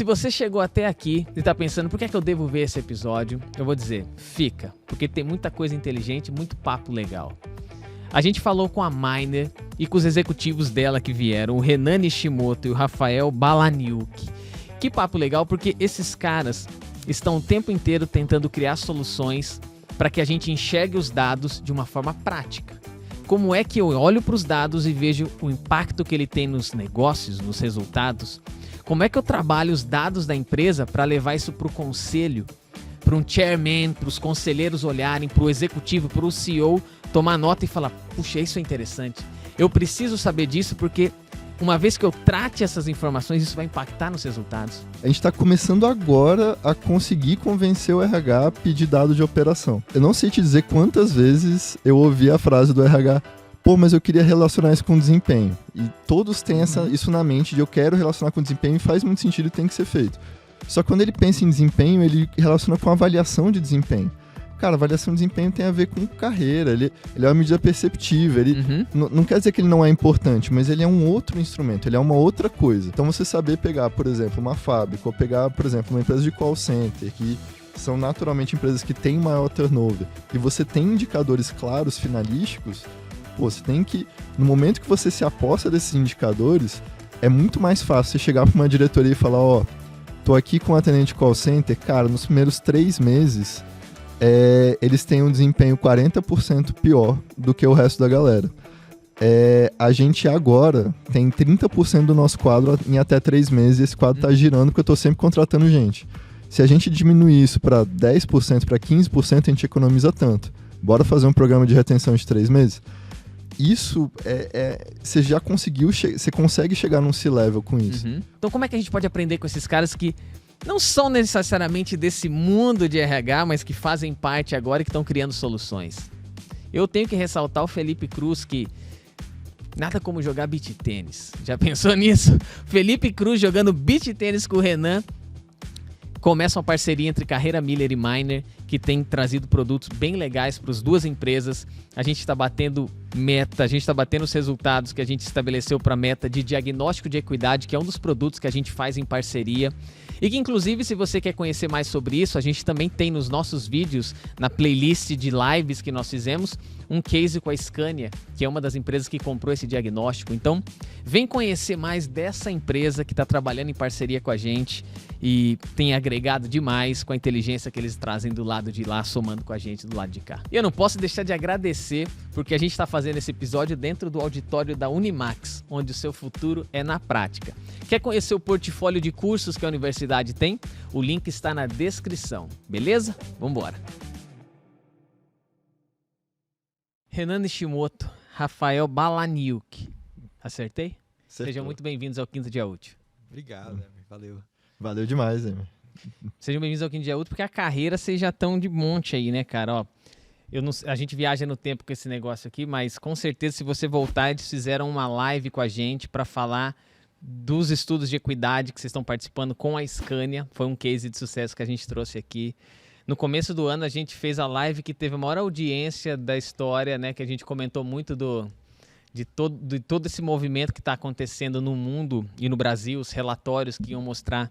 Se você chegou até aqui e tá pensando por que é que eu devo ver esse episódio, eu vou dizer, fica, porque tem muita coisa inteligente, muito papo legal. A gente falou com a Miner e com os executivos dela que vieram, o Renan Nishimoto e o Rafael Balaniuk. Que papo legal, porque esses caras estão o tempo inteiro tentando criar soluções para que a gente enxergue os dados de uma forma prática. Como é que eu olho para os dados e vejo o impacto que ele tem nos negócios, nos resultados? Como é que eu trabalho os dados da empresa para levar isso para o conselho, para um chairman, para os conselheiros olharem, para o executivo, para o CEO tomar nota e falar, puxa, isso é interessante. Eu preciso saber disso porque uma vez que eu trate essas informações, isso vai impactar nos resultados. A gente está começando agora a conseguir convencer o RH a pedir dado de operação. Eu não sei te dizer quantas vezes eu ouvi a frase do RH, pô, mas eu queria relacionar isso com desempenho. E todos têm isso na mente de eu quero relacionar com desempenho e faz muito sentido e tem que ser feito. Só que quando ele pensa em desempenho, ele relaciona com avaliação de desempenho. Cara, avaliação de desempenho tem a ver com carreira, ele é uma medida perceptiva, ele não quer dizer que ele não é importante, mas ele é um outro instrumento, ele é uma outra coisa. Então você saber pegar, por exemplo, uma fábrica, ou pegar, por exemplo, uma empresa de call center, que são naturalmente empresas que têm maior turnover, e você tem indicadores claros, finalísticos, pô, você tem que, no momento que você se aposta desses indicadores, é muito mais fácil você chegar para uma diretoria e falar, ó, tô aqui com um atendente de call center, cara, nos primeiros 3 meses, eles têm um desempenho 40% pior do que o resto da galera. A gente agora tem 30% do nosso quadro em até 3 meses e esse quadro tá girando porque eu tô sempre contratando gente. Se a gente diminuir isso para 10%, para 15%, a gente economiza tanto. Bora fazer um programa de retenção de 3 meses? Isso, você já conseguiu, você consegue chegar num C-level com isso. Então como é que a gente pode aprender com esses caras que não são necessariamente desse mundo de RH, mas que fazem parte agora e que estão criando soluções? Eu tenho que ressaltar o Felipe Cruz, que nada como jogar beach tênis. Já pensou nisso? Felipe Cruz jogando beach tênis com o Renan. Começa uma parceria entre Carreira Miller e Miner, que tem trazido produtos bem legais para as duas empresas. A gente está batendo meta, a gente está batendo os resultados que a gente estabeleceu para a meta de diagnóstico de equidade, que é um dos produtos que a gente faz em parceria. E que, inclusive, se você quer conhecer mais sobre isso, a gente também tem nos nossos vídeos, na playlist de lives que nós fizemos, um case com a Scania, que é uma das empresas que comprou esse diagnóstico. Então, vem conhecer mais dessa empresa que está trabalhando em parceria com a gente e tem agregado demais com a inteligência que eles trazem do lado de lá, somando com a gente do lado de cá. E eu não posso deixar de agradecer, porque a gente está fazendo esse episódio dentro do auditório da Unimax, onde o seu futuro é na prática. Quer conhecer o portfólio de cursos que a universidade tem? O link está na descrição, beleza? Vamos embora! Renan Nishimoto, Rafael Balaniuk. Acertei? Acertou. Sejam muito bem-vindos ao Quinto Dia Útil. Obrigado, Emer. Valeu. Valeu demais, Emer. Sejam bem-vindos ao Quinto Dia Útil, porque a carreira vocês já estão de monte aí, né, cara? Ó, a gente viaja no tempo com esse negócio aqui, mas com certeza se você voltar, eles fizeram uma live com a gente para falar dos estudos de equidade que vocês estão participando com a Scania. Foi um case de sucesso que a gente trouxe aqui. No começo do ano, a gente fez a live que teve a maior audiência da história, né? Que a gente comentou muito de todo esse movimento que está acontecendo no mundo e no Brasil, os relatórios que iam mostrar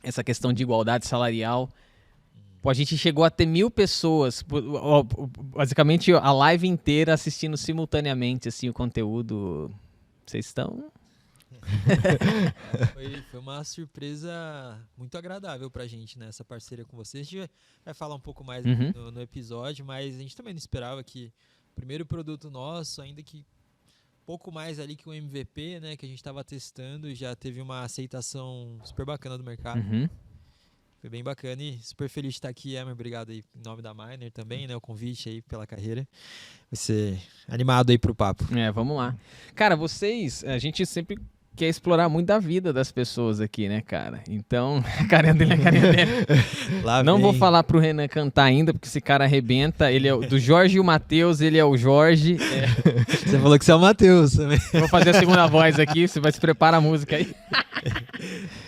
essa questão de igualdade salarial. Pô, a gente chegou a ter 1.000 pessoas, basicamente a live inteira assistindo simultaneamente assim, o conteúdo. Vocês estão... Foi uma surpresa muito agradável pra gente, né, essa parceria com vocês. A gente vai falar um pouco mais no episódio, mas a gente também não esperava que o primeiro produto nosso, ainda que pouco mais ali que o MVP, né, que a gente estava testando, já teve uma aceitação super bacana do mercado. Foi bem bacana e super feliz de estar aqui, Emer. Obrigado aí em nome da Miner também, né, o convite aí pela carreira. Vai ser animado aí pro papo. Vamos lá. Cara, a gente sempre quer explorar muito da vida das pessoas aqui, né, cara? Então, a carinha dele é a carinha dele. Não vou falar pro Renan cantar ainda, porque esse cara arrebenta. Ele é do Jorge e o Matheus, ele é o Jorge. Você falou que você é o Matheus também. Eu vou fazer a segunda voz aqui, você vai se preparar a música aí.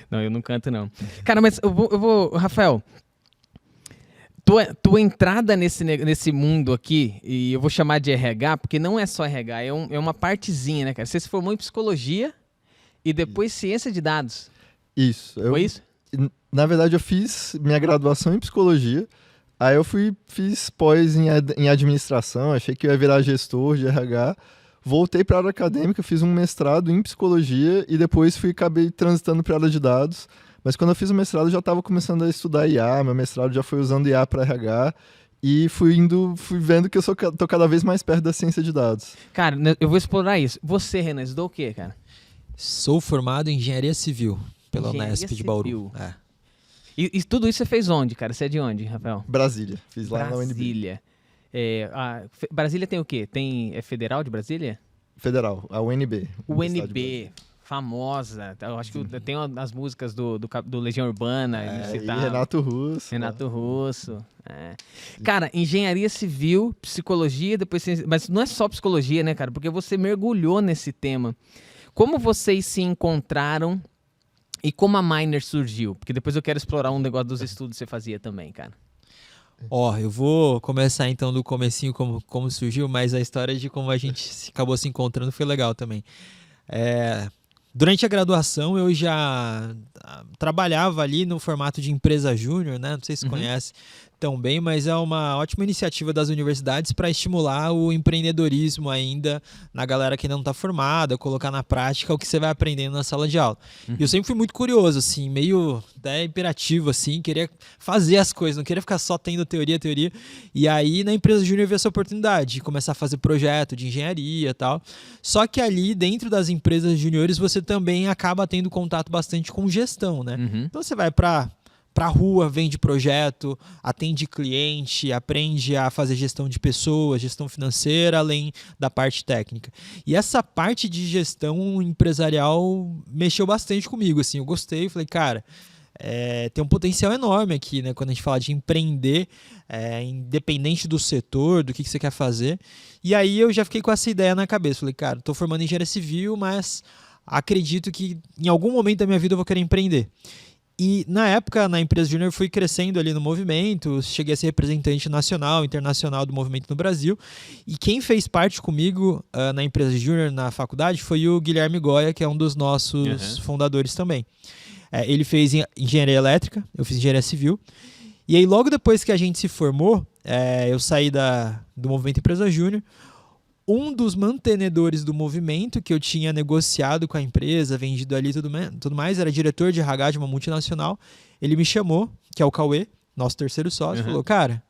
Não, eu não canto, não. Cara, mas eu vou Rafael, tua entrada nesse mundo aqui, e eu vou chamar de RH, porque não é só RH, é uma partezinha, né, cara? Você se formou em psicologia e depois ciência de dados. Isso. Foi isso? Na verdade, eu fiz minha graduação em psicologia, aí eu fiz pós em administração, achei que eu ia virar gestor de RH, voltei para a área acadêmica, fiz um mestrado em psicologia e depois acabei transitando para a área de dados. Mas quando eu fiz o mestrado, eu já estava começando a estudar IA, meu mestrado já foi usando IA para RH, e fui vendo que eu tô cada vez mais perto da ciência de dados. Cara, eu vou explorar isso. Você, Renan, estudou o quê, cara? Sou formado em Engenharia Civil pela Engenharia Unesp de Bauru. Civil. E tudo isso você fez onde, cara? Você é de onde, Rafael? Brasília, fiz lá na UNB. Brasília. Brasília tem o quê? É Federal de Brasília? Federal, a UNB. UNB, famosa. Eu acho que tem as músicas do Legião Urbana. E Renato Russo. Renato Russo. Cara, engenharia civil, psicologia, depois mas não é só psicologia, né, cara? Porque você mergulhou nesse tema. Como vocês se encontraram e como a Miner surgiu? Porque depois eu quero explorar um negócio dos estudos que você fazia também, cara. Eu vou começar então do comecinho como surgiu, mas a história de como a gente acabou se encontrando foi legal também. Durante a graduação eu já trabalhava ali no formato de empresa júnior, né? Não sei se você conhece tão bem, mas é uma ótima iniciativa das universidades para estimular o empreendedorismo ainda na galera que ainda não está formada, colocar na prática o que você vai aprendendo na sala de aula. E eu sempre fui muito curioso, assim, meio até imperativo, assim, queria fazer as coisas, não queria ficar só tendo teoria. E aí na empresa júnior eu vi essa oportunidade de começar a fazer projeto de engenharia e tal. Só que ali dentro das empresas juniores você também acaba tendo contato bastante com gestão, né? Então você vai para rua, vende projeto, atende cliente, aprende a fazer gestão de pessoas, gestão financeira, além da parte técnica. E essa parte de gestão empresarial mexeu bastante comigo, assim, eu gostei, falei, cara, tem um potencial enorme aqui, né, quando a gente fala de empreender, independente do setor, do que você quer fazer. E aí eu já fiquei com essa ideia na cabeça, falei, cara, estou formando em engenharia civil, mas acredito que em algum momento da minha vida eu vou querer empreender. E na época, na empresa júnior, eu fui crescendo ali no movimento, cheguei a ser representante nacional, internacional do movimento no Brasil. E quem fez parte comigo na empresa júnior, na faculdade, foi o Guilherme Goya, que é um dos nossos fundadores também. Ele fez engenharia elétrica, eu fiz engenharia civil. E aí, logo depois que a gente se formou, eu saí do movimento empresa júnior. Um dos mantenedores do movimento que eu tinha negociado com a empresa, vendido ali e tudo mais, era diretor de RH de uma multinacional. Ele me chamou, que é o Cauê, nosso terceiro sócio, falou, cara,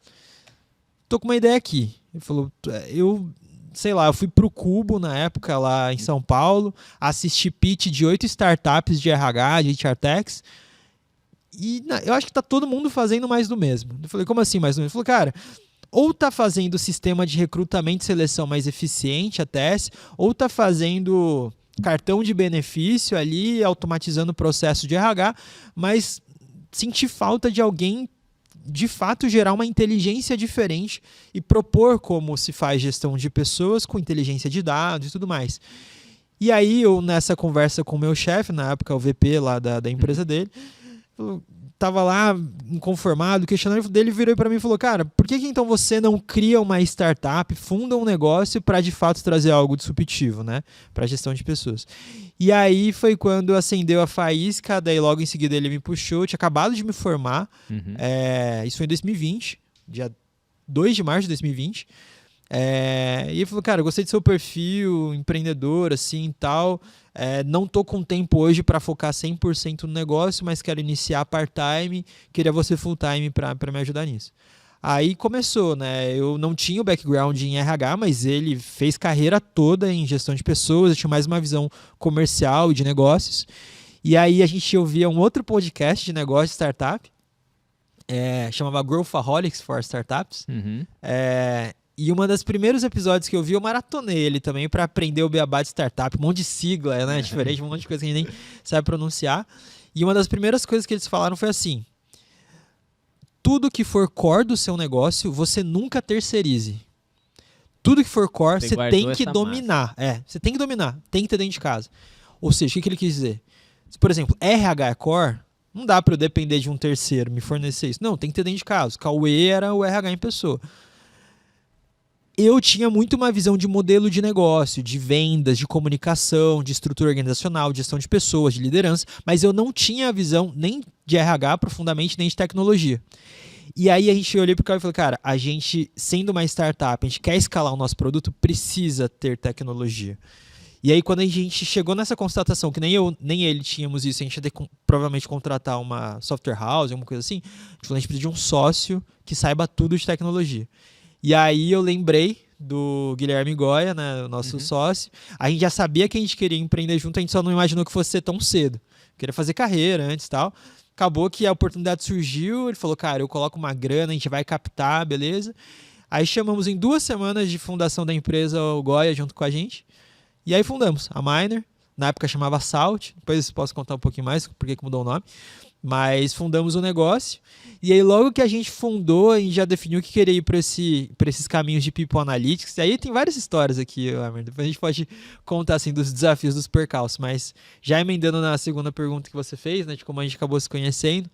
tô com uma ideia aqui. Ele falou, eu fui pro Cubo na época lá em São Paulo, assisti pitch de 8 startups de RH, de HR Techs, e eu acho que tá todo mundo fazendo mais do mesmo. Eu falei, como assim mais do mesmo? Ele falou, cara, ou está fazendo o sistema de recrutamento e seleção mais eficiente, a TS, ou está fazendo cartão de benefício ali, automatizando o processo de RH, mas senti falta de alguém, de fato, gerar uma inteligência diferente e propor como se faz gestão de pessoas com inteligência de dados e tudo mais. E aí, eu nessa conversa com o meu chefe, na época o VP lá da empresa dele, tava lá inconformado, questionando, dele virou para mim e falou, cara, por que então você não cria uma startup, funda um negócio para de fato trazer algo disruptivo, né, para gestão de pessoas. E aí foi quando acendeu a faísca, daí logo em seguida ele me puxou, eu tinha acabado de me formar, isso foi em 2020, dia 2 de março de 2020, e ele falou, cara, eu gostei do seu perfil, empreendedor, assim, e tal, não tô com tempo hoje para focar 100% no negócio, mas quero iniciar part-time, queria você full-time para me ajudar nisso. Aí começou, né? Eu não tinha o background em RH, mas ele fez carreira toda em gestão de pessoas, eu tinha mais uma visão comercial e de negócios. E aí a gente ouvia um outro podcast de negócio de startup, chamava Growthaholics for Startups. E um dos primeiros episódios que eu vi, eu maratonei ele também para aprender o beabá de startup, um monte de sigla, né? Diferente, um monte de coisa que a gente nem sabe pronunciar. E uma das primeiras coisas que eles falaram foi assim: tudo que for core do seu negócio, você nunca terceirize. Tudo que for core, você tem que dominar. Você tem que dominar, tem que ter dentro de casa. Ou seja, o que ele quis dizer? Se, por exemplo, RH é core, não dá para eu depender de um terceiro me fornecer isso. Não, tem que ter dentro de casa. O Cauê era o RH em pessoa. eu tinha muito uma visão de modelo de negócio, de vendas, de comunicação, de estrutura organizacional, de gestão de pessoas, de liderança, mas eu não tinha a visão nem de RH profundamente, nem de tecnologia. E aí a gente olhou para o cara e falou, cara, a gente, sendo uma startup, a gente quer escalar o nosso produto, precisa ter tecnologia. E aí quando a gente chegou nessa constatação, que nem eu, nem ele tínhamos isso, a gente ia ter que provavelmente contratar uma software house, alguma coisa assim, a gente precisa de um sócio que saiba tudo de tecnologia. E aí eu lembrei do Guilherme Goya, né, o nosso sócio. A gente já sabia que a gente queria empreender junto, a gente só não imaginou que fosse ser tão cedo. Queria fazer carreira antes e tal. Acabou que a oportunidade surgiu, ele falou, cara, eu coloco uma grana, a gente vai captar, beleza. Aí chamamos em 2 semanas de fundação da empresa o Goya junto com a gente. E aí fundamos a Miner, na época chamava Salt, depois posso contar um pouquinho mais porque que mudou o nome. Mas fundamos o negócio, e aí logo que a gente fundou, a gente já definiu que queria ir para esses caminhos de People Analytics. E aí tem várias histórias aqui, Emer. Depois a gente pode contar assim, dos desafios, dos percalços. Mas já emendando na segunda pergunta que você fez, né, de como a gente acabou se conhecendo,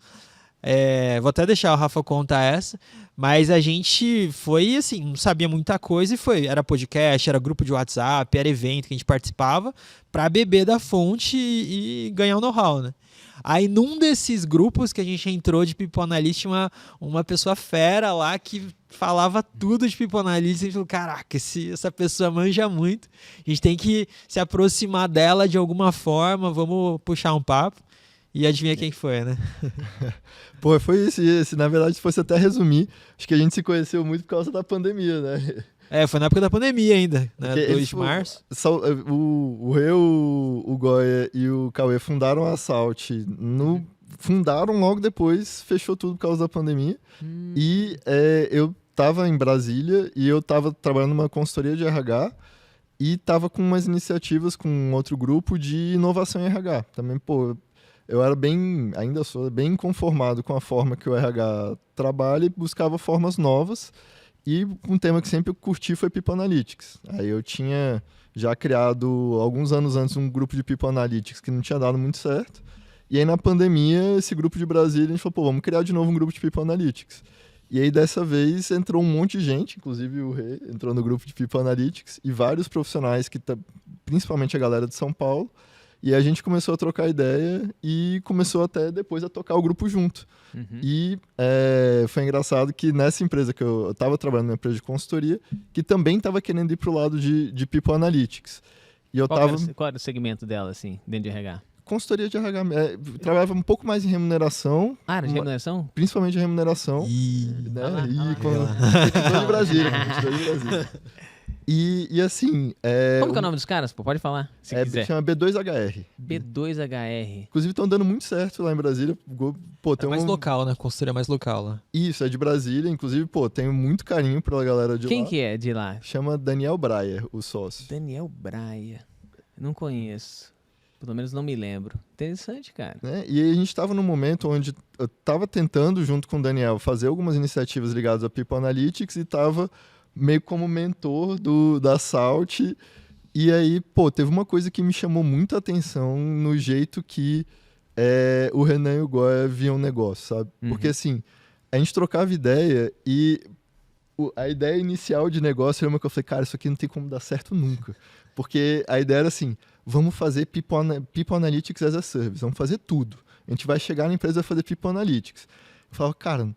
vou até deixar o Rafa contar essa, mas a gente foi assim, não sabia muita coisa e era podcast, era grupo de WhatsApp, era evento que a gente participava para beber da fonte e ganhar o know-how, né? Aí num desses grupos que a gente entrou de People Analytics, tinha uma pessoa fera lá que falava tudo de People Analytics, e a gente falou, caraca, essa pessoa manja muito, a gente tem que se aproximar dela de alguma forma, vamos puxar um papo. E adivinha quem foi, né? Pô, foi esse. Na verdade, se fosse até resumir, acho que a gente se conheceu muito por causa da pandemia, né? Foi na época da pandemia ainda, né? 2 de março. O Rê, o Goya e o Cauê fundaram a Salt. Fundaram logo depois, fechou tudo por causa da pandemia. E eu tava em Brasília e eu tava trabalhando numa consultoria de RH e tava com umas iniciativas com outro grupo de inovação em RH. Também, pô, eu era ainda sou bem conformado com a forma que o RH trabalha e buscava formas novas. E um tema que sempre eu curti foi People Analytics. Aí eu tinha já criado, alguns anos antes, um grupo de People Analytics que não tinha dado muito certo. E aí na pandemia, esse grupo de Brasília, a gente falou, pô, vamos criar de novo um grupo de People Analytics. E aí dessa vez entrou um monte de gente, inclusive o Rê entrou no grupo de People Analytics, e vários profissionais, principalmente a galera de São Paulo. E a gente começou a trocar ideia e começou até depois a tocar o grupo junto. E foi engraçado que nessa empresa que eu estava trabalhando, numa empresa de consultoria, que também estava querendo ir para o lado de People Analytics. E eu Qual era o segmento dela, assim, dentro de RH? Consultoria de RH. Trabalhava um pouco mais em remuneração. Ah, era de remuneração? Principalmente em remuneração. Né? De Brasília. E assim... Como que é o nome dos caras? Pô, pode falar, se quiser. Chama B2HR. B2HR. Inclusive, estão dando muito certo lá em Brasília. Pô, tem mais local, né? Consultoria mais local lá. Isso, é de Brasília. Inclusive, pô, tenho muito carinho pela galera de lá. Quem que é de lá? Chama Daniel Braia, o sócio. Daniel Braia. Não conheço. Pelo menos não me lembro. Interessante, cara. E aí a gente estava num momento onde eu estava tentando, junto com o Daniel, fazer algumas iniciativas ligadas a People Analytics e estava meio como mentor da Salt. E aí, pô, teve uma coisa que me chamou muita atenção no jeito que o Renan e o Goya viam o negócio, sabe? Porque, assim, a gente trocava ideia e a ideia inicial de negócio era uma que eu falei, cara, isso aqui não tem como dar certo nunca. Porque a ideia era assim, vamos fazer People Analytics as a Service, vamos fazer tudo. A gente vai chegar na empresa e vai fazer People Analytics. Eu falava, cara,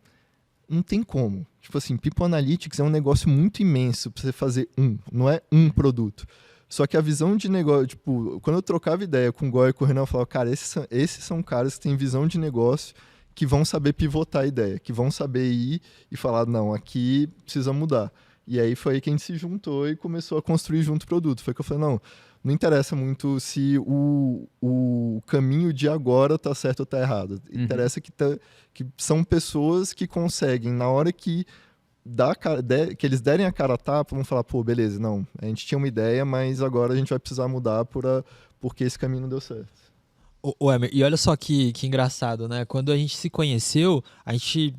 não tem como. Tipo assim, People Analytics é um negócio muito imenso para você fazer não é um produto. Só que a visão de negócio, tipo, quando eu trocava ideia com o Goya e com o Renan, eu falava, cara, esses são caras que têm visão de negócio, que vão saber pivotar a ideia, que vão saber ir e falar, não, aqui precisa mudar. E aí foi aí que a gente se juntou e começou a construir junto o produto. Foi que eu falei, não interessa muito se o caminho de agora tá certo ou tá errado. Interessa que são pessoas que conseguem, na hora que eles derem a cara a tapa, vão falar, pô, beleza, não, a gente tinha uma ideia, mas agora a gente vai precisar mudar porque esse caminho não deu certo. Emer, e olha só que engraçado, né? Quando a gente se conheceu, a gente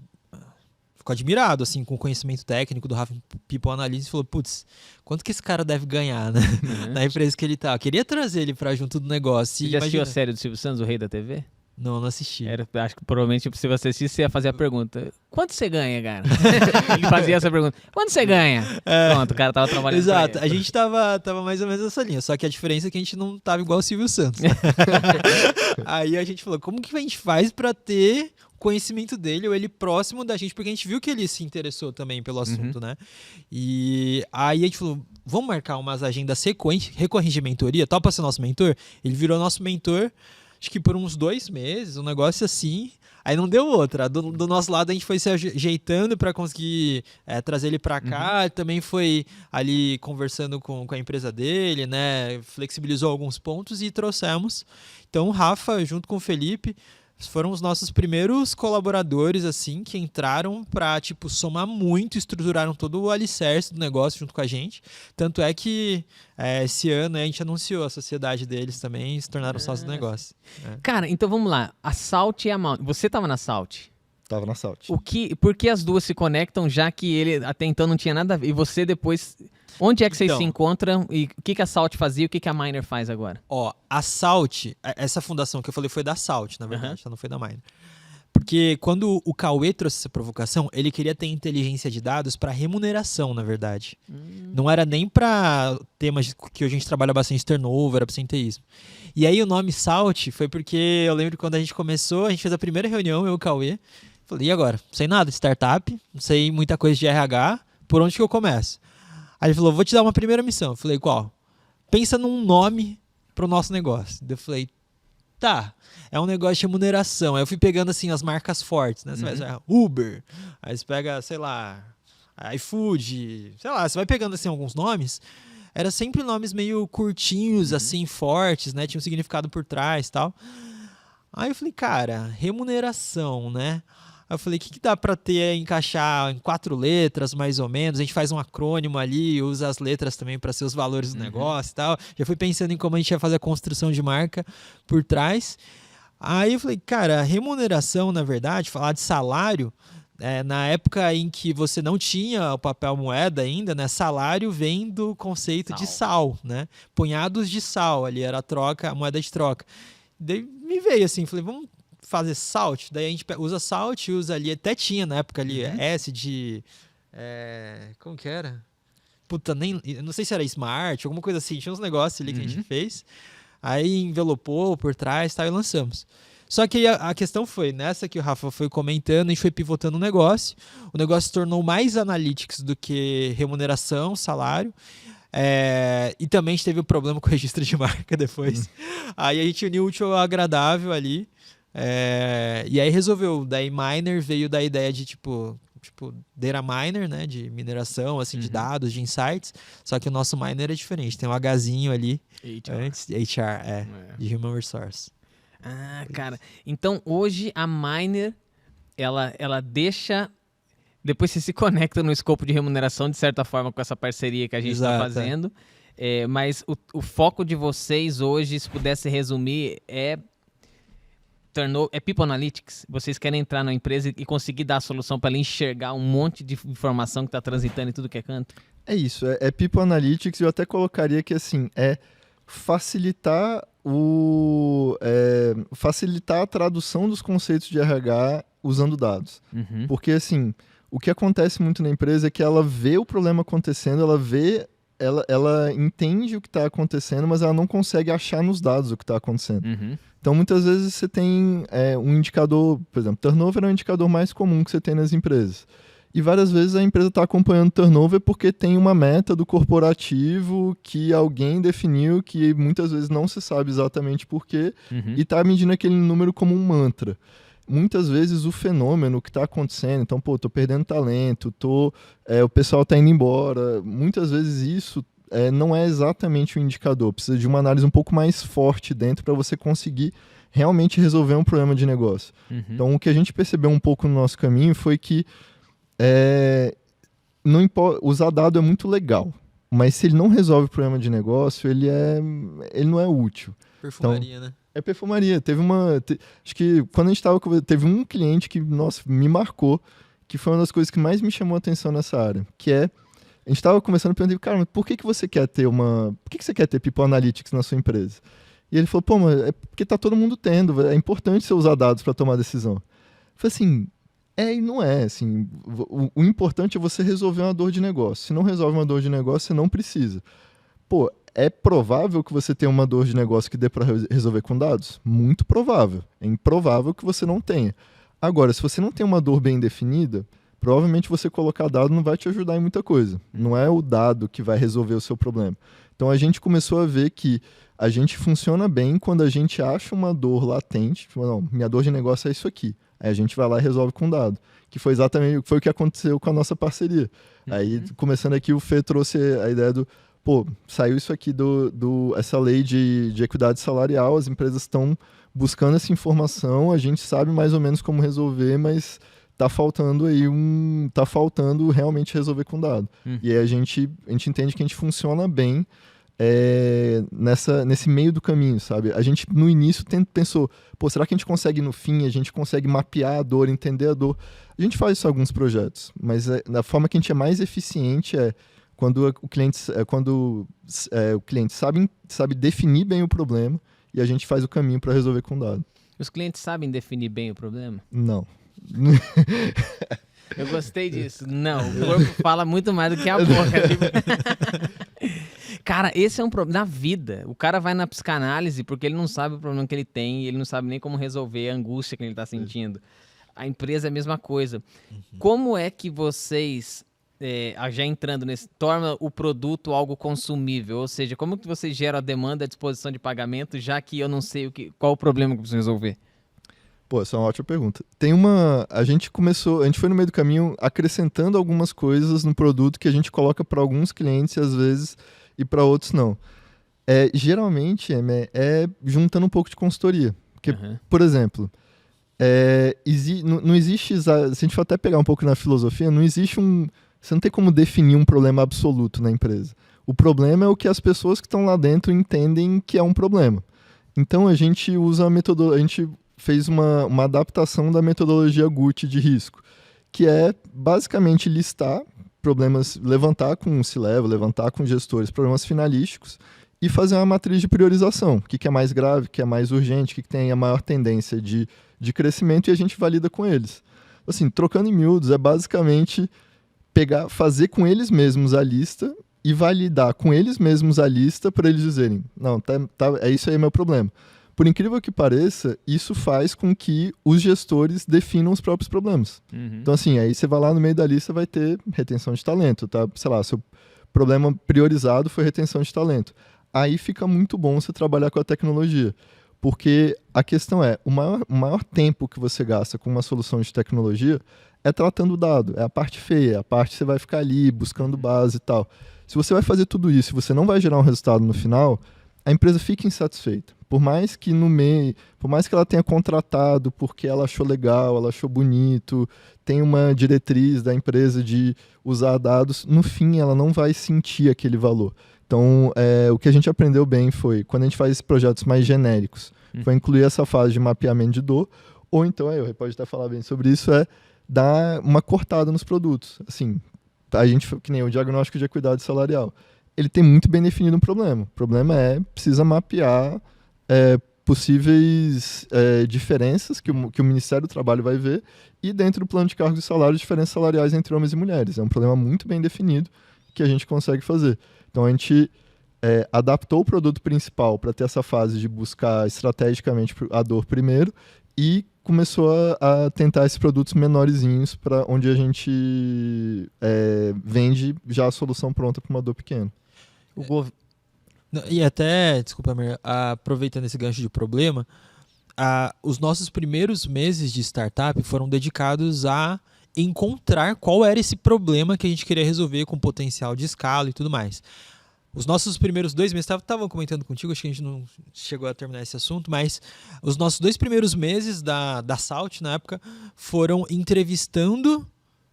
ficou admirado, assim, com o conhecimento técnico do Rafa People Analytics e falou, putz, quanto que esse cara deve ganhar, né? Na empresa que ele tá. Eu queria trazer ele pra junto do negócio. Você já assistiu a série do Silvio Santos, O Rei da TV? Não assisti. Acho que provavelmente se você assistir, você ia fazer a pergunta: quanto você ganha, cara? Ele fazia essa pergunta: quanto você ganha? Pronto, o cara tava trabalhando. Exato, a gente tava mais ou menos nessa linha, só que a diferença é que a gente não tava igual o Silvio Santos. Aí a gente falou: como que a gente faz pra ter conhecimento dele ou ele próximo da gente? Porque a gente viu que ele se interessou também pelo assunto, né? E aí a gente falou: vamos marcar umas agendas recorrentes de mentoria, tal, pra ser nosso mentor? Ele virou nosso mentor, acho que por uns 2 meses, um negócio assim. Aí não deu outra. Do nosso lado a gente foi se ajeitando para conseguir trazer ele para cá. Ele também foi ali conversando com a empresa dele, né? Flexibilizou alguns pontos e trouxemos. Então o Rafa, junto com o Felipe, foram os nossos primeiros colaboradores, assim, que entraram pra, tipo, somar muito, estruturaram todo o alicerce do negócio junto com a gente. Tanto é que esse ano, né, a gente anunciou a sociedade deles também e se tornaram sócios do negócio. Cara, então vamos lá. A Salt e a Mount. Você tava na Salt? Tava na Salt. Por que as duas se conectam, já que ele até então não tinha nada a ver? E você depois... Onde é que vocês se encontram e o que a Salt fazia e o que a Miner faz agora? Ó, a Salt, essa fundação que eu falei foi da Salt, na verdade, não foi da Miner. Porque quando o Cauê trouxe essa provocação, ele queria ter inteligência de dados para remuneração, na verdade. Não era nem para temas que a gente trabalha bastante, turnover, absenteísmo. E aí o nome Salt foi porque eu lembro que quando a gente começou, a gente fez a primeira reunião, eu e o Cauê. Falei: e agora? Não sei nada de startup, não sei muita coisa de RH, por onde que eu começo? Aí ele falou: vou te dar uma primeira missão. Eu falei: qual? Pensa num nome pro nosso negócio. Eu falei: tá, é um negócio de remuneração. Aí eu fui pegando assim as marcas fortes, né? Você vai Uber, aí você pega, sei lá, iFood, sei lá, você vai pegando assim alguns nomes. Era sempre nomes meio curtinhos, assim, fortes, né? Tinha um significado por trás e tal. Aí eu falei: cara, remuneração, né? Aí eu falei: o que dá pra ter, encaixar em 4 letras, mais ou menos? A gente faz um acrônimo ali, usa as letras também para ser os valores do negócio e tal. Já fui pensando em como a gente ia fazer a construção de marca por trás. Aí eu falei: cara, remuneração, na verdade, falar de salário, na época em que você não tinha o papel moeda ainda, né? Salário vem do conceito de sal, né? Punhados de sal, ali era a troca, a moeda de troca. Daí me veio assim, falei: vamos fazer Salt, daí a gente usa Salt, usa ali, até tinha na época ali S de... como que era? Puta, eu não sei se era Smart, alguma coisa assim, tinha uns negócios ali que a gente fez, aí envelopou por trás, tá, e lançamos. Só que a questão foi, nessa que o Rafa foi comentando, a gente foi pivotando o negócio se tornou mais analytics do que remuneração, salário, e também a gente teve um problema com o registro de marca depois. Aí a gente uniu o útil ao agradável ali, e aí resolveu. Daí Miner veio da ideia de tipo Data Miner, né, de mineração, assim, de dados, de insights, só que o nosso Miner é diferente, tem um Hzinho ali antes, HR, de Human Resource. Ah, cara, então hoje a Miner, ela deixa... Depois você se conecta no escopo de remuneração, de certa forma, com essa parceria que a gente está fazendo, mas o foco de vocês hoje, se pudesse resumir, é People Analytics. Vocês querem entrar na empresa e conseguir dar a solução para ela enxergar um monte de informação que está transitando em tudo que é canto? É isso, é People Analytics. Eu até colocaria que assim, facilitar facilitar a tradução dos conceitos de RH usando dados. Porque assim, o que acontece muito na empresa é que ela vê o problema acontecendo, ela entende o que está acontecendo, mas ela não consegue achar nos dados o que está acontecendo. Então, muitas vezes você tem um indicador, por exemplo, turnover é um indicador mais comum que você tem nas empresas. E várias vezes a empresa está acompanhando turnover porque tem uma meta do corporativo que alguém definiu, que muitas vezes não se sabe exatamente por quê, e está medindo aquele número como um mantra. Muitas vezes o fenômeno que está acontecendo, então, tô perdendo talento, o pessoal está indo embora, muitas vezes isso não é exatamente o indicador, precisa de uma análise um pouco mais forte dentro para você conseguir realmente resolver um problema de negócio. Então, o que a gente percebeu um pouco no nosso caminho foi que não importa, usar dado é muito legal, mas se ele não resolve o problema de negócio, ele não é útil. Perfumaria, né? É perfumaria. Acho que quando a gente estava teve um cliente que, nossa, me marcou, que foi uma das coisas que mais me chamou a atenção nessa área, que a gente estava conversando e perguntei: cara, mas por que você quer ter People Analytics na sua empresa? E ele falou, pô, mas é porque tá todo mundo tendo, é importante você usar dados para tomar decisão. Eu falei assim, e não é, assim, o importante é você resolver uma dor de negócio. Se não resolve uma dor de negócio, você não precisa. Pô, é provável que você tenha uma dor de negócio que dê para resolver com dados? Muito provável. É improvável que você não tenha. Agora, se você não tem uma dor bem definida, provavelmente você colocar dado não vai te ajudar em muita coisa. Não é o dado que vai resolver o seu problema. Então a gente começou a ver que a gente funciona bem quando a gente acha uma dor latente. Tipo, não, minha dor de negócio é isso aqui. Aí a gente vai lá e resolve com dado. Que foi exatamente o que aconteceu com a nossa parceria. Aí, começando aqui, o Fê trouxe a ideia do, pô, saiu isso aqui essa lei de equidade salarial, as empresas estão buscando essa informação, a gente sabe mais ou menos como resolver, mas tá faltando realmente resolver com dado. E aí a gente entende que a gente funciona bem nesse meio do caminho, sabe? A gente, no início, pensou, pô, será que a gente consegue, no fim, a gente consegue mapear a dor, entender a dor? A gente faz isso em alguns projetos, mas a forma que a gente é mais eficiente é quando o cliente sabe definir bem o problema e a gente faz o caminho para resolver com dado. Os clientes sabem definir bem o problema? Não. Eu gostei disso. Não, o corpo fala muito mais do que a boca. Cara, esse é um problema na vida. O cara vai na psicanálise porque ele não sabe o problema que ele tem e ele não sabe nem como resolver a angústia que ele está sentindo. A empresa é a mesma coisa. Como é que vocês, já entrando nesse, torna o produto algo consumível? Ou seja, como que vocês geram a demanda à disposição de pagamento, já que eu não sei qual o problema que preciso resolver? Pô, essa é uma ótima pergunta. A gente foi no meio do caminho acrescentando algumas coisas no produto que a gente coloca para alguns clientes às vezes e para outros não. Geralmente é juntando um pouco de consultoria. Porque, por exemplo, não existe, se a gente for até pegar um pouco na filosofia, você não tem como definir um problema absoluto na empresa. O problema é o que as pessoas que estão lá dentro entendem que é um problema. Então a gente usa a gente fez uma adaptação da metodologia GUT de risco, que é basicamente listar problemas, levantar com gestores problemas finalísticos e fazer uma matriz de priorização. O que é mais grave, o que é mais urgente, o que tem a maior tendência de crescimento, e a gente valida com eles. Assim, trocando em miúdos, é basicamente fazer com eles mesmos a lista e validar com eles mesmos a lista para eles dizerem, não, é isso aí meu problema. Por incrível que pareça, isso faz com que os gestores definam os próprios problemas. Então, assim, aí você vai lá no meio da lista, vai ter retenção de talento, tá? Sei lá, seu problema priorizado foi retenção de talento. Aí fica muito bom você trabalhar com a tecnologia, porque a questão é, o maior tempo que você gasta com uma solução de tecnologia é tratando o dado, é a parte feia, a parte que você vai ficar ali buscando base e tal. Se você vai fazer tudo isso e você não vai gerar um resultado no final, a empresa fica insatisfeita. Por mais que ela tenha contratado porque ela achou legal, ela achou bonito, tem uma diretriz da empresa de usar dados, no fim ela não vai sentir aquele valor. Então, o que a gente aprendeu bem foi, quando a gente faz projetos mais genéricos, foi incluir essa fase de mapeamento de dor, ou então, eu pode até falar bem sobre isso, dar uma cortada nos produtos. Assim, que nem o diagnóstico de equidade salarial. Ele tem muito bem definido um problema. O problema precisa mapear possíveis diferenças que o Ministério do Trabalho vai ver e dentro do plano de cargos e salários, diferenças salariais entre homens e mulheres. É um problema muito bem definido que a gente consegue fazer. Então a gente adaptou o produto principal para ter essa fase de buscar estrategicamente a dor primeiro e começou a tentar esses produtos menorzinhos para onde a gente vende já a solução pronta para uma dor pequena. E até, desculpa, Amir, aproveitando esse gancho de problema, os nossos primeiros meses de startup foram dedicados a encontrar qual era esse problema que a gente queria resolver com potencial de escala e tudo mais. Os nossos primeiros 2 meses, estava comentando contigo, acho que a gente não chegou a terminar esse assunto, mas os nossos 2 primeiros meses da Salt, na época, foram entrevistando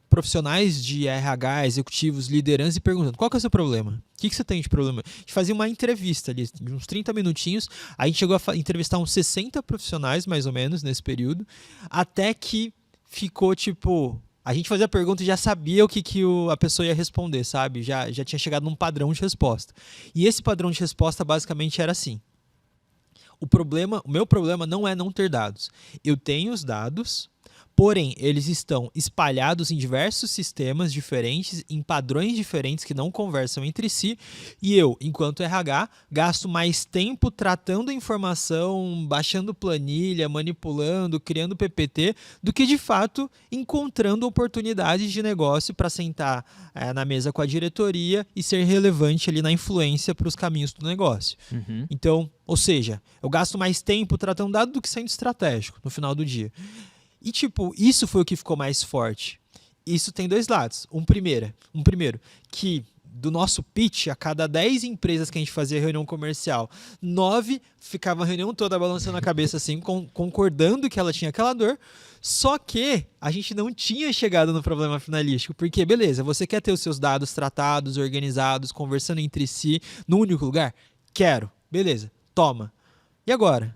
profissionais de RH, executivos, liderança e perguntando, qual que é o seu problema? O que você tem de problema? A gente fazia uma entrevista ali, de uns 30 minutinhos, a gente chegou a entrevistar uns 60 profissionais, mais ou menos, nesse período, até que ficou tipo... A gente fazia a pergunta e já sabia o que a pessoa ia responder, sabe? Já tinha chegado num padrão de resposta. E esse padrão de resposta basicamente era assim. o meu problema não é não ter dados. Eu tenho os dados, porém, eles estão espalhados em diversos sistemas diferentes, em padrões diferentes que não conversam entre si, e eu, enquanto RH, gasto mais tempo tratando a informação, baixando planilha, manipulando, criando PPT, do que, de fato, encontrando oportunidades de negócio para sentar na mesa com a diretoria e ser relevante ali na influência para os caminhos do negócio. Uhum. Então, ou seja, eu gasto mais tempo tratando dado do que sendo estratégico no final do dia. E, isso foi o que ficou mais forte. Isso tem dois lados. Um primeiro, que do nosso pitch, a cada 10 empresas que a gente fazia reunião comercial, 9 ficava a reunião toda balançando a cabeça assim, concordando que ela tinha aquela dor, só que a gente não tinha chegado no problema finalístico, porque, beleza, você quer ter os seus dados tratados, organizados, conversando entre si, num único lugar? Quero. Beleza, toma. E agora?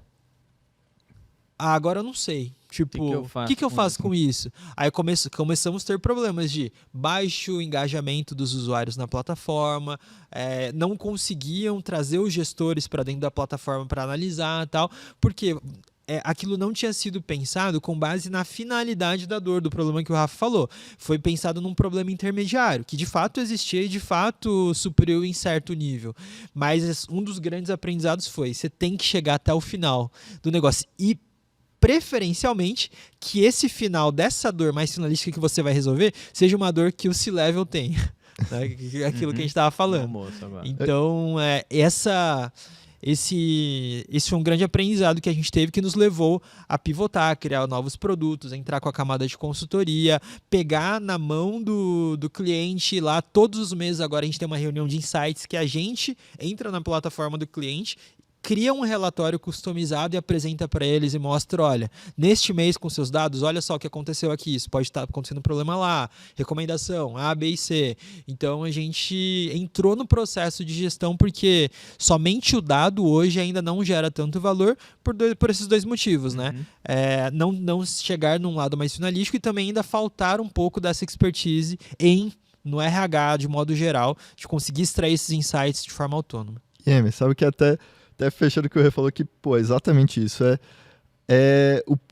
Agora eu não sei. O que eu faço com isso? Aí começamos a ter problemas de baixo engajamento dos usuários na plataforma, não conseguiam trazer os gestores para dentro da plataforma para analisar e tal, porque aquilo não tinha sido pensado com base na finalidade da dor, do problema que o Rafa falou. Foi pensado num problema intermediário, que de fato existia e de fato supriu em certo nível. Mas um dos grandes aprendizados foi, você tem que chegar até o final do negócio. E preferencialmente que esse final dessa dor mais finalística que você vai resolver seja uma dor que o C-Level tem. Né? Aquilo que a gente estava falando. Então, esse foi um grande aprendizado que a gente teve, que nos levou a pivotar, a criar novos produtos, a entrar com a camada de consultoria, pegar na mão do cliente lá todos os meses. Agora a gente tem uma reunião de insights que a gente entra na plataforma do cliente, cria um relatório customizado e apresenta para eles e mostra, olha, neste mês com seus dados, olha só o que aconteceu aqui, isso pode estar acontecendo um problema lá, recomendação A, B e C. Então a gente entrou no processo de gestão porque somente o dado hoje ainda não gera tanto valor por esses dois motivos, né? Não chegar num lado mais finalístico e também ainda faltar um pouco dessa expertise no RH de modo geral, de conseguir extrair esses insights de forma autônoma. Sabe que até fechando o que o Rê falou, que, exatamente isso.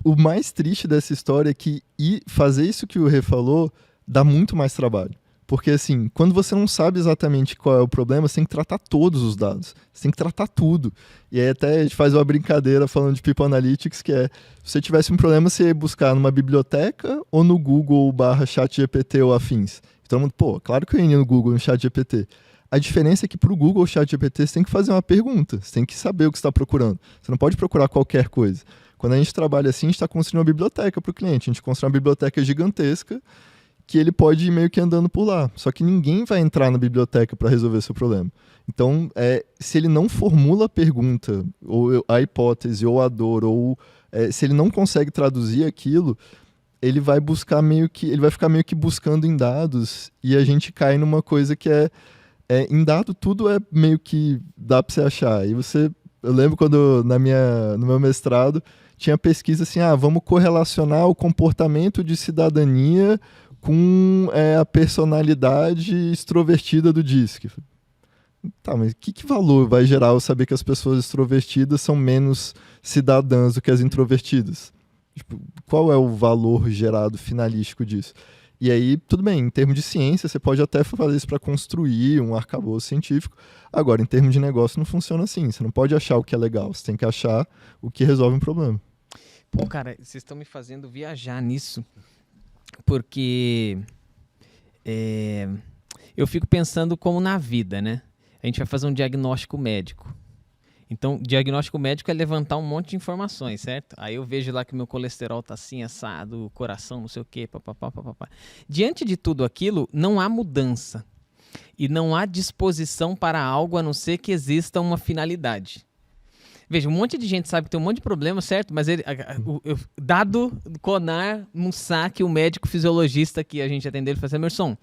O mais triste dessa história é que fazer isso que o Rê falou dá muito mais trabalho. Porque, assim, quando você não sabe exatamente qual é o problema, você tem que tratar todos os dados. Você tem que tratar tudo. E aí até a gente faz uma brincadeira falando de People Analytics, que se você tivesse um problema, você ia buscar numa biblioteca ou no Google /ChatGPT ou afins. Então, claro que eu ia no Google, no ChatGPT. A diferença é que para o Google ChatGPT você tem que fazer uma pergunta, você tem que saber o que você está procurando. Você não pode procurar qualquer coisa. Quando a gente trabalha assim, a gente está construindo uma biblioteca para o cliente. A gente constrói uma biblioteca gigantesca que ele pode ir meio que andando por lá. Só que ninguém vai entrar na biblioteca para resolver seu problema. Então, se ele não formula a pergunta, ou a hipótese, ou a dor, ou se ele não consegue traduzir aquilo, ele vai ficar meio que buscando em dados, e a gente cai numa coisa que em dado tudo meio que dá para você achar. Eu lembro quando no meu mestrado tinha pesquisa assim, vamos correlacionar o comportamento de cidadania com a personalidade extrovertida do DISC. Tá, mas que valor vai gerar eu saber que as pessoas extrovertidas são menos cidadãs do que as introvertidas? Qual é o valor gerado finalístico disso? E aí, tudo bem, em termos de ciência, você pode até fazer isso para construir um arcabouço científico. Agora, em termos de negócio, não funciona assim. Você não pode achar o que é legal, você tem que achar o que resolve um problema. Cara, vocês estão me fazendo viajar nisso, porque eu fico pensando como na vida, né? A gente vai fazer um diagnóstico médico. Então, diagnóstico médico é levantar um monte de informações, certo? Aí eu vejo lá que o meu colesterol tá assim, assado, o coração, não sei o quê, papapá. Diante de tudo aquilo, não há mudança. E não há disposição para algo a não ser que exista uma finalidade. Veja, um monte de gente sabe que tem um monte de problema, certo? Mas dado Conar Mussac, o médico fisiologista que a gente atendeu, ele falou assim, Emerson,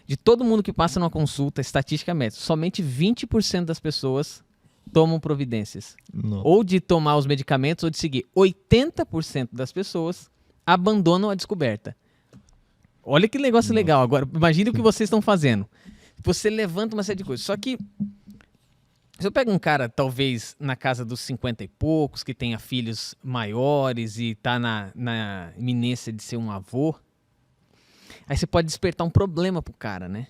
de todo mundo que passa numa consulta, estatística médica, somente 20% das pessoas tomam providências. Não. Ou de tomar os medicamentos ou de seguir. 80% das pessoas abandonam a descoberta. Olha que negócio legal. Agora, imagine o que vocês estão fazendo. Você levanta uma série de coisas. Só que Se eu pego um cara, talvez, na casa dos 50 e poucos, que tenha filhos maiores e tá na iminência de ser um avô, aí você pode despertar um problema pro cara, né?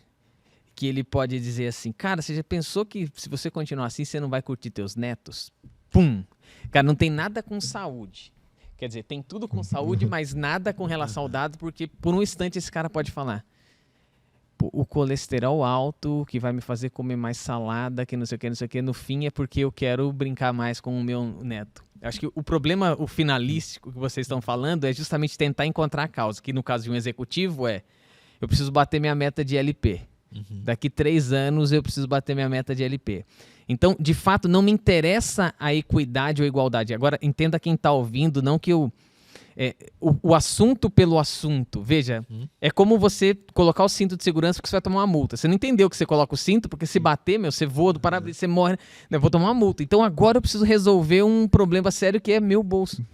Que ele pode dizer assim, cara, você já pensou que se você continuar assim, você não vai curtir teus netos? Pum! Cara, não tem nada com saúde. Quer dizer, tem tudo com saúde, mas nada com relação ao dado, porque por um instante esse cara pode falar, o colesterol alto que vai me fazer comer mais salada, que não sei o que, no fim é porque eu quero brincar mais com o meu neto. Eu acho que o problema, o finalístico que vocês estão falando é justamente tentar encontrar a causa, que no caso de um executivo eu preciso bater minha meta de LP. Daqui 3 anos eu preciso bater minha meta de LP. Então, de fato, não me interessa a equidade ou a igualdade. Agora, entenda quem está ouvindo, não que o assunto pelo assunto. Veja, é como você colocar o cinto de segurança porque você vai tomar uma multa. Você não entendeu que você coloca o cinto, porque se bater, você voa do para-brisa, você morre, eu vou tomar uma multa. Então agora eu preciso resolver um problema sério que é meu bolso.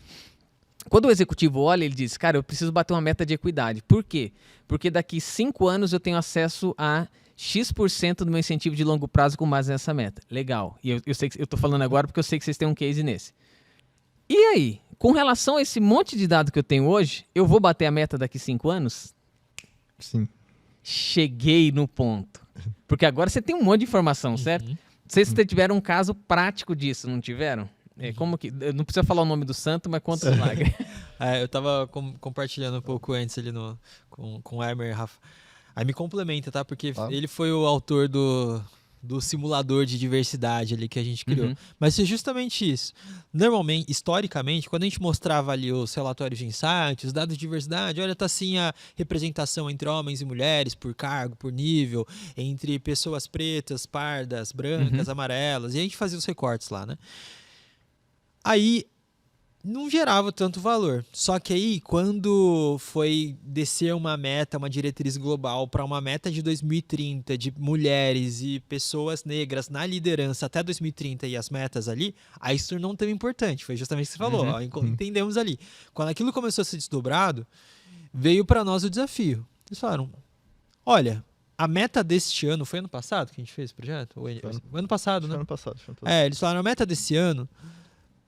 Quando o executivo olha, ele diz, cara, eu preciso bater uma meta de equidade. Por quê? Porque daqui 5 anos eu tenho acesso a X% do meu incentivo de longo prazo com base nessa meta. Legal. E eu sei que eu estou falando agora porque eu sei que vocês têm um case nesse. E aí? Com relação a esse monte de dado que eu tenho hoje, eu vou bater a meta daqui 5 anos? Sim. Cheguei no ponto. Porque agora você tem um monte de informação, certo? Não sei se vocês tiveram um caso prático disso, não tiveram? Como que, não precisa falar o nome do santo, mas conta o milagre. Eu estava compartilhando um pouco antes ali com o Emer, Rafa. Aí me complementa, tá? Porque ele foi o autor do simulador de diversidade ali que a gente criou. Mas é justamente isso. Normalmente, historicamente, quando a gente mostrava ali os relatórios de insights, os dados de diversidade, olha, tá assim a representação entre homens e mulheres, por cargo, por nível, entre pessoas pretas, pardas, brancas, amarelas, e a gente fazia os recortes lá, né? Aí não gerava tanto valor. Só que aí, quando foi descer uma meta, uma diretriz global para uma meta de 2030 de mulheres e pessoas negras na liderança até 2030 e as metas ali, aí isso tornou um tema importante. Foi justamente o que você falou. Ó, entendemos ali. Quando aquilo começou a ser desdobrado, veio para nós o desafio. Eles falaram, olha, a meta deste ano, foi ano passado que a gente fez esse projeto? Ano passado, né? Foi ano passado. Eles falaram, a meta desse ano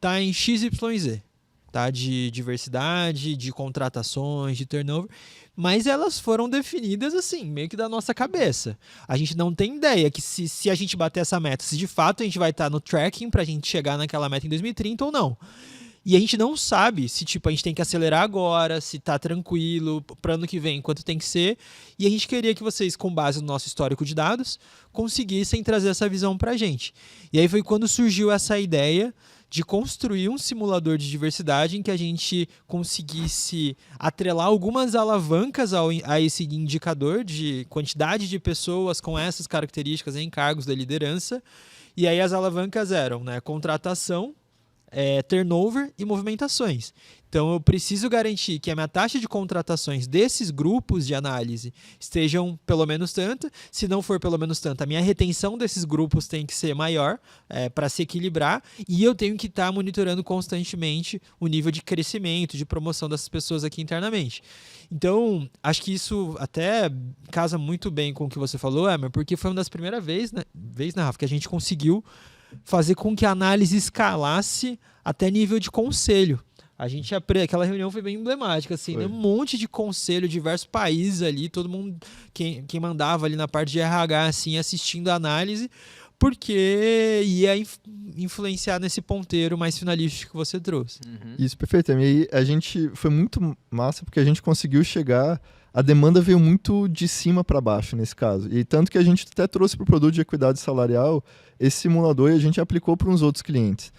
tá em XYZ, tá? De diversidade, de contratações, de turnover, mas elas foram definidas assim, meio que da nossa cabeça. A gente não tem ideia que se a gente bater essa meta, se de fato a gente vai estar no tracking pra gente chegar naquela meta em 2030 ou não. E a gente não sabe se a gente tem que acelerar agora, se tá tranquilo, para ano que vem, quanto tem que ser. E a gente queria que vocês, com base no nosso histórico de dados, conseguissem trazer essa visão pra gente. E aí foi quando surgiu essa ideia de construir um simulador de diversidade em que a gente conseguisse atrelar algumas alavancas a esse indicador de quantidade de pessoas com essas características em cargos da liderança. E aí as alavancas eram, né, contratação, turnover e movimentações. Então eu preciso garantir que a minha taxa de contratações desses grupos de análise estejam pelo menos tanto. Se não for pelo menos tanto, a minha retenção desses grupos tem que ser maior para se equilibrar, e eu tenho que estar monitorando constantemente o nível de crescimento, de promoção dessas pessoas aqui internamente. Então, acho que isso até casa muito bem com o que você falou, Emer, porque foi uma das primeiras vezes, né, Rafa, que a gente conseguiu fazer com que a análise escalasse até nível de conselho. A gente aquela reunião foi bem emblemática, assim, né? Um monte de conselho, diversos países ali, todo mundo, quem mandava ali na parte de RH, assim, assistindo a análise, porque ia influenciar nesse ponteiro mais finalístico que você trouxe. Isso, perfeito. E aí a gente foi muito massa porque a gente conseguiu chegar. A demanda veio muito de cima para baixo nesse caso. E tanto que a gente até trouxe para o produto de equidade salarial esse simulador e a gente aplicou para uns outros clientes.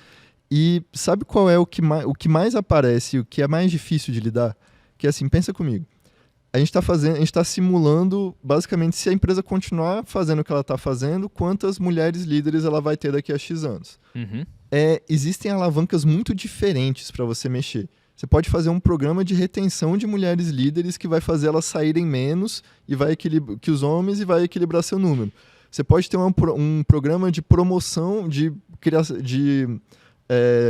E sabe qual é o que mais aparece e o que é mais difícil de lidar? Que assim, pensa comigo. A gente está simulando, basicamente, se a empresa continuar fazendo o que ela está fazendo, quantas mulheres líderes ela vai ter daqui a X anos. Existem alavancas muito diferentes para você mexer. Você pode fazer um programa de retenção de mulheres líderes que vai fazer elas saírem menos e vai que os homens e vai equilibrar seu número. Você pode ter um programa de promoção, de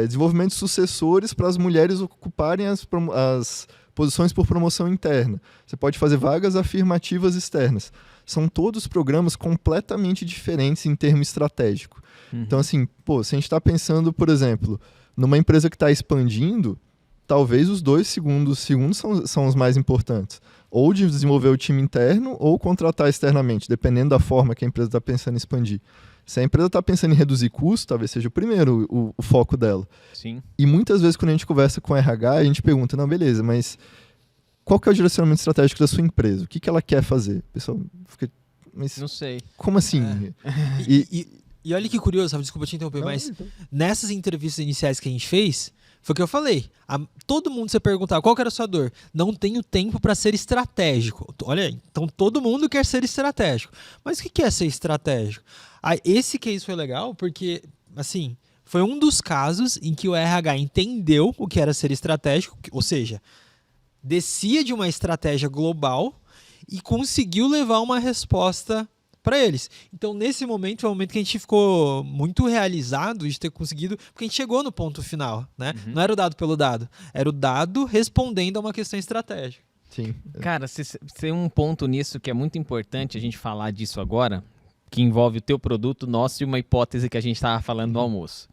desenvolvimento de sucessores para as mulheres ocuparem as posições por promoção interna. Você pode fazer vagas afirmativas externas. são todos programas completamente diferentes em termo estratégico. Então, assim, se a gente está pensando, por exemplo, numa empresa que está expandindo, talvez os 2 segundos são os mais importantes. Ou de desenvolver o time interno ou contratar externamente, dependendo da forma que a empresa está pensando em expandir. Se a empresa está pensando em reduzir custo, talvez seja o primeiro o foco dela. Sim. E muitas vezes quando a gente conversa com o RH, a gente pergunta, não, beleza, mas qual que é o direcionamento estratégico da sua empresa? O que ela quer fazer? O pessoal fica, mas não sei. Como assim? E olha que curioso, sabe? Desculpa te interromper, mas então. Nessas entrevistas iniciais que a gente fez, foi o que eu falei. Todo mundo, você perguntar qual que era a sua dor, não tenho tempo para ser estratégico. Olha aí, então todo mundo quer ser estratégico. Mas o que é ser estratégico? Esse case foi legal porque, assim, foi um dos casos em que o RH entendeu o que era ser estratégico, ou seja, descia de uma estratégia global e conseguiu levar uma resposta para eles. Então, nesse momento, foi um momento que a gente ficou muito realizado de ter conseguido, porque a gente chegou no ponto final, né? Não era o dado pelo dado, era o dado respondendo a uma questão estratégica. Sim. Cara, tem um ponto nisso que é muito importante a gente falar disso agora, que envolve o teu produto, nosso e uma hipótese que a gente estava falando no almoço.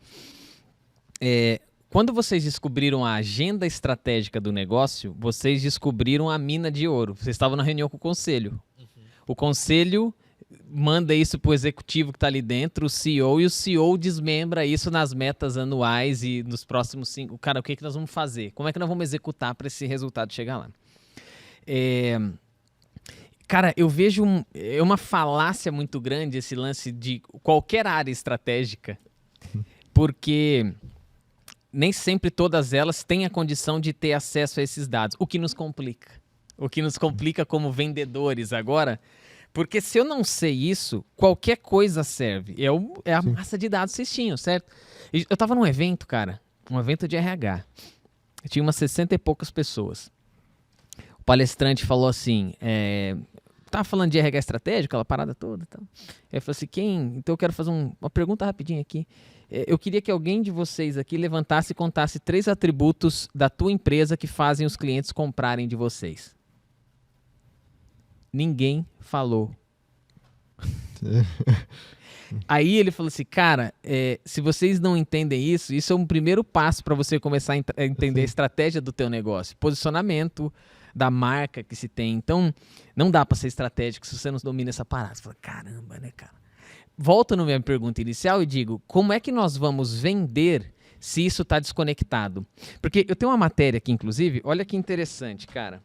Quando vocês descobriram a agenda estratégica do negócio, vocês descobriram a mina de ouro. Vocês estavam na reunião com o conselho. O conselho manda isso para o executivo que está ali dentro, o CEO, e o CEO desmembra isso nas metas anuais e nos próximos 5... Cara, o que nós vamos fazer? Como é que nós vamos executar para esse resultado chegar lá? Cara, eu vejo uma falácia muito grande esse lance de qualquer área estratégica, porque nem sempre todas elas têm a condição de ter acesso a esses dados, o que nos complica. O que nos complica como vendedores agora, porque se eu não sei isso, qualquer coisa serve. É a massa de dados que vocês tinham, certo? Eu estava num evento, cara, um evento de RH. Tinha umas 60 e poucas pessoas. O palestrante falou assim, tava falando de RH estratégico, aquela parada toda e tal. Ele falou assim, então eu quero fazer uma pergunta rapidinho aqui. Eu queria que alguém de vocês aqui levantasse e contasse 3 atributos da tua empresa que fazem os clientes comprarem de vocês. Ninguém falou. Aí ele falou assim, cara, se vocês não entendem isso é um primeiro passo para você começar a entender a estratégia do teu negócio, posicionamento da marca que se tem. Então, não dá para ser estratégico se você não domina essa parada. Você fala, caramba, né, cara? Volto na minha pergunta inicial e digo, como é que nós vamos vender se isso está desconectado? Porque eu tenho uma matéria aqui, inclusive, olha que interessante, cara.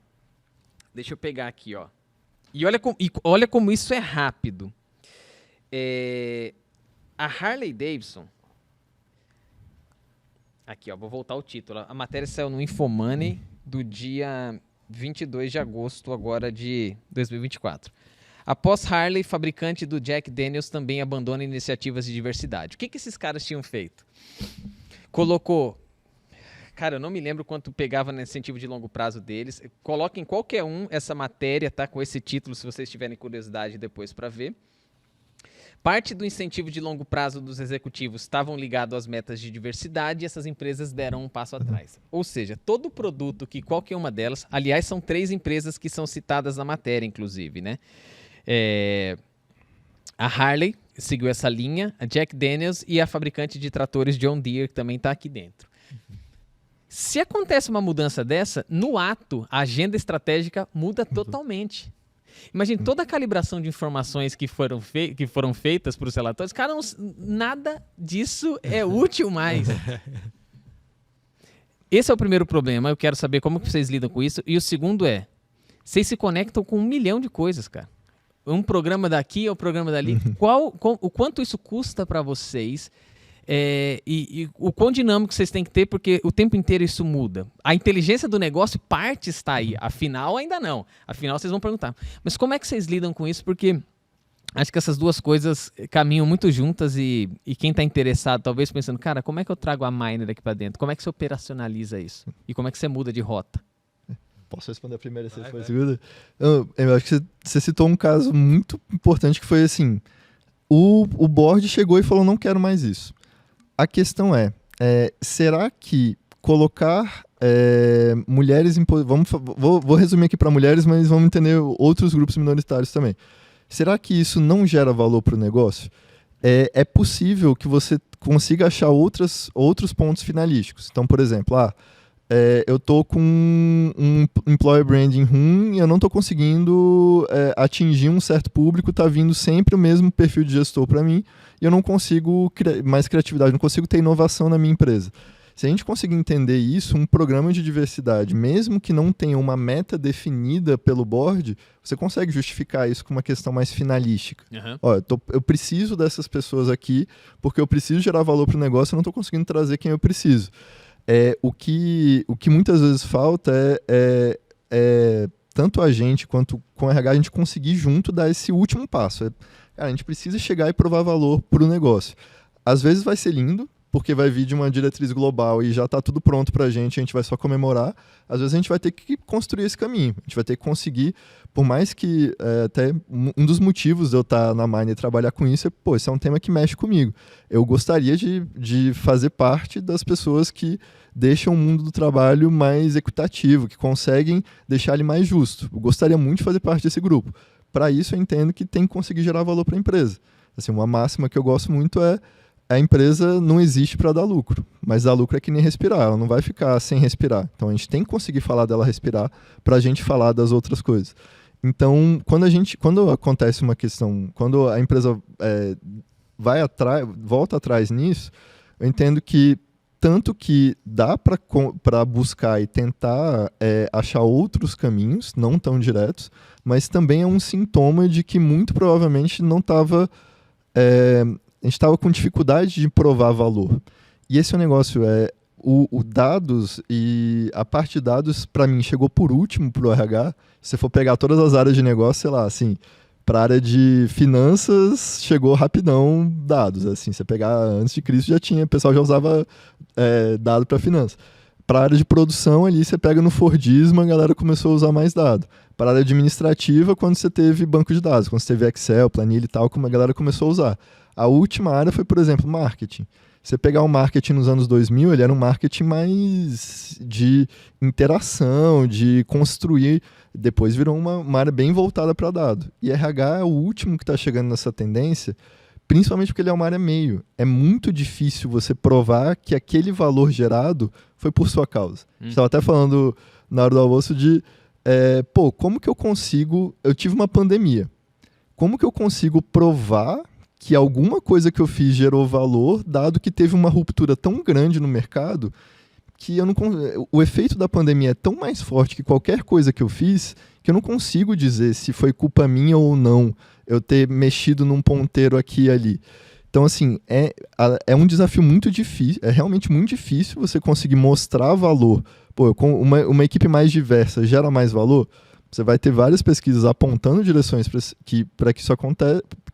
Deixa eu pegar aqui, ó. E olha como isso é rápido. A Harley Davidson... Aqui, ó, vou voltar ao título. A matéria saiu no Infomoney do dia 22 de agosto agora de 2024. Após Harley, fabricante do Jack Daniels, também abandona iniciativas de diversidade. O que esses caras tinham feito? Colocou... Cara, eu não me lembro quanto pegava no incentivo de longo prazo deles. Coloquem qualquer essa matéria, tá? Com esse título, se vocês tiverem curiosidade depois para ver. Parte do incentivo de longo prazo dos executivos estavam ligados às metas de diversidade e essas empresas deram um passo atrás. Ou seja, todo produto que qualquer uma delas... Aliás, são 3 empresas que são citadas na matéria, inclusive, né? A Harley seguiu essa linha, a Jack Daniels e a fabricante de tratores John Deere, que também está aqui dentro. Se acontece uma mudança dessa, no ato, a agenda estratégica muda totalmente. Imagine toda a calibração de informações que foram feitas para os relatórios. Cara, nada disso é útil mais. Esse é o primeiro problema. Eu quero saber como que vocês lidam com isso. E o segundo vocês se conectam com 1 milhão de coisas, cara. Um programa daqui, o programa dali. O quanto isso custa para vocês? E o quão dinâmico vocês têm que ter, porque o tempo inteiro isso muda. A inteligência do negócio está aí, afinal ainda não. Afinal vocês vão perguntar. Mas como é que vocês lidam com isso? Porque acho que essas duas coisas caminham muito juntas e quem está interessado, talvez pensando, cara, como é que eu trago a Miner aqui para dentro? Como é que você operacionaliza isso? E como é que você muda de rota? Posso responder a primeira e você depois a segunda? Eu acho que você citou um caso muito importante que foi assim, o board chegou e falou, não quero mais isso. A questão será que colocar mulheres em... Vou resumir aqui para mulheres, mas vamos entender outros grupos minoritários também. será que isso não gera valor para o negócio? É possível que você consiga achar outros pontos finalísticos. Então, por exemplo, eu estou com um employer branding ruim e eu não estou conseguindo atingir um certo público, está vindo sempre o mesmo perfil de gestor para mim e eu não consigo mais criatividade, não consigo ter inovação na minha empresa. Se a gente conseguir entender isso, um programa de diversidade, mesmo que não tenha uma meta definida pelo board, você consegue justificar isso com uma questão mais finalística. Uhum. Ó, eu preciso dessas pessoas aqui porque eu preciso gerar valor para o negócio e não estou conseguindo trazer quem eu preciso. O que muitas vezes falta é tanto a gente quanto com o RH a gente conseguir junto dar esse último passo. Cara, a gente precisa chegar e provar valor para o negócio. Às vezes vai ser lindo, porque vai vir de uma diretriz global e já está tudo pronto para a gente vai só comemorar. Às vezes a gente vai ter que construir esse caminho. A gente vai ter que conseguir, por mais que até um dos motivos de eu estar na Mine e trabalhar com isso esse é um tema que mexe comigo. Eu gostaria de fazer parte das pessoas que deixam o mundo do trabalho mais equitativo, que conseguem deixar ele mais justo. Eu gostaria muito de fazer parte desse grupo. Para isso eu entendo que tem que conseguir gerar valor para a empresa. Assim, uma máxima que eu gosto muito é a empresa não existe para dar lucro, mas dar lucro é que nem respirar, ela não vai ficar sem respirar. Então a gente tem que conseguir falar dela respirar para a gente falar das outras coisas. Então, quando acontece uma questão, quando a empresa volta atrás nisso, eu entendo que tanto que dá para buscar e tentar achar outros caminhos, não tão diretos, mas também é um sintoma de que muito provavelmente não estava... a gente estava com dificuldade de provar valor. E esse é o negócio, o dados e a parte de dados, para mim, chegou por último para o RH. Se você for pegar todas as áreas de negócio, sei lá, assim, para a área de finanças, chegou rapidão dados. Assim, você pegar antes de Cristo, o pessoal já usava dado para finanças. Para a área de produção, ali você pega no Fordismo, a galera começou a usar mais dado. Para a área administrativa, quando você teve banco de dados, quando você teve Excel, planilha e tal, como a galera começou a usar. A última área foi, por exemplo, marketing. Você pegar o marketing nos anos 2000, ele era um marketing mais de interação, de construir. Depois virou uma área bem voltada para dado. E RH é o último que está chegando nessa tendência, principalmente porque ele é uma área meio. É muito difícil você provar que aquele valor gerado foi por sua causa. A gente estava até falando na hora do almoço de, como que eu consigo... Eu tive uma pandemia. Como que eu consigo provar que alguma coisa que eu fiz gerou valor, dado que teve uma ruptura tão grande no mercado, que o efeito da pandemia é tão mais forte que qualquer coisa que eu fiz, que eu não consigo dizer se foi culpa minha ou não eu ter mexido num ponteiro aqui e ali. Então, assim, é um desafio muito difícil, é realmente muito difícil você conseguir mostrar valor. Com uma equipe mais diversa gera mais valor? Você vai ter várias pesquisas apontando direções para que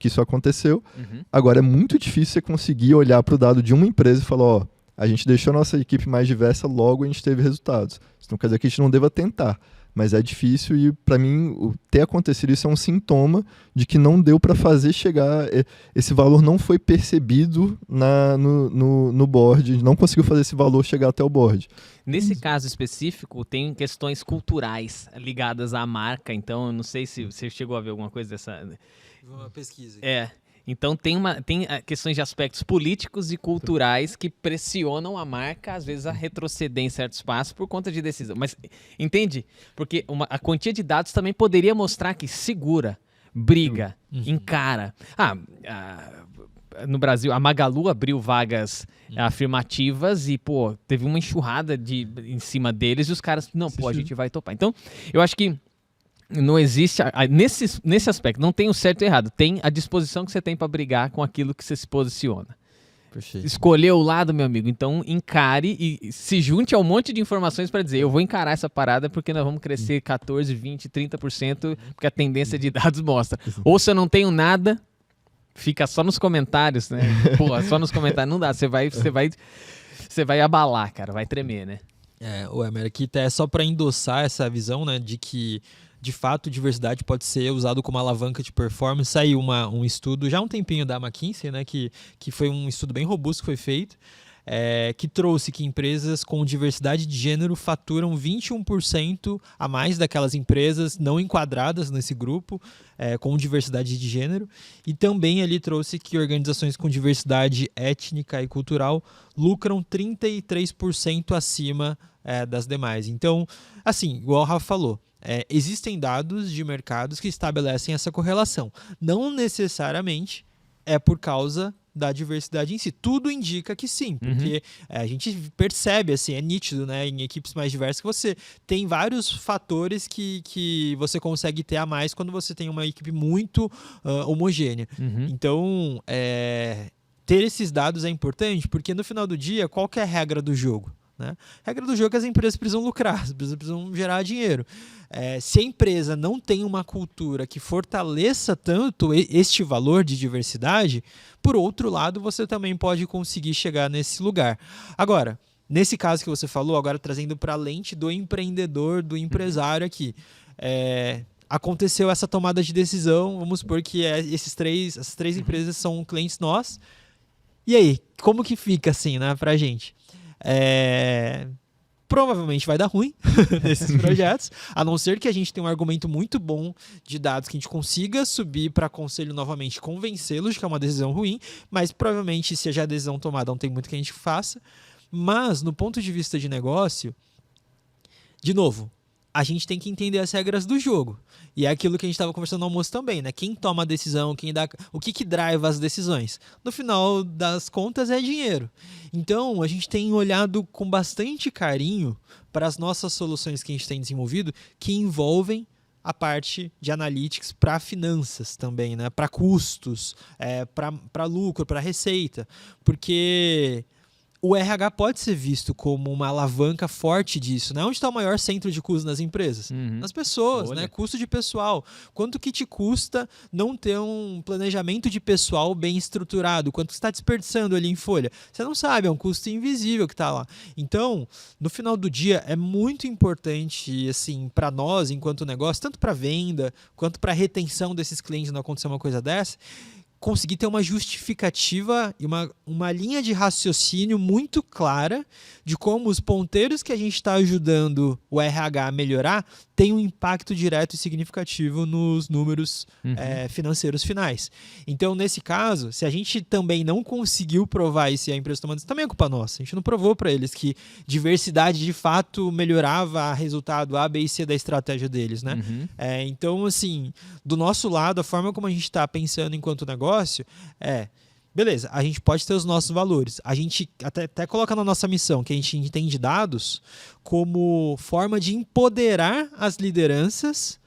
isso aconteceu. Uhum. Agora, é muito difícil você conseguir olhar para o dado de uma empresa e falar, a gente deixou a nossa equipe mais diversa, logo a gente teve resultados. Isso não quer dizer que a gente não deva tentar, mas é difícil e, para mim, ter acontecido isso é um sintoma de que não deu para fazer chegar... Esse valor não foi percebido no board, não conseguiu fazer esse valor chegar até o board. Nesse caso específico, tem questões culturais ligadas à marca, então eu não sei se você chegou a ver alguma coisa dessa... Uma pesquisa. Então tem questões de aspectos políticos e culturais que pressionam a marca, às vezes, a retroceder em certos passos por conta de decisão. Mas, entende? Porque a quantia de dados também poderia mostrar que segura, briga, encara. No Brasil, a Magalu abriu vagas afirmativas e, teve uma enxurrada em cima deles e os caras, a gente vai topar. Então, eu acho que não existe, nesse aspecto, não tem o certo e o errado. Tem a disposição que você tem para brigar com aquilo que você se posiciona. Perfeito. Escolher o lado, meu amigo. Então, encare e se junte a um monte de informações para dizer, eu vou encarar essa parada porque nós vamos crescer 14, 20, 30%, porque a tendência de dados mostra. Ou se eu não tenho nada, fica só nos comentários, né? Só nos comentários. Não dá, você vai abalar, cara, vai tremer, né? O Emer, aqui é só para endossar essa visão, né, de que de fato, diversidade pode ser usado como alavanca de performance. Saiu um estudo já há um tempinho da McKinsey, né, que foi um estudo bem robusto que foi feito. que trouxe que empresas com diversidade de gênero faturam 21% a mais daquelas empresas não enquadradas nesse grupo, com diversidade de gênero. E também ali trouxe que organizações com diversidade étnica e cultural lucram 33% acima das demais. Então, assim, igual o Rafa falou, existem dados de mercados que estabelecem essa correlação. Não necessariamente é por causa da diversidade em si. Tudo indica que sim, porque a gente percebe, assim, é nítido, né, em equipes mais diversas, que você tem vários fatores que você consegue ter a mais quando você tem uma equipe muito homogênea. Então, ter esses dados é importante, porque no final do dia, qual que é a regra do jogo? Né? A regra do jogo é que as empresas precisam lucrar, as empresas precisam gerar dinheiro. Se a empresa não tem uma cultura que fortaleça tanto este valor de diversidade, por outro lado, você também pode conseguir chegar nesse lugar. Agora, nesse caso que você falou, agora trazendo para a lente do empreendedor, do empresário aqui, aconteceu essa tomada de decisão, vamos supor que essas três empresas são clientes nossos. E aí, como que fica assim, né, pra gente? Provavelmente vai dar ruim nesses projetos, a não ser que a gente tenha um argumento muito bom de dados que a gente consiga subir para conselho novamente e convencê-los de que é uma decisão ruim, mas provavelmente se já a decisão tomada não tem muito que a gente faça. Mas no ponto de vista de negócio, de novo, a gente tem que entender as regras do jogo. E é aquilo que a gente estava conversando no almoço também, né? Quem toma a decisão, o que drive as decisões? No final das contas é dinheiro. Então, a gente tem olhado com bastante carinho para as nossas soluções que a gente tem desenvolvido, que envolvem a parte de analytics para finanças também, né? Para custos, para lucro, para receita. Porque o RH pode ser visto como uma alavanca forte disso, né? Onde está o maior centro de custo nas empresas? Nas pessoas, né? Custo de pessoal. Quanto que te custa não ter um planejamento de pessoal bem estruturado? Quanto você está desperdiçando ali em folha? Você não sabe, é um custo invisível que está lá. Então, no final do dia, é muito importante, assim, para nós, enquanto negócio, tanto para venda, quanto para retenção desses clientes não acontecer uma coisa dessa, conseguir ter uma justificativa e uma linha de raciocínio muito clara de como os ponteiros que a gente está ajudando o RH a melhorar têm um impacto direto e significativo nos números financeiros finais. Então, nesse caso, se a gente também não conseguiu provar isso e a empresa tomando isso, também é culpa nossa. A gente não provou para eles que diversidade de fato melhorava o resultado A, B e C da estratégia deles, né? Então, assim, do nosso lado, a forma como a gente está pensando enquanto negócio beleza, a gente pode ter os nossos valores. A gente até coloca na nossa missão que a gente entende dados como forma de empoderar as lideranças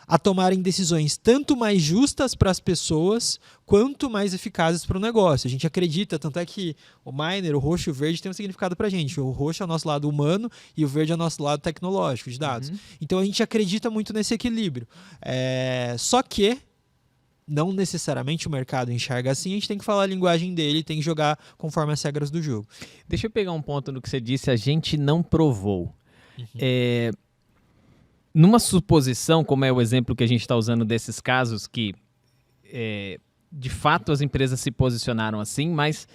a tomarem decisões tanto mais justas para as pessoas quanto mais eficazes para o negócio. A gente acredita, tanto é que o Miner, o roxo e o verde tem um significado para a gente. O roxo é o nosso lado humano e o verde é o nosso lado tecnológico de dados. Então a gente acredita muito nesse equilíbrio. Só que não necessariamente o mercado enxerga assim, a gente tem que falar a linguagem dele, tem que jogar conforme as regras do jogo. Deixa eu pegar um ponto no que você disse, a gente não provou. Numa suposição, como é o exemplo que a gente está usando desses casos, que de fato as empresas se posicionaram assim, mas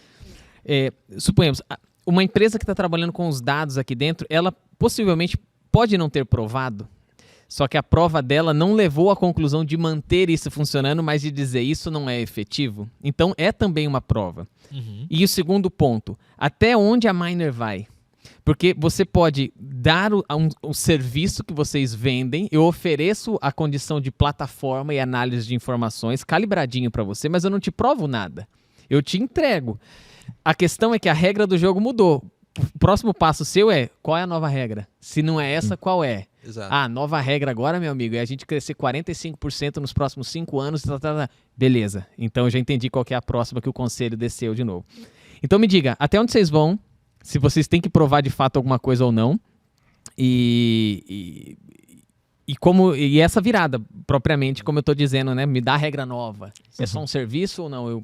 suponhamos, uma empresa que está trabalhando com os dados aqui dentro, ela possivelmente pode não ter provado, só que a prova dela não levou à conclusão de manter isso funcionando, mas de dizer isso não é efetivo. Então, é também uma prova. E o segundo ponto, até onde a Miner vai? Porque você pode dar um serviço que vocês vendem, eu ofereço a condição de plataforma e análise de informações calibradinho para você, mas eu não te provo nada. Eu te entrego. A questão é que a regra do jogo mudou. O próximo passo seu qual é a nova regra? Se não é essa, qual é? Exato. Nova regra agora, meu amigo, é a gente crescer 45% nos próximos 5 anos. Beleza, então eu já entendi qual que é a próxima que o conselho desceu de novo. Então me diga, até onde vocês vão? Se vocês têm que provar de fato alguma coisa ou não. E essa virada, propriamente, como eu estou dizendo, né? Me dá a regra nova. É só um serviço ou não?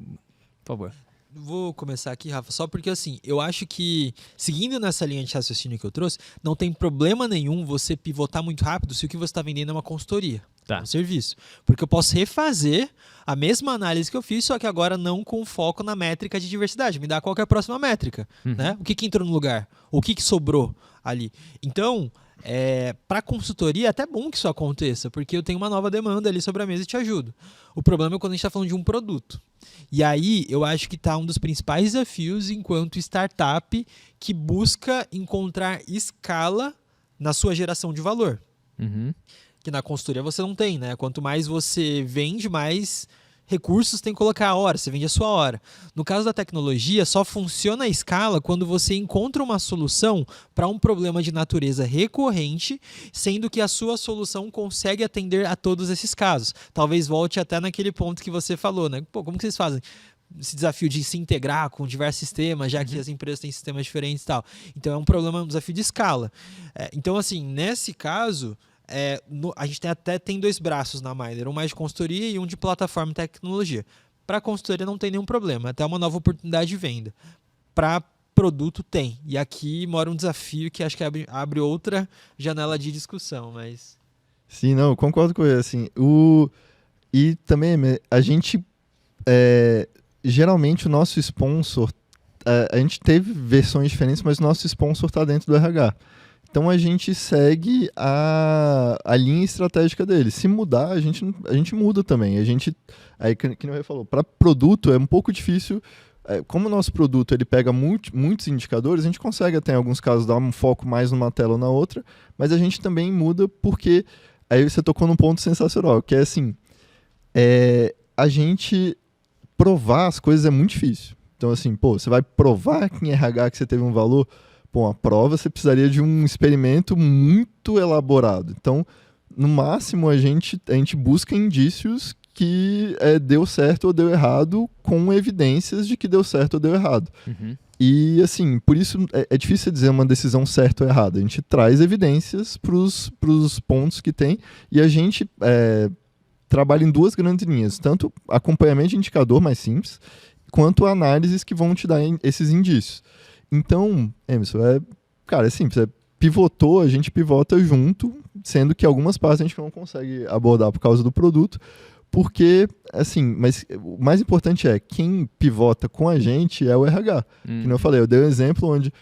Por favor. Vou começar aqui, Rafa, só porque assim, eu acho que, seguindo nessa linha de raciocínio que eu trouxe, não tem problema nenhum você pivotar muito rápido se o que você está vendendo é uma consultoria, um serviço. Porque eu posso refazer a mesma análise que eu fiz, só que agora não com foco na métrica de diversidade. Me dá qual que é a próxima métrica, né? O que entrou no lugar? O que sobrou ali? Então, para consultoria é até bom que isso aconteça, porque eu tenho uma nova demanda ali sobre a mesa e te ajudo. O problema é quando a gente está falando de um produto. E aí eu acho que está um dos principais desafios enquanto startup que busca encontrar escala na sua geração de valor. Que na consultoria você não tem, né? Quanto mais você vende, mais recursos tem que colocar a hora, você vende a sua hora. No caso da tecnologia, só funciona a escala quando você encontra uma solução para um problema de natureza recorrente, sendo que a sua solução consegue atender a todos esses casos. Talvez volte até naquele ponto que você falou, né? Pô, como que vocês fazem esse desafio de se integrar com diversos sistemas, já que as empresas têm sistemas diferentes e tal? Então é um desafio de escala. Então, assim, nesse caso, a gente tem 2 braços na Miner, um mais de consultoria e um de plataforma e tecnologia. Para consultoria não tem nenhum problema, até uma nova oportunidade de venda. Para produto tem. E aqui mora um desafio que acho que abre outra janela de discussão, mas... Sim, não, eu concordo com ele. Assim, e também a gente, geralmente o nosso sponsor, a gente teve versões diferentes, mas o nosso sponsor está dentro do RH. Então a gente segue a linha estratégica dele. Se mudar, a gente muda também. Aí, que nem eu falou, para produto é um pouco difícil. Como o nosso produto ele pega muitos indicadores, a gente consegue até em alguns casos dar um foco mais numa tela ou na outra, mas a gente também muda porque aí você tocou num ponto sensacional, que é assim, a gente provar as coisas é muito difícil. Então assim, você vai provar que em RH que você teve um valor. Bom, a prova você precisaria de um experimento muito elaborado. Então, no máximo, a gente busca indícios que deu certo ou deu errado com evidências de que deu certo ou deu errado. E, assim, por isso é difícil dizer uma decisão certa ou errada. A gente traz evidências para os pontos que tem e a gente trabalha em 2 grandes linhas. Tanto acompanhamento de indicador mais simples, quanto análises que vão te dar esses indícios. Então, Emerson, cara, é simples, pivotou, a gente pivota junto, sendo que algumas partes a gente não consegue abordar por causa do produto, porque, assim, mas o mais importante quem pivota com a gente é o RH. Como eu falei, eu dei um exemplo onde,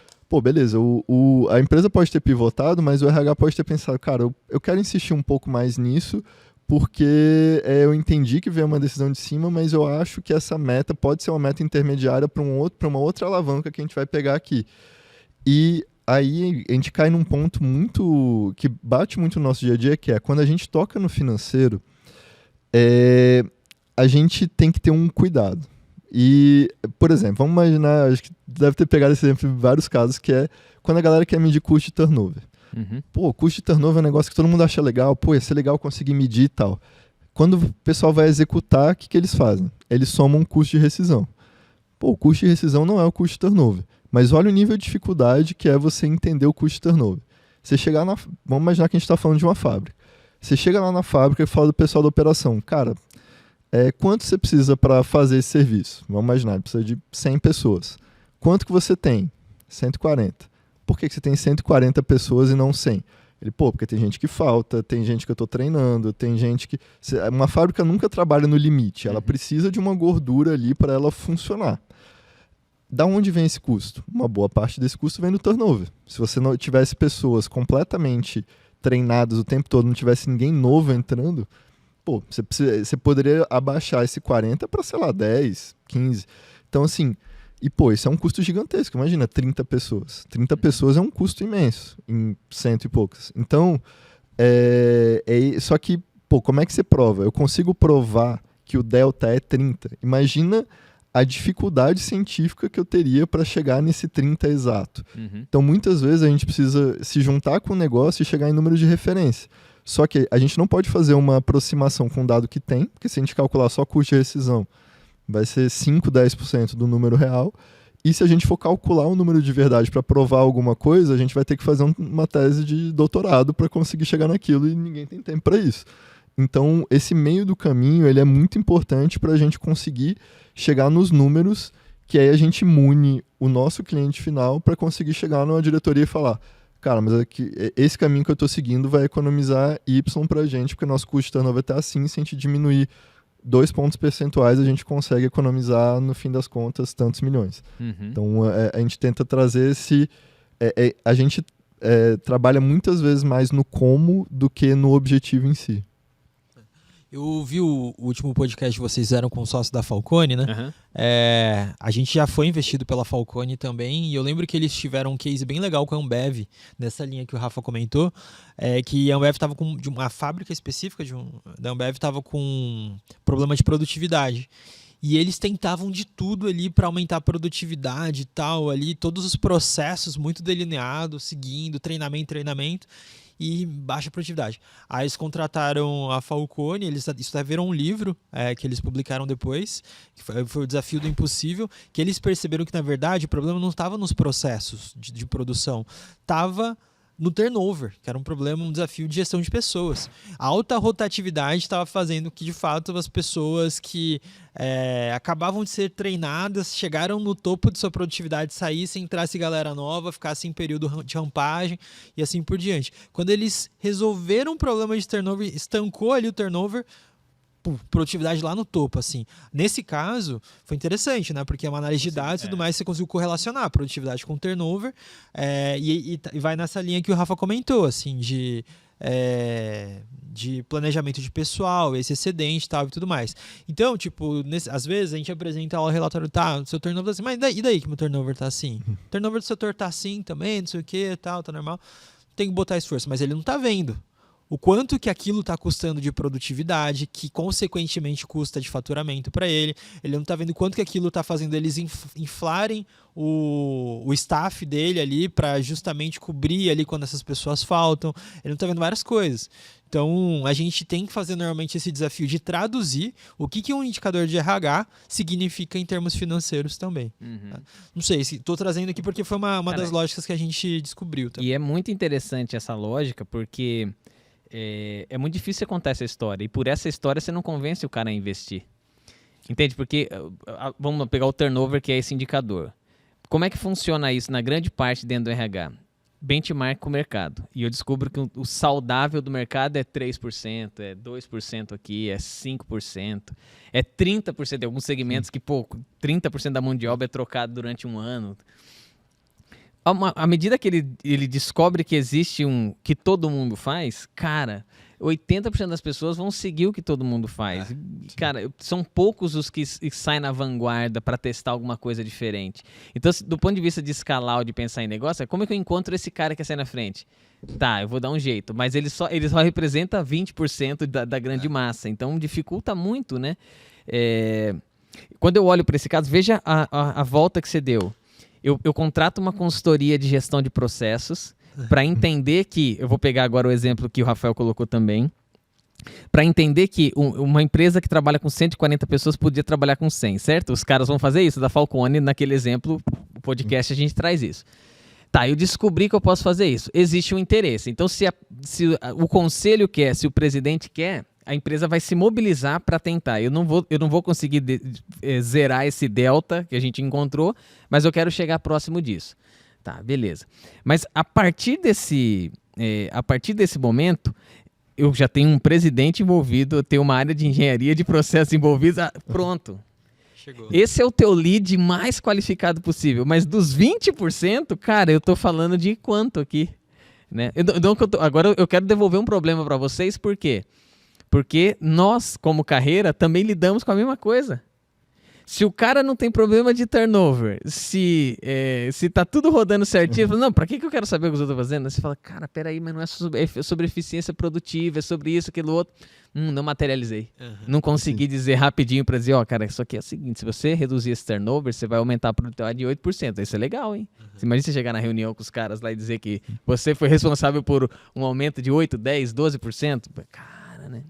beleza, a empresa pode ter pivotado, mas o RH pode ter pensado, cara, eu quero insistir um pouco mais nisso, porque eu entendi que veio uma decisão de cima, mas eu acho que essa meta pode ser uma meta intermediária para uma outra alavanca que a gente vai pegar aqui. E aí a gente cai num ponto que bate muito no nosso dia a dia, que é quando a gente toca no financeiro, a gente tem que ter um cuidado. E, por exemplo, vamos imaginar, acho que deve ter pegado esse exemplo em vários casos, que é quando a galera quer medir custo de turnover. Custo de turnover é um negócio que todo mundo acha legal, ia ser legal conseguir medir e tal. Quando o pessoal vai executar, o que eles fazem? Eles somam um custo de rescisão. O custo de rescisão não é o custo de turnover, mas olha o nível de dificuldade que é você entender o custo de turnover. Você chegar vamos imaginar que a gente está falando de uma fábrica. Você chega lá na fábrica e fala do pessoal da operação, cara, quanto você precisa para fazer esse serviço? Vamos imaginar, precisa de 100 pessoas. Quanto que você tem? 140. Por que você tem 140 pessoas e não 100? Ele, porque tem gente que falta, tem gente que eu estou treinando, tem gente que... Uma fábrica nunca trabalha no limite, ela precisa de uma gordura ali para ela funcionar. Da onde vem esse custo? Uma boa parte desse custo vem do turnover. Se você não tivesse pessoas completamente treinadas o tempo todo, não tivesse ninguém novo entrando, você poderia abaixar esse 40 para, sei lá, 10, 15. Então, assim... E, isso é um custo gigantesco. Imagina, 30 pessoas. 30 pessoas é um custo imenso, em 100 e poucas. Então, só que, como é que você prova? Eu consigo provar que o delta é 30. Imagina a dificuldade científica que eu teria para chegar nesse 30 exato. Então, muitas vezes, a gente precisa se juntar com o negócio e chegar em número de referência. Só que a gente não pode fazer uma aproximação com o dado que tem, porque se a gente calcular só custo de rescisão, vai ser 5, 10% do número real. E se a gente for calcular o número de verdade para provar alguma coisa, a gente vai ter que fazer uma tese de doutorado para conseguir chegar naquilo e ninguém tem tempo para isso. Então, esse meio do caminho ele é muito importante para a gente conseguir chegar nos números que aí a gente mune o nosso cliente final para conseguir chegar numa diretoria e falar, cara, mas aqui, esse caminho que eu estou seguindo vai economizar Y para a gente, porque o nosso custo de turnover está assim, se a gente diminuir 2 pontos percentuais, a gente consegue economizar, no fim das contas, tantos milhões. Então, a gente tenta trazer esse... a gente trabalha muitas vezes mais no como do que no objetivo em si. Eu vi o último podcast que vocês fizeram com o sócio da Falcone, né? Uhum. A gente já foi investido pela Falcone também, e eu lembro que eles tiveram um case bem legal com a Ambev, nessa linha que o Rafa comentou, que a Ambev estava com uma fábrica específica da Ambev estava com problema de produtividade. E eles tentavam de tudo ali para aumentar a produtividade e tal, ali, todos os processos muito delineados, seguindo, treinamento, e baixa produtividade. Aí eles contrataram a Falcone, isso até virou um livro que eles publicaram depois, que foi o Desafio do Impossível, que eles perceberam que, na verdade, o problema não estava nos processos de produção, estava no turnover, que era um desafio de gestão de pessoas. A alta rotatividade estava fazendo que, de fato, as pessoas que acabavam de ser treinadas, chegaram no topo de sua produtividade, saíssem, entrasse galera nova, ficasse em período de rampagem e assim por diante. Quando eles resolveram o problema de turnover, estancou ali o turnover, produtividade lá no topo, assim. Nesse caso, foi interessante, né? Porque é uma análise de dados e tudo mais, você conseguiu correlacionar a produtividade com o turnover, e vai nessa linha que o Rafa comentou, assim, de planejamento de pessoal, esse excedente e tudo mais. Então, tipo, às vezes a gente apresenta lá o relatório, o seu turnover tá assim, mas e daí que meu turnover tá assim? O turnover do setor tá assim também, não sei o que, tá normal. Tem que botar esforço, mas ele não tá vendo o quanto que aquilo está custando de produtividade, que consequentemente custa de faturamento para ele. Ele não está vendo quanto que aquilo está fazendo eles inflarem o staff dele ali para justamente cobrir ali quando essas pessoas faltam. Ele não está vendo várias coisas. Então, a gente tem que fazer normalmente esse desafio de traduzir o que um indicador de RH significa em termos financeiros também. Tá? Não sei, estou trazendo aqui porque foi uma das lógicas que a gente descobriu. Também. E é muito interessante essa lógica, porque é muito difícil contar essa história. E por essa história você não convence o cara a investir. Entende? Porque, vamos pegar o turnover, que é esse indicador. Como é que funciona isso na grande parte dentro do RH? Benchmark com o mercado. E eu descubro que o saudável do mercado é 3%, é 2% aqui, é 5%, é 30%. Em alguns segmentos que, 30% da mão de obra é trocado durante um ano. À medida que ele descobre que existe que todo mundo faz, cara, 80% das pessoas vão seguir o que todo mundo faz. Cara, são poucos os que saem na vanguarda para testar alguma coisa diferente. Então, do ponto de vista de escalar ou de pensar em negócio, como é que eu encontro esse cara que sai na frente? Tá, eu vou dar um jeito, mas ele só representa 20% da grande massa, então dificulta muito, né? Quando eu olho para esse caso, veja a volta que você deu. Eu contrato uma consultoria de gestão de processos para entender que, eu vou pegar agora o exemplo que o Rafael colocou também, para entender que uma empresa que trabalha com 140 pessoas podia trabalhar com 100, certo? Os caras vão fazer isso, da Falcone, naquele exemplo, o podcast a gente traz isso. Tá, eu descobri que eu posso fazer isso. Existe um interesse. Então, se o conselho quer, se o presidente quer, a empresa vai se mobilizar para tentar. Eu não vou conseguir zerar esse delta que a gente encontrou, mas eu quero chegar próximo disso. Tá, beleza. Mas a partir desse momento, eu já tenho um presidente envolvido, eu tenho uma área de engenharia de processos envolvida. Pronto. Chegou. Esse é o teu lead mais qualificado possível. Mas dos 20%, cara, eu tô falando de quanto aqui? Né? Agora eu quero devolver um problema para vocês, por quê? Porque nós, como carreira, também lidamos com a mesma coisa. Se o cara não tem problema de turnover, se tá tudo rodando certinho, fala, não, pra que eu quero saber o que eu tô fazendo? Você fala, cara, peraí, mas não é sobre eficiência produtiva, é sobre isso, aquilo outro. Não materializei. Não consegui dizer rapidinho pra dizer, cara, isso aqui é o seguinte, se você reduzir esse turnover, você vai aumentar a produtividade de 8%. Isso é legal, hein? Imagina você chegar na reunião com os caras lá e dizer que você foi responsável por um aumento de 8, 10, 12%. Cara, né?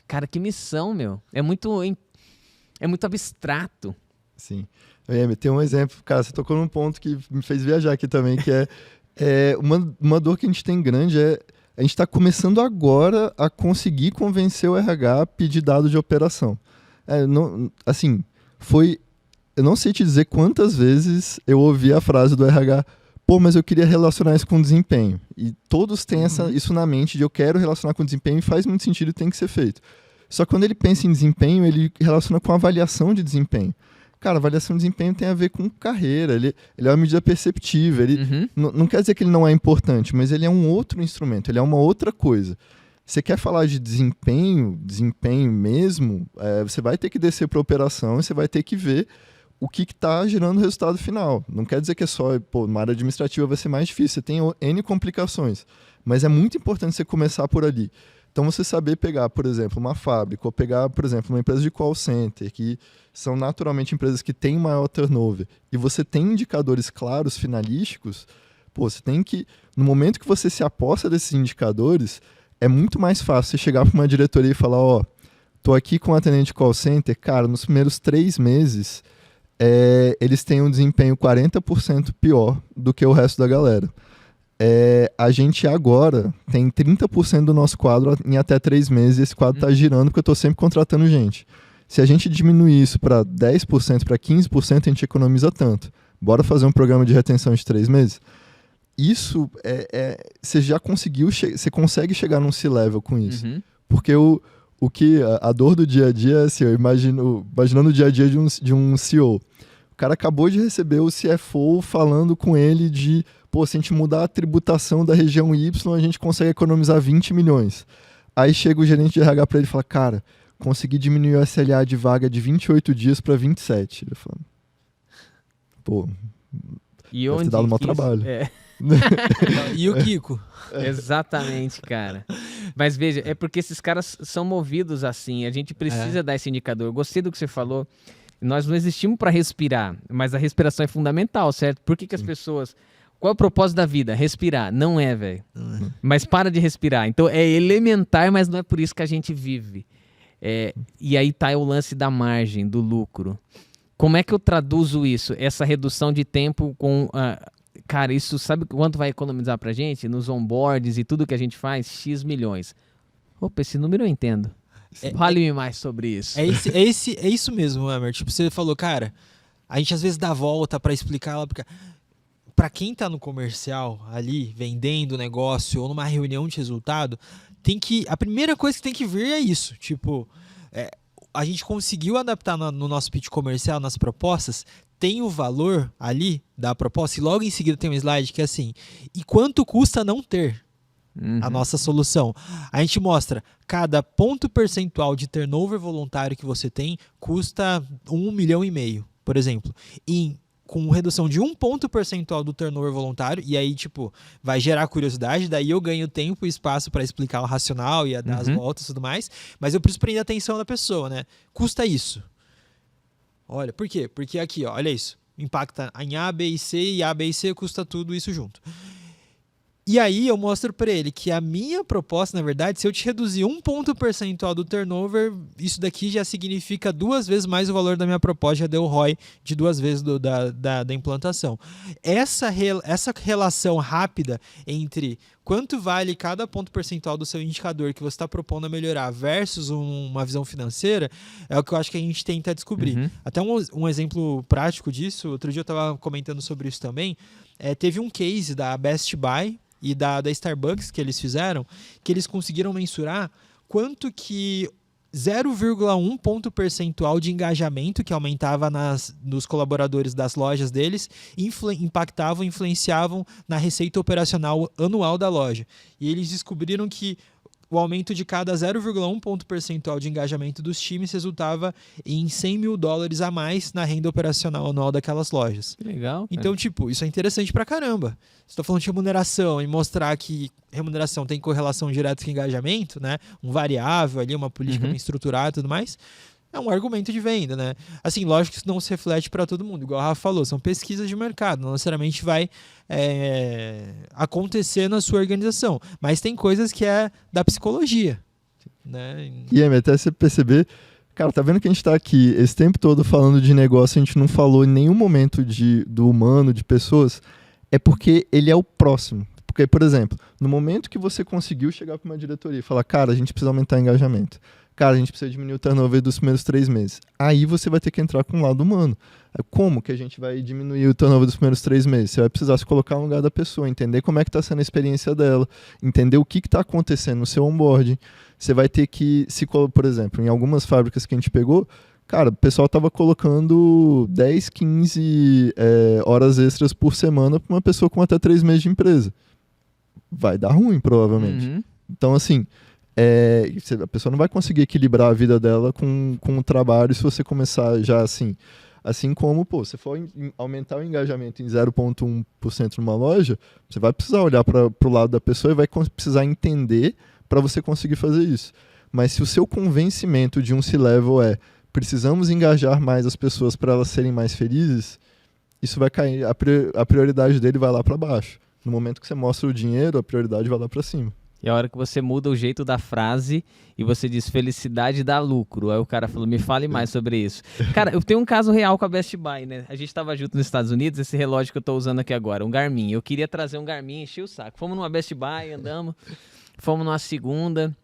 Cara, que missão, meu. É muito abstrato. Sim. Tem um exemplo, cara, você tocou num ponto que me fez viajar aqui também, que é uma dor que a gente tem grande, a gente está começando agora a conseguir convencer o RH a pedir dado de operação. Assim, foi Eu não sei te dizer quantas vezes eu ouvi a frase do RH, pô, mas eu queria relacionar isso com desempenho. E todos têm isso na mente de eu quero relacionar com desempenho e faz muito sentido e tem que ser feito. Só que quando ele pensa em desempenho, ele relaciona com avaliação de desempenho. Cara, avaliação de desempenho tem a ver com carreira, ele é uma medida perceptível, ele não quer dizer que ele não é importante, mas ele é um outro instrumento, ele é uma outra coisa. Você quer falar de desempenho mesmo, você vai ter que descer para a operação e você vai ter que ver o que está gerando o resultado final. Não quer dizer que é só, numa área administrativa vai ser mais difícil, você tem N complicações, mas é muito importante você começar por ali. Então, você saber pegar, por exemplo, uma fábrica, ou pegar, por exemplo, uma empresa de call center, que são naturalmente empresas que têm maior turnover, e você tem indicadores claros, finalísticos, você tem que, no momento que você se aposta desses indicadores, é muito mais fácil você chegar para uma diretoria e falar, tô aqui com um atendente de call center, cara, nos primeiros 3 meses, eles têm um desempenho 40% pior do que o resto da galera. A gente agora tem 30% do nosso quadro em até 3 meses e esse quadro está girando porque eu estou sempre contratando gente. Se a gente diminuir isso para 10%, para 15%, a gente economiza tanto. Bora fazer um programa de retenção de 3 meses? Isso, você já conseguiu, você consegue chegar num C-level com isso. Porque a dor do dia a dia é assim, imaginando o dia a dia de um CEO. O cara acabou de receber o CFO falando com ele de, se a gente mudar a tributação da região Y, a gente consegue economizar 20 milhões. Aí chega o gerente de RH para ele e fala, cara, consegui diminuir o SLA de vaga de 28 dias para 27. Ele fala, e deve ter dado mau trabalho. E o Kiko? Exatamente, cara. Mas veja, é porque esses caras são movidos assim, a gente precisa dar esse indicador. Eu gostei do que você falou. Nós não existimos para respirar, mas a respiração é fundamental, certo? Por que as pessoas... Qual é o propósito da vida? Respirar. Não é, velho. Mas para de respirar. Então é elementar, mas não é por isso que a gente vive. E aí tá o lance da margem, do lucro. Como é que eu traduzo isso? Essa redução de tempo com... cara, isso sabe quanto vai economizar pra gente? Nos onboards e tudo que a gente faz? X milhões. Opa, esse número eu entendo. Fale-me mais sobre isso. É isso mesmo, Emer. Tipo, você falou, cara, a gente às vezes dá volta pra explicar ela, porque pra quem tá no comercial ali, vendendo o negócio ou numa reunião de resultado, a primeira coisa que tem que vir é isso. Tipo, a gente conseguiu adaptar no nosso pitch comercial, nas propostas, tem o valor ali da proposta, e logo em seguida tem um slide que é assim, e quanto custa não ter a nossa solução? A gente mostra cada ponto percentual de turnover voluntário que você tem custa 1,5 milhão, por exemplo. E com redução de 1 ponto percentual do turnover voluntário, e aí, tipo, vai gerar curiosidade, daí eu ganho tempo e espaço para explicar o racional e dar as voltas e tudo mais, mas eu preciso prender a atenção da pessoa, né? Custa isso. Olha, por quê? Porque aqui, olha isso. Impacta em A, B e C, e A, B e C custa tudo isso junto. E aí eu mostro para ele que a minha proposta, na verdade, se eu te reduzir 1 ponto percentual do turnover, isso daqui já significa 2 vezes mais o valor da minha proposta, já deu o ROI de 2 vezes da implantação. Essa relação rápida entre quanto vale cada ponto percentual do seu indicador que você está propondo a melhorar versus uma visão financeira é o que eu acho que a gente tenta descobrir. Até um exemplo prático disso, outro dia eu estava comentando sobre isso também, teve um case da Best Buy e da Starbucks que eles fizeram, que eles conseguiram mensurar quanto que 0,1 ponto percentual de engajamento que aumentava nos colaboradores das lojas deles influenciavam na receita operacional anual da loja. E eles descobriram que o aumento de cada 0,1 ponto percentual de engajamento dos times resultava em $100 mil a mais na renda operacional anual daquelas lojas. Que legal. Então, tipo, isso é interessante pra caramba. Você tá falando de remuneração e mostrar que remuneração tem correlação direta com engajamento, né? Um variável ali, uma política bem estruturada e tudo mais. É um argumento de venda, né? Assim, lógico que isso não se reflete para todo mundo. Igual a Rafa falou, são pesquisas de mercado. Não necessariamente vai acontecer na sua organização. Mas tem coisas que é da psicologia, né? E até você perceber, cara, tá vendo que a gente tá aqui esse tempo todo falando de negócio, a gente não falou em nenhum momento do humano, de pessoas, é porque ele é o próximo. Porque, por exemplo, no momento que você conseguiu chegar para uma diretoria e falar, cara, a gente precisa aumentar o engajamento. Cara, a gente precisa diminuir o turnover dos primeiros 3 meses. Aí você vai ter que entrar com o lado humano. Como que a gente vai diminuir o turnover dos primeiros 3 meses? Você vai precisar se colocar no lugar da pessoa, entender como é que está sendo a experiência dela, entender o que está acontecendo no seu onboarding. Você vai ter que, por exemplo, em algumas fábricas que a gente pegou, cara, o pessoal estava colocando 10, 15 horas extras por semana para uma pessoa com até 3 meses de empresa. Vai dar ruim, provavelmente. Uhum. Então, assim, a pessoa não vai conseguir equilibrar a vida dela com o trabalho se você começar já assim. Assim como, você for aumentar o engajamento em 0,1% numa loja, você vai precisar olhar para o lado da pessoa e vai precisar entender para você conseguir fazer isso. Mas se o seu convencimento de um C-Level precisamos engajar mais as pessoas para elas serem mais felizes, isso vai cair, a prioridade dele vai lá para baixo. No momento que você mostra o dinheiro, a prioridade vai lá para cima. E a hora que você muda o jeito da frase e você diz felicidade dá lucro. Aí o cara falou, me fale mais sobre isso. Cara, eu tenho um caso real com a Best Buy, né? A gente estava junto nos Estados Unidos, esse relógio que eu tô usando aqui agora, um Garmin. Eu queria trazer um Garmin, enchi o saco. Fomos numa Best Buy, andamos, fomos numa segunda.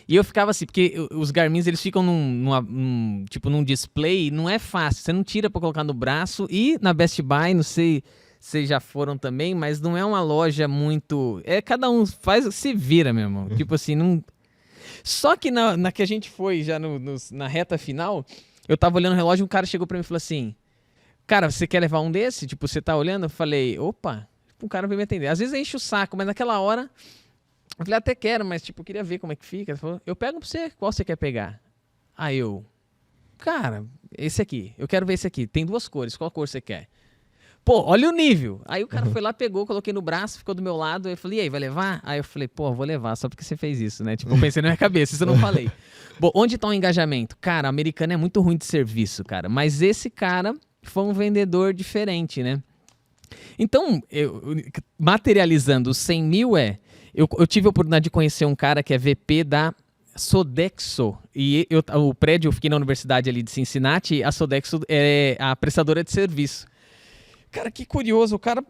E eu ficava assim, porque os Garmins, eles ficam num display, não é fácil. Você não tira pra colocar no braço. E na Best Buy, não sei... Vocês já foram também, mas não é uma loja muito... cada um se vira, meu irmão. Tipo assim, não... Só que na que a gente foi, já na reta final, eu tava olhando o relógio e um cara chegou pra mim e falou assim, cara, você quer levar um desse? Tipo, você tá olhando? Eu falei, opa, o cara veio me atender. Às vezes enche o saco, mas naquela hora, eu falei, até quero, mas tipo, eu queria ver como é que fica. Ele falou, eu pego pra você, qual você quer pegar? Aí eu, cara, esse aqui, eu quero ver esse aqui. Tem 2 cores, qual cor você quer? Pô, olha o nível. Aí o cara foi lá, pegou, coloquei no braço, ficou do meu lado. Eu falei, e aí, vai levar? Aí eu falei, pô, vou levar, só porque você fez isso, né? Tipo, eu pensei na minha cabeça, isso eu não falei. Bom, onde tá o engajamento? Cara, o americano é muito ruim de serviço, cara. Mas esse cara foi um vendedor diferente, né? Então, materializando os 100 mil eu tive a oportunidade de conhecer um cara que é VP da Sodexo. E o prédio, eu fiquei na universidade ali de Cincinnati, a Sodexo é a prestadora de serviço. Cara, que curioso, o cara,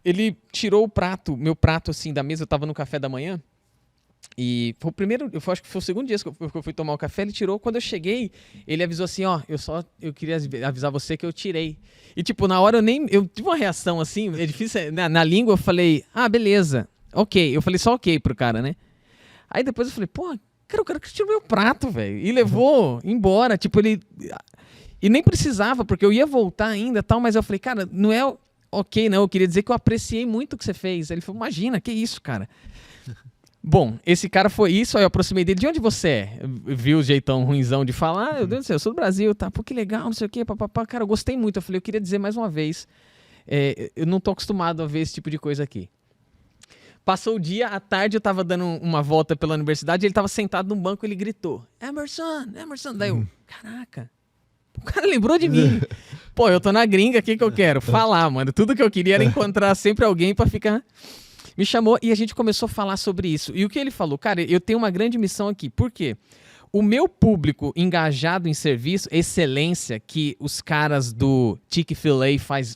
ele tirou meu prato assim da mesa, eu tava no café da manhã, e foi o primeiro, acho que foi o segundo dia que eu fui tomar o café, ele tirou, quando eu cheguei, ele avisou assim, eu queria avisar você que eu tirei. E tipo, na hora eu tive uma reação assim, é difícil, na língua eu falei, beleza, ok, eu falei só ok pro cara, né? Aí depois eu falei, pô, cara, o cara que tirou meu prato, velho, e levou embora, tipo, ele... E nem precisava, porque eu ia voltar ainda, tal, mas eu falei, cara, não é ok, não. Eu queria dizer que eu apreciei muito o que você fez. Ele falou, imagina, que isso, cara. Bom, esse cara foi isso, aí eu aproximei dele. De onde você é? Viu o jeitão ruinzão de falar. Meu Deus do céu, eu sou do Brasil, tá? Pô, que legal, não sei o quê, papapá. Cara, eu gostei muito. Eu falei, eu queria dizer mais uma vez, eu não tô acostumado a ver esse tipo de coisa aqui. Passou o dia, à tarde eu tava dando uma volta pela universidade, ele tava sentado num banco e ele gritou, Emerson. Daí eu, caraca. O cara lembrou de mim. Pô, eu tô na gringa, o que eu quero? Falar, mano. Tudo que eu queria era encontrar sempre alguém pra ficar... Me chamou e a gente começou a falar sobre isso. E o que ele falou? Cara, eu tenho uma grande missão aqui. Por quê? O meu público engajado em serviço, excelência, que os caras do Chick-fil-A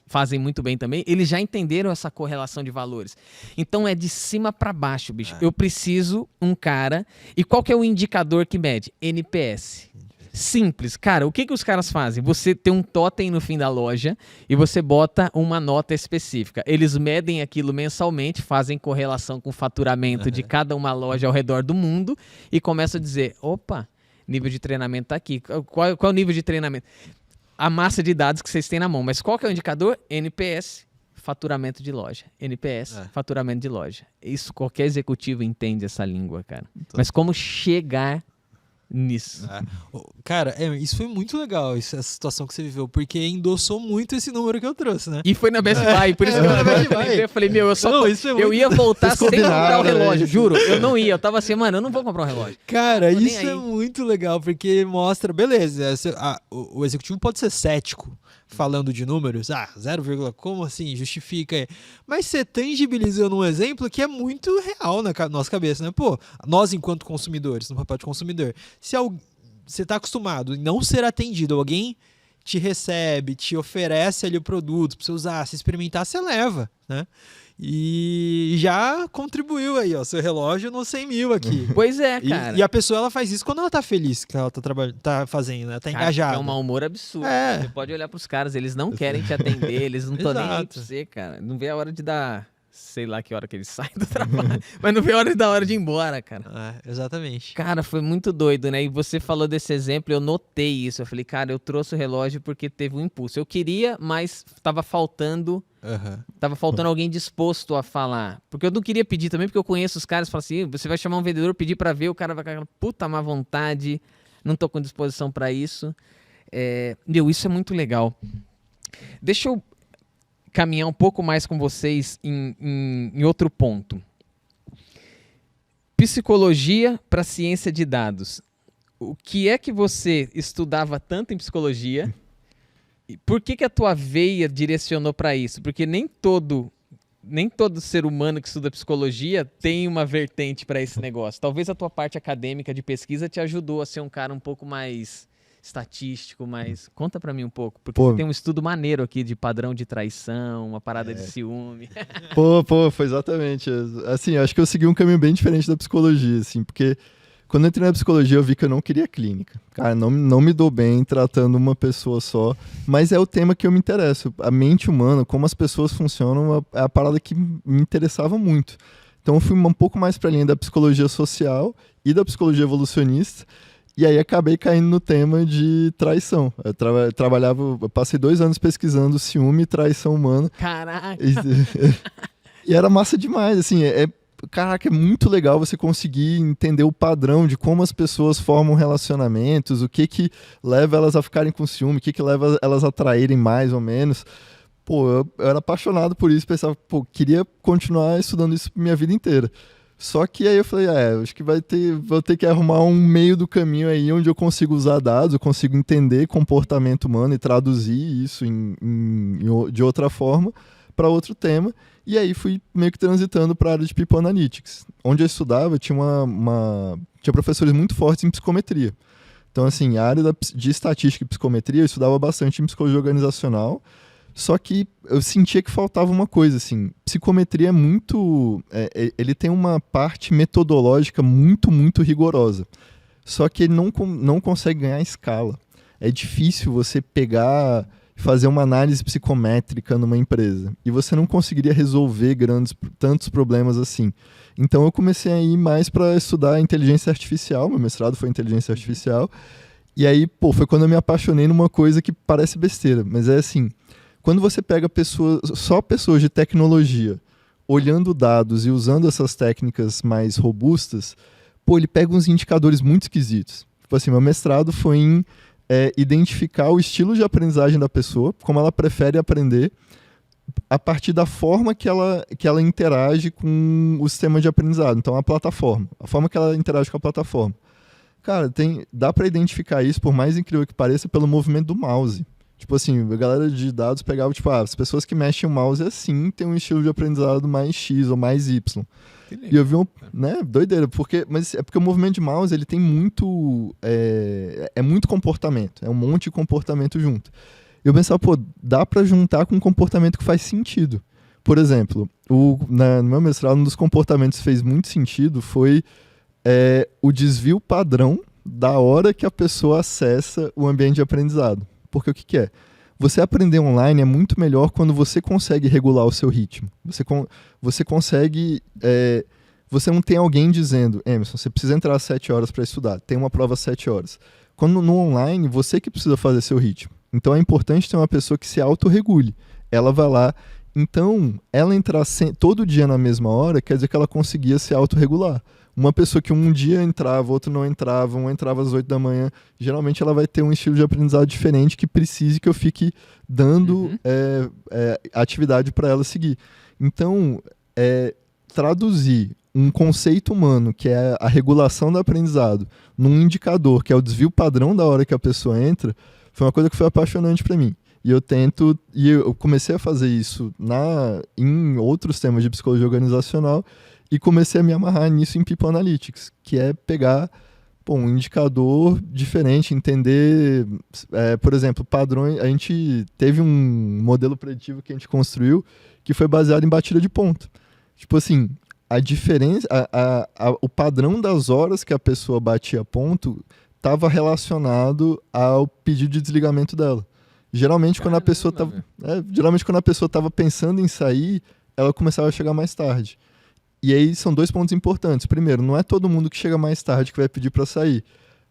fazem muito bem também, eles já entenderam essa correlação de valores. Então é de cima pra baixo, bicho. Eu preciso um cara... E qual que é o indicador que mede? NPS. Simples. Cara, o que os caras fazem? Você tem um totem no fim da loja e você bota uma nota específica. Eles medem aquilo mensalmente, fazem correlação com o faturamento de cada uma loja ao redor do mundo e começam a dizer, opa, nível de treinamento tá aqui. Qual é o nível de treinamento? A massa de dados que vocês têm na mão. Mas qual que é o indicador? NPS, faturamento de loja. NPS, faturamento de loja. Isso, qualquer executivo entende essa língua, cara. Mas como chegar... nisso. Cara, isso foi muito legal, essa situação que você viveu, porque endossou muito esse número que eu trouxe, né? E foi na Best Buy, por isso que eu falei, eu ia voltar sem comprar o relógio, juro, eu não ia, eu tava assim, mano, eu não vou comprar um relógio. Cara, isso é muito legal, porque mostra, beleza, o executivo pode ser cético, falando de números, 0, como assim, justifica aí. Mas você tangibilizando um exemplo que é muito real na nossa cabeça, né? Pô, nós enquanto consumidores, no papel de consumidor, se você tá acostumado em não ser atendido, alguém te recebe, te oferece ali o produto pra você usar, se experimentar, você leva, né? E já contribuiu aí, ó, seu relógio nos 100 mil aqui. Pois é, cara. E a pessoa, ela faz isso quando ela tá feliz, que ela tá fazendo, né? Ela tá engajada. É um mau humor absurdo. É. Você pode olhar pros caras, eles não querem te atender, eles não estão nem aí pra Exato. você, cara. Não vê a hora de dar, sei lá que hora que eles saem do trabalho, mas não vê a hora de ir embora, cara. Exatamente. Cara, foi muito doido, né? E você falou desse exemplo, eu notei isso. Eu falei, cara, eu trouxe o relógio porque teve um impulso. Eu queria, mas tava faltando alguém disposto a falar. Porque eu não queria pedir também, porque eu conheço os caras, falo assim, você vai chamar um vendedor, pedir pra ver, o cara vai com aquela puta má vontade, não tô com disposição pra isso. Isso é muito legal. Deixa eu caminhar um pouco mais com vocês em outro ponto. Psicologia para ciência de dados. O que é que você estudava tanto em psicologia? E por que a tua veia direcionou para isso? Porque nem todo ser humano que estuda psicologia tem uma vertente para esse negócio. Talvez a tua parte acadêmica de pesquisa te ajudou a ser um cara um pouco mais estatístico, mas conta pra mim um pouco, porque você tem um estudo maneiro aqui de padrão de traição, uma parada de ciúme. Foi exatamente. Assim, acho que eu segui um caminho bem diferente da psicologia, assim, porque quando eu entrei na psicologia eu vi que eu não queria clínica. Cara, não me dou bem tratando uma pessoa só, mas é o tema que eu me interesso. A mente humana, como as pessoas funcionam, é a parada que me interessava muito. Então eu fui um pouco mais pra linha da psicologia social e da psicologia evolucionista. E aí acabei caindo no tema de traição. Eu passei 2 anos pesquisando ciúme e traição humana. Caraca! E era massa demais, assim, caraca, é muito legal você conseguir entender o padrão de como as pessoas formam relacionamentos, o que leva elas a ficarem com ciúme, o que leva elas a traírem mais ou menos. Eu era apaixonado por isso, pensava, queria continuar estudando isso minha vida inteira. Só que aí eu falei, acho que vou ter que arrumar um meio do caminho aí onde eu consigo usar dados, eu consigo entender comportamento humano e traduzir isso de outra forma para outro tema. E aí fui meio que transitando para a área de People Analytics. Onde eu estudava, tinha professores muito fortes em psicometria. Então, assim, a área de estatística e psicometria eu estudava bastante em psicologia organizacional. Só que eu sentia que faltava uma coisa, assim, psicometria é muito... ele tem uma parte metodológica muito, muito rigorosa. Só que ele não consegue ganhar escala. É difícil você pegar e fazer uma análise psicométrica numa empresa. E você não conseguiria resolver tantos problemas assim. Então eu comecei a ir mais para estudar inteligência artificial, meu mestrado foi em inteligência artificial. E aí, foi quando eu me apaixonei numa coisa que parece besteira, mas é assim... Quando você pega só pessoas de tecnologia olhando dados e usando essas técnicas mais robustas, ele pega uns indicadores muito esquisitos. Tipo assim, meu mestrado foi em identificar o estilo de aprendizagem da pessoa, como ela prefere aprender, a partir da forma que ela interage com o sistema de aprendizado. Então, a plataforma, a forma que ela interage com a plataforma. Cara, dá para identificar isso, por mais incrível que pareça, pelo movimento do mouse. Tipo assim, a galera de dados pegava, as pessoas que mexem o mouse assim têm um estilo de aprendizado mais X ou mais Y. E eu vi doideira, mas é porque o movimento de mouse, ele tem muito, muito comportamento, é um monte de comportamento junto. E eu pensava, dá pra juntar com um comportamento que faz sentido. Por exemplo, no meu mestrado, um dos comportamentos que fez muito sentido foi o desvio padrão da hora que a pessoa acessa o ambiente de aprendizado. Porque o que é? Você aprender online é muito melhor quando você consegue regular o seu ritmo. Você consegue... você não tem alguém dizendo, Emerson, você precisa entrar às 7 horas para estudar, tem uma prova às 7 horas. Quando no online, você que precisa fazer seu ritmo. Então é importante ter uma pessoa que se autorregule. Ela vai lá... Então, ela entrar todo dia na mesma hora, quer dizer que ela conseguia se autorregular. Uma pessoa que um dia entrava, outro não entrava, um entrava às 8 da manhã, geralmente ela vai ter um estilo de aprendizado diferente que precise que eu fique dando atividade para ela seguir. Então, traduzir um conceito humano, que é a regulação do aprendizado, num indicador, que é o desvio padrão da hora que a pessoa entra, foi uma coisa que foi apaixonante para mim. E eu comecei a fazer isso em outros temas de psicologia organizacional, e comecei a me amarrar nisso em People Analytics, que é pegar um indicador diferente, entender, por exemplo, padrões. A gente teve um modelo preditivo que a gente construiu que foi baseado em batida de ponto. Tipo assim, a diferença, o padrão das horas que a pessoa batia ponto estava relacionado ao pedido de desligamento dela. Geralmente, quando a pessoa estava pensando em sair, ela começava a chegar mais tarde. E aí são 2 pontos importantes. Primeiro, não é todo mundo que chega mais tarde que vai pedir para sair.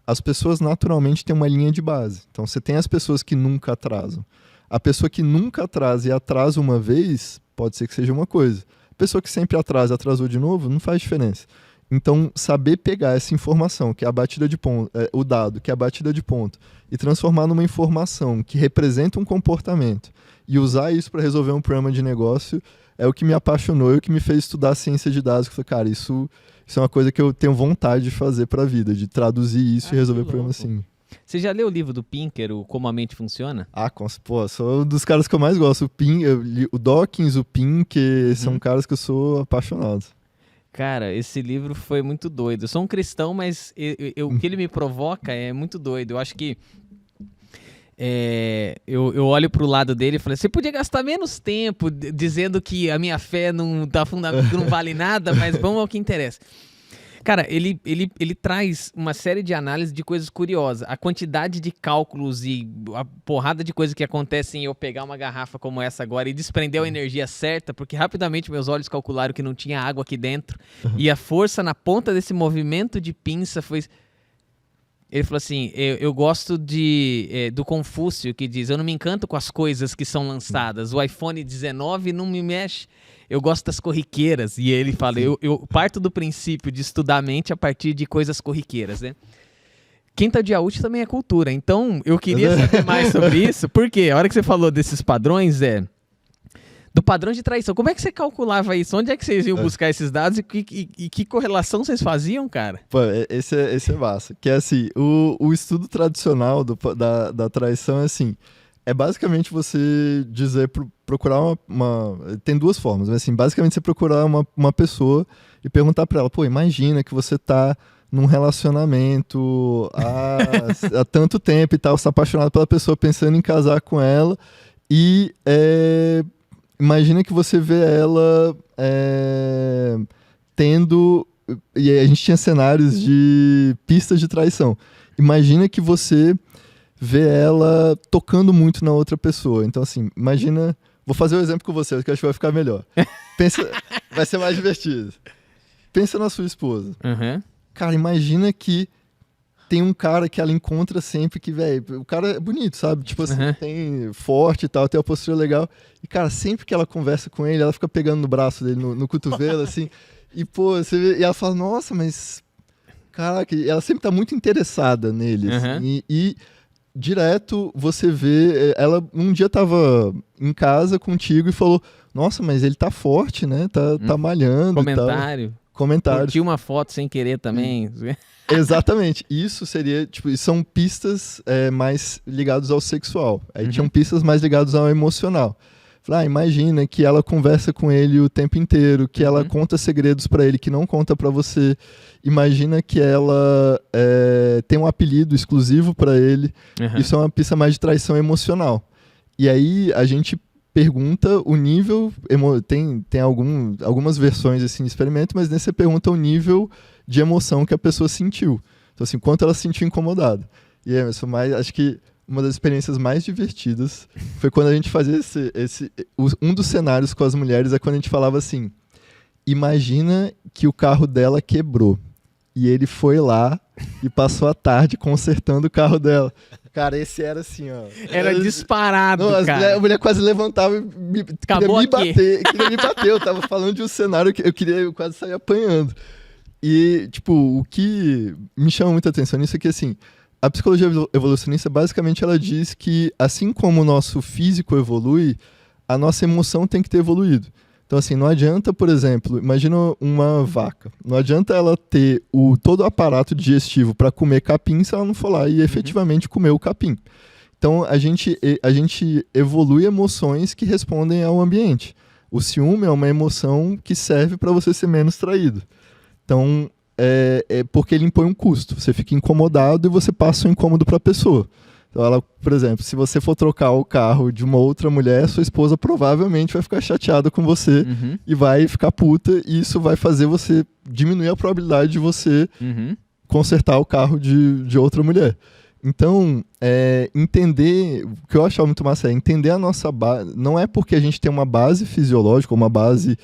As pessoas naturalmente têm uma linha de base. Então você tem as pessoas que nunca atrasam. A pessoa que nunca atrasa e atrasa uma vez, pode ser que seja uma coisa. A pessoa que sempre atrasa e atrasou de novo, não faz diferença. Então, saber pegar essa informação, que é a batida de ponto, o dado, que é a batida de ponto, e transformar numa informação que representa um comportamento e usar isso para resolver um problema de negócio é o que me apaixonou e o que me fez estudar ciência de dados. Eu falei, cara, isso é uma coisa que eu tenho vontade de fazer para a vida, de traduzir isso e resolver problema assim. Você já leu o livro do Pinker, o Como a Mente Funciona? Sou um dos caras que eu mais gosto. O Dawkins, o Pinker, são caras que eu sou apaixonado. Cara, esse livro foi muito doido. Eu sou um cristão, mas o que ele me provoca é muito doido. Eu acho que eu olho pro lado dele e falei, você podia gastar menos tempo dizendo que a minha fé não vale nada, mas vamos ao que interessa. Cara, ele traz uma série de análises de coisas curiosas. A quantidade de cálculos e a porrada de coisas que acontecem em eu pegar uma garrafa como essa agora e desprender a energia certa, porque rapidamente meus olhos calcularam que não tinha água aqui dentro. E a força na ponta desse movimento de pinça foi... Ele falou assim, eu gosto do Confúcio, que diz, eu não me encanto com as coisas que são lançadas. O iPhone 19 não me mexe. Eu gosto das corriqueiras. E ele fala, eu parto do princípio de estudar a mente a partir de coisas corriqueiras, né? Quinta dia útil também é cultura. Então, eu queria saber mais sobre isso, porque a hora que você falou desses padrões, do padrão de traição. Como é que você calculava isso? Onde é que vocês iam buscar esses dados e que correlação vocês faziam, cara? Pô, esse é massa. Que é assim, o estudo tradicional da traição é assim, é basicamente você procurar tem 2 formas, mas assim, basicamente você procurar uma pessoa e perguntar pra ela, pô, imagina que você tá num relacionamento há tanto tempo e tal, você tá apaixonado pela pessoa, pensando em casar com ela e imagina que você vê ela tendo... E aí a gente tinha cenários de pistas de traição. Imagina que você vê ela tocando muito na outra pessoa. Então, assim, imagina... Vou fazer o exemplo com você, que eu acho que vai ficar melhor. Vai ser mais divertido. Pensa na sua esposa. Uhum. Cara, imagina que tem um cara que ela encontra sempre que, velho, o cara é bonito, sabe? Tipo assim, tem forte e tal, tem uma postura legal. E, cara, sempre que ela conversa com ele, ela fica pegando no braço dele, no cotovelo, assim. E, pô, você vê, e ela fala, nossa, mas... Caraca, ela sempre tá muito interessada nele. Assim, e direto você vê... Ela um dia tava em casa contigo e falou, nossa, mas ele tá forte, né? Tá malhando Comentário. e tal. Comentário. Curti uma foto sem querer também. Exatamente. Isso seria, tipo, são pistas mais ligadas ao sexual. Aí tinham pistas mais ligadas ao emocional. Falei, imagina que ela conversa com ele o tempo inteiro, que ela conta segredos pra ele que não conta pra você. Imagina que ela tem um apelido exclusivo pra ele. Isso é uma pista mais de traição emocional. E aí a gente pergunta o nível, tem algumas versões assim, de experimento, mas nesse você pergunta o nível de emoção que a pessoa sentiu. Então, assim, quanto ela se sentiu incomodada. E acho que uma das experiências mais divertidas foi quando a gente fazia um dos cenários com as mulheres é quando a gente falava assim, imagina que o carro dela quebrou e ele foi lá e passou a tarde consertando o carro dela. Cara, esse era assim, ó. Era disparado, cara. A mulher quase levantava e queria me bater. Eu tava falando de um cenário que eu quase sair apanhando. E, tipo, o que me chama muita atenção nisso é que, assim, a psicologia evolucionista, basicamente, ela diz que, assim como o nosso físico evolui, a nossa emoção tem que ter evoluído. Então, assim, não adianta, por exemplo, imagina uma vaca. Não adianta ela ter todo o aparato digestivo para comer capim se ela não for lá e efetivamente comer o capim. Então, a gente evolui emoções que respondem ao ambiente. O ciúme é uma emoção que serve para você ser menos traído. Então, é porque ele impõe um custo. Você fica incomodado e você passa o incômodo para a pessoa. Então, ela, por exemplo, se você for trocar o carro de uma outra mulher, sua esposa provavelmente vai ficar chateada com você e vai ficar puta, e isso vai fazer você diminuir a probabilidade de você consertar o carro de outra mulher. Então, entender, o que eu achava muito massa é entender a nossa base. Não é porque a gente tem uma base fisiológica, uma base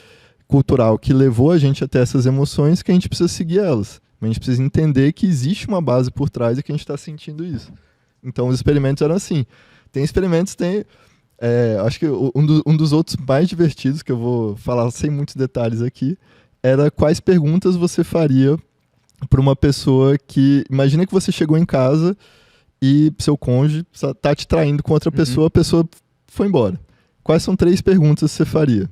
cultural que levou a gente até essas emoções que a gente precisa seguir elas. A gente precisa entender que existe uma base por trás e que a gente está sentindo isso. Então, os experimentos eram assim. Tem experimentos, acho que um dos outros mais divertidos, que eu vou falar sem muitos detalhes aqui, era quais perguntas você faria para uma pessoa que... Imagina que você chegou em casa e seu cônjuge está te traindo com outra pessoa, a pessoa foi embora. Quais são 3 perguntas que você faria?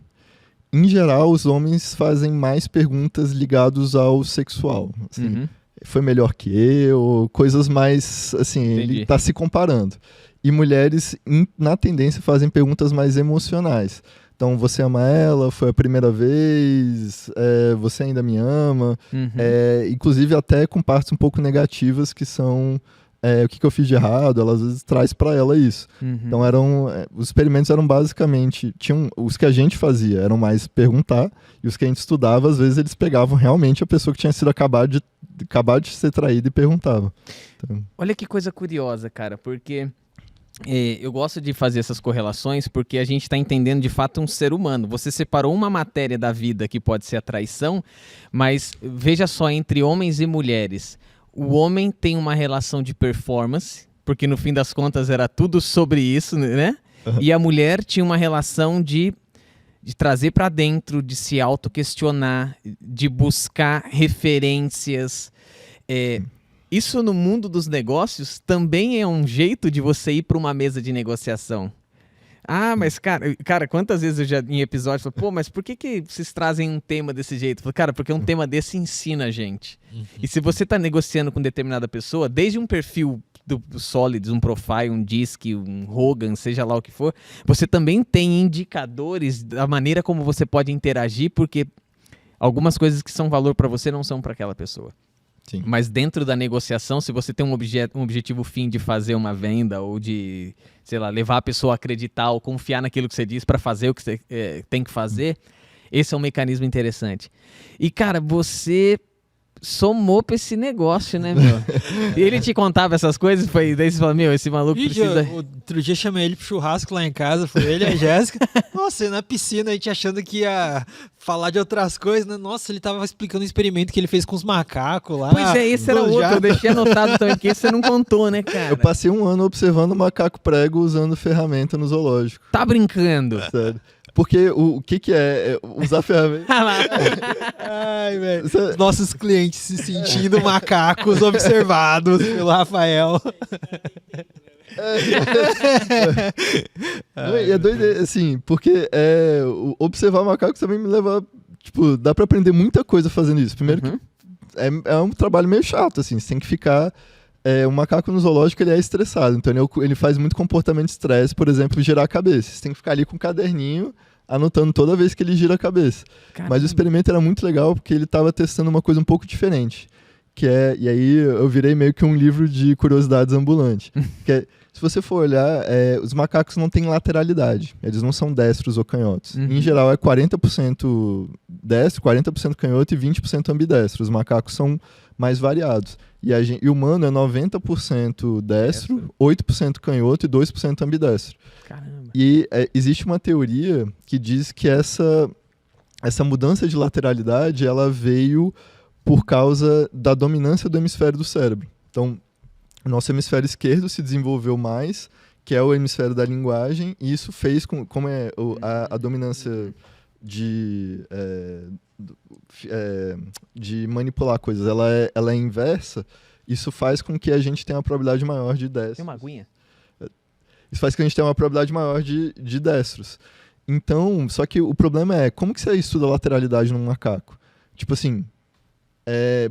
Em geral, os homens fazem mais perguntas ligadas ao sexual. Assim, foi melhor que eu, coisas mais, assim, ele está se comparando. E mulheres, na tendência, fazem perguntas mais emocionais. Então, você ama ela? Foi a primeira vez? Você ainda me ama? Inclusive, até com partes um pouco negativas, que são o que eu fiz de errado. Ela, às vezes, traz para ela isso. Então, os experimentos eram basicamente... Os que a gente fazia eram mais perguntar, e os que a gente estudava, às vezes, eles pegavam realmente a pessoa que tinha sido acabado de ser traída e perguntavam. Então... Olha que coisa curiosa, cara, porque... eu gosto de fazer essas correlações porque a gente está entendendo de fato um ser humano. Você separou uma matéria da vida que pode ser a traição, mas veja só, entre homens e mulheres, o homem tem uma relação de performance, porque no fim das contas era tudo sobre isso, né? E a mulher tinha uma relação de trazer para dentro, de se autoquestionar, de buscar referências. Isso no mundo dos negócios também é um jeito de você ir para uma mesa de negociação. Ah, mas cara, quantas vezes eu já em episódios falo, mas por que vocês trazem um tema desse jeito? Eu falo, cara, porque um tema desse ensina a gente. E se você está negociando com determinada pessoa, desde um perfil do Solids, um Profile, um Disc, um Hogan, seja lá o que for, você também tem indicadores da maneira como você pode interagir, porque algumas coisas que são valor para você não são para aquela pessoa. Sim. Mas dentro da negociação, se você tem um objetivo fim de fazer uma venda ou de, sei lá, levar a pessoa a acreditar ou confiar naquilo que você diz para fazer o que você tem que fazer, esse é um mecanismo interessante. E, cara, você somou pra esse negócio, né, meu? E ele te contava essas coisas, daí você falou, esse maluco precisa... Outro dia chamei ele pro churrasco lá em casa, foi ele e a Jéssica. Nossa, na piscina, a gente achando que ia falar de outras coisas, né? Nossa, ele tava explicando um experimento que ele fez com os macacos lá. Pois esse era outro, eu deixei anotado também, porque você não contou, né, cara? Eu passei um ano observando o macaco prego usando ferramenta no zoológico. Tá brincando? Sério. Porque o que é usar ferramenta? Ai, velho. Nossos clientes se sentindo macacos observados pelo Rafael. É doido, assim, porque observar macacos também me leva... Tipo, dá pra aprender muita coisa fazendo isso. Primeiro que é um trabalho meio chato, assim. Você tem que ficar... o macaco no zoológico, ele é estressado. Então, ele faz muito comportamento de estresse, por exemplo, girar a cabeça. Você tem que ficar ali com um caderninho, anotando toda vez que ele gira a cabeça. Caramba. Mas o experimento era muito legal, porque ele estava testando uma coisa um pouco diferente. E aí eu virei meio que um livro de curiosidades ambulante. Se você for olhar, os macacos não têm lateralidade. Eles não são destros ou canhotos. Em geral, é 40% destro, 40% canhoto e 20% ambidestro. Os macacos são mais variados. E o humano é 90% destro, 8% canhoto e 2% ambidestro. Caramba. E existe uma teoria que diz que essa mudança de lateralidade ela veio por causa da dominância do hemisfério do cérebro. Então, o nosso hemisfério esquerdo se desenvolveu mais, que é o hemisfério da linguagem, e isso fez, como a dominância de manipular coisas, ela é inversa, isso faz com que a gente tenha uma probabilidade maior de destros. Tem uma aguinha? Isso faz com que a gente tenha uma probabilidade maior de destros. Então, só que o problema como que você estuda a lateralidade num macaco? Tipo assim,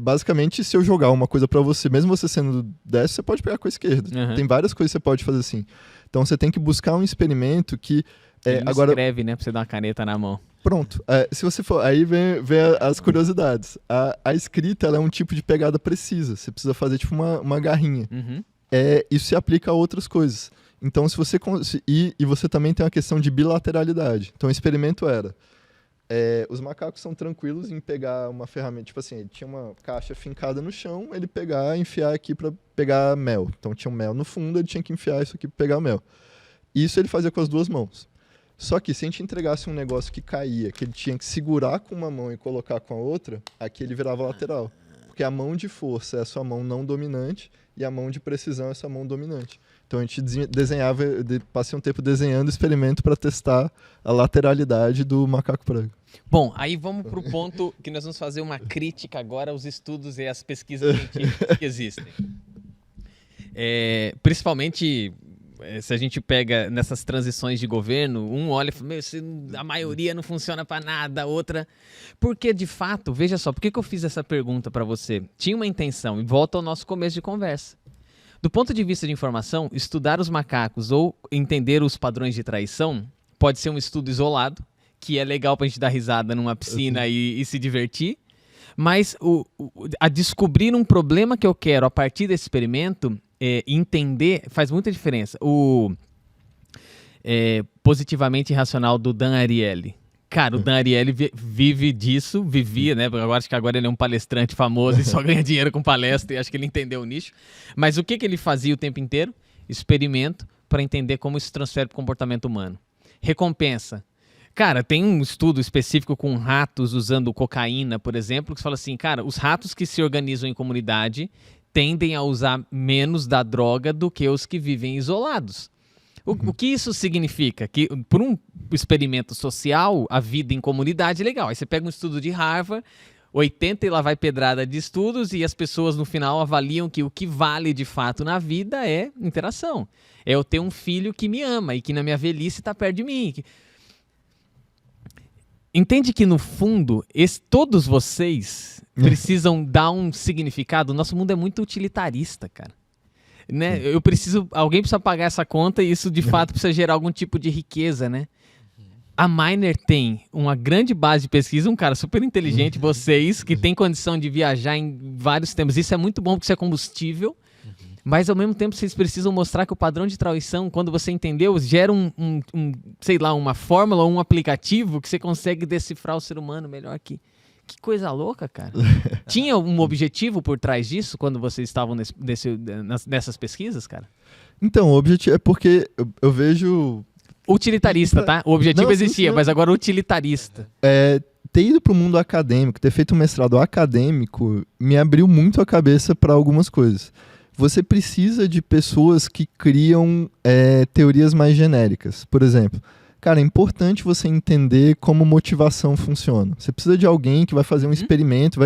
basicamente, se eu jogar uma coisa pra você, mesmo você sendo destro, você pode pegar com a esquerda. Tem várias coisas que você pode fazer assim. Então, você tem que buscar um experimento que... Ele escreve, né? Pra você dar uma caneta na mão. Pronto. Se você for, aí vem as curiosidades. A escrita, ela é um tipo de pegada precisa. Você precisa fazer tipo uma garrinha. Uhum. Isso se aplica a outras coisas. Então, se você e você também tem uma questão de bilateralidade. Então, o experimento era os macacos são tranquilos em pegar uma ferramenta, tipo assim, ele tinha uma caixa fincada no chão, ele pegar e enfiar aqui para pegar mel. Então tinha um mel no fundo, ele tinha que enfiar isso aqui para pegar mel. Isso ele fazia com as duas mãos. Só que se a gente entregasse um negócio que caía, que ele tinha que segurar com uma mão e colocar com a outra, aqui ele virava lateral. Porque a mão de força é a sua mão não dominante e a mão de precisão é a sua mão dominante. Então a gente desenhava, passei um tempo desenhando experimento para testar a lateralidade do macaco prego. Bom, aí vamos para o ponto que nós vamos fazer uma crítica agora aos estudos e às pesquisas científicas que existem. Principalmente se a gente pega nessas transições de governo, um olha e fala, a maioria não funciona para nada, outra... Porque, de fato, veja só, por que eu fiz essa pergunta para você? Tinha uma intenção, e volta ao nosso começo de conversa. Do ponto de vista de informação, estudar os macacos ou entender os padrões de traição pode ser um estudo isolado, que é legal pra gente dar risada numa piscina e se divertir, mas a descobrir um problema que eu quero a partir desse experimento, entender, faz muita diferença. O Positivamente Irracional do Dan Ariely. Cara, o Dan Ariely vivia, né? Eu acho que agora ele é um palestrante famoso e só ganha dinheiro com palestra e acho que ele entendeu o nicho. Mas o que ele fazia o tempo inteiro? Experimento para entender como isso transfere para o comportamento humano. Recompensa. Cara, tem um estudo específico com ratos usando cocaína, por exemplo, que fala assim, cara, os ratos que se organizam em comunidade tendem a usar menos da droga do que os que vivem isolados. O que isso significa? Que por um experimento social, a vida em comunidade é legal. Aí você pega um estudo de Harvard, 80 e lá vai pedrada de estudos e as pessoas no final avaliam que o que vale de fato na vida é interação. É eu ter um filho que me ama e que na minha velhice está perto de mim. Entende que no fundo, todos vocês precisam dar um significado? O nosso mundo é muito utilitarista, cara. Né? Alguém precisa pagar essa conta e isso de fato precisa gerar algum tipo de riqueza, né? A Miner tem uma grande base de pesquisa, um cara super inteligente, vocês que tem condição de viajar em vários temas, isso é muito bom porque isso é combustível, mas ao mesmo tempo vocês precisam mostrar que o padrão de traição, quando você entendeu, gera sei lá, uma fórmula ou um aplicativo que você consegue decifrar o ser humano melhor que... Que coisa louca, cara. Tinha um objetivo por trás disso quando vocês estavam nessas pesquisas, cara? Então, o objetivo é porque eu vejo... Utilitarista, tá? O objetivo existia, mas agora utilitarista. Ter ido para o mundo acadêmico, ter feito um mestrado acadêmico, me abriu muito a cabeça para algumas coisas. Você precisa de pessoas que criam teorias mais genéricas. Por exemplo... Cara, é importante você entender como motivação funciona. Você precisa de alguém que vai fazer um experimento,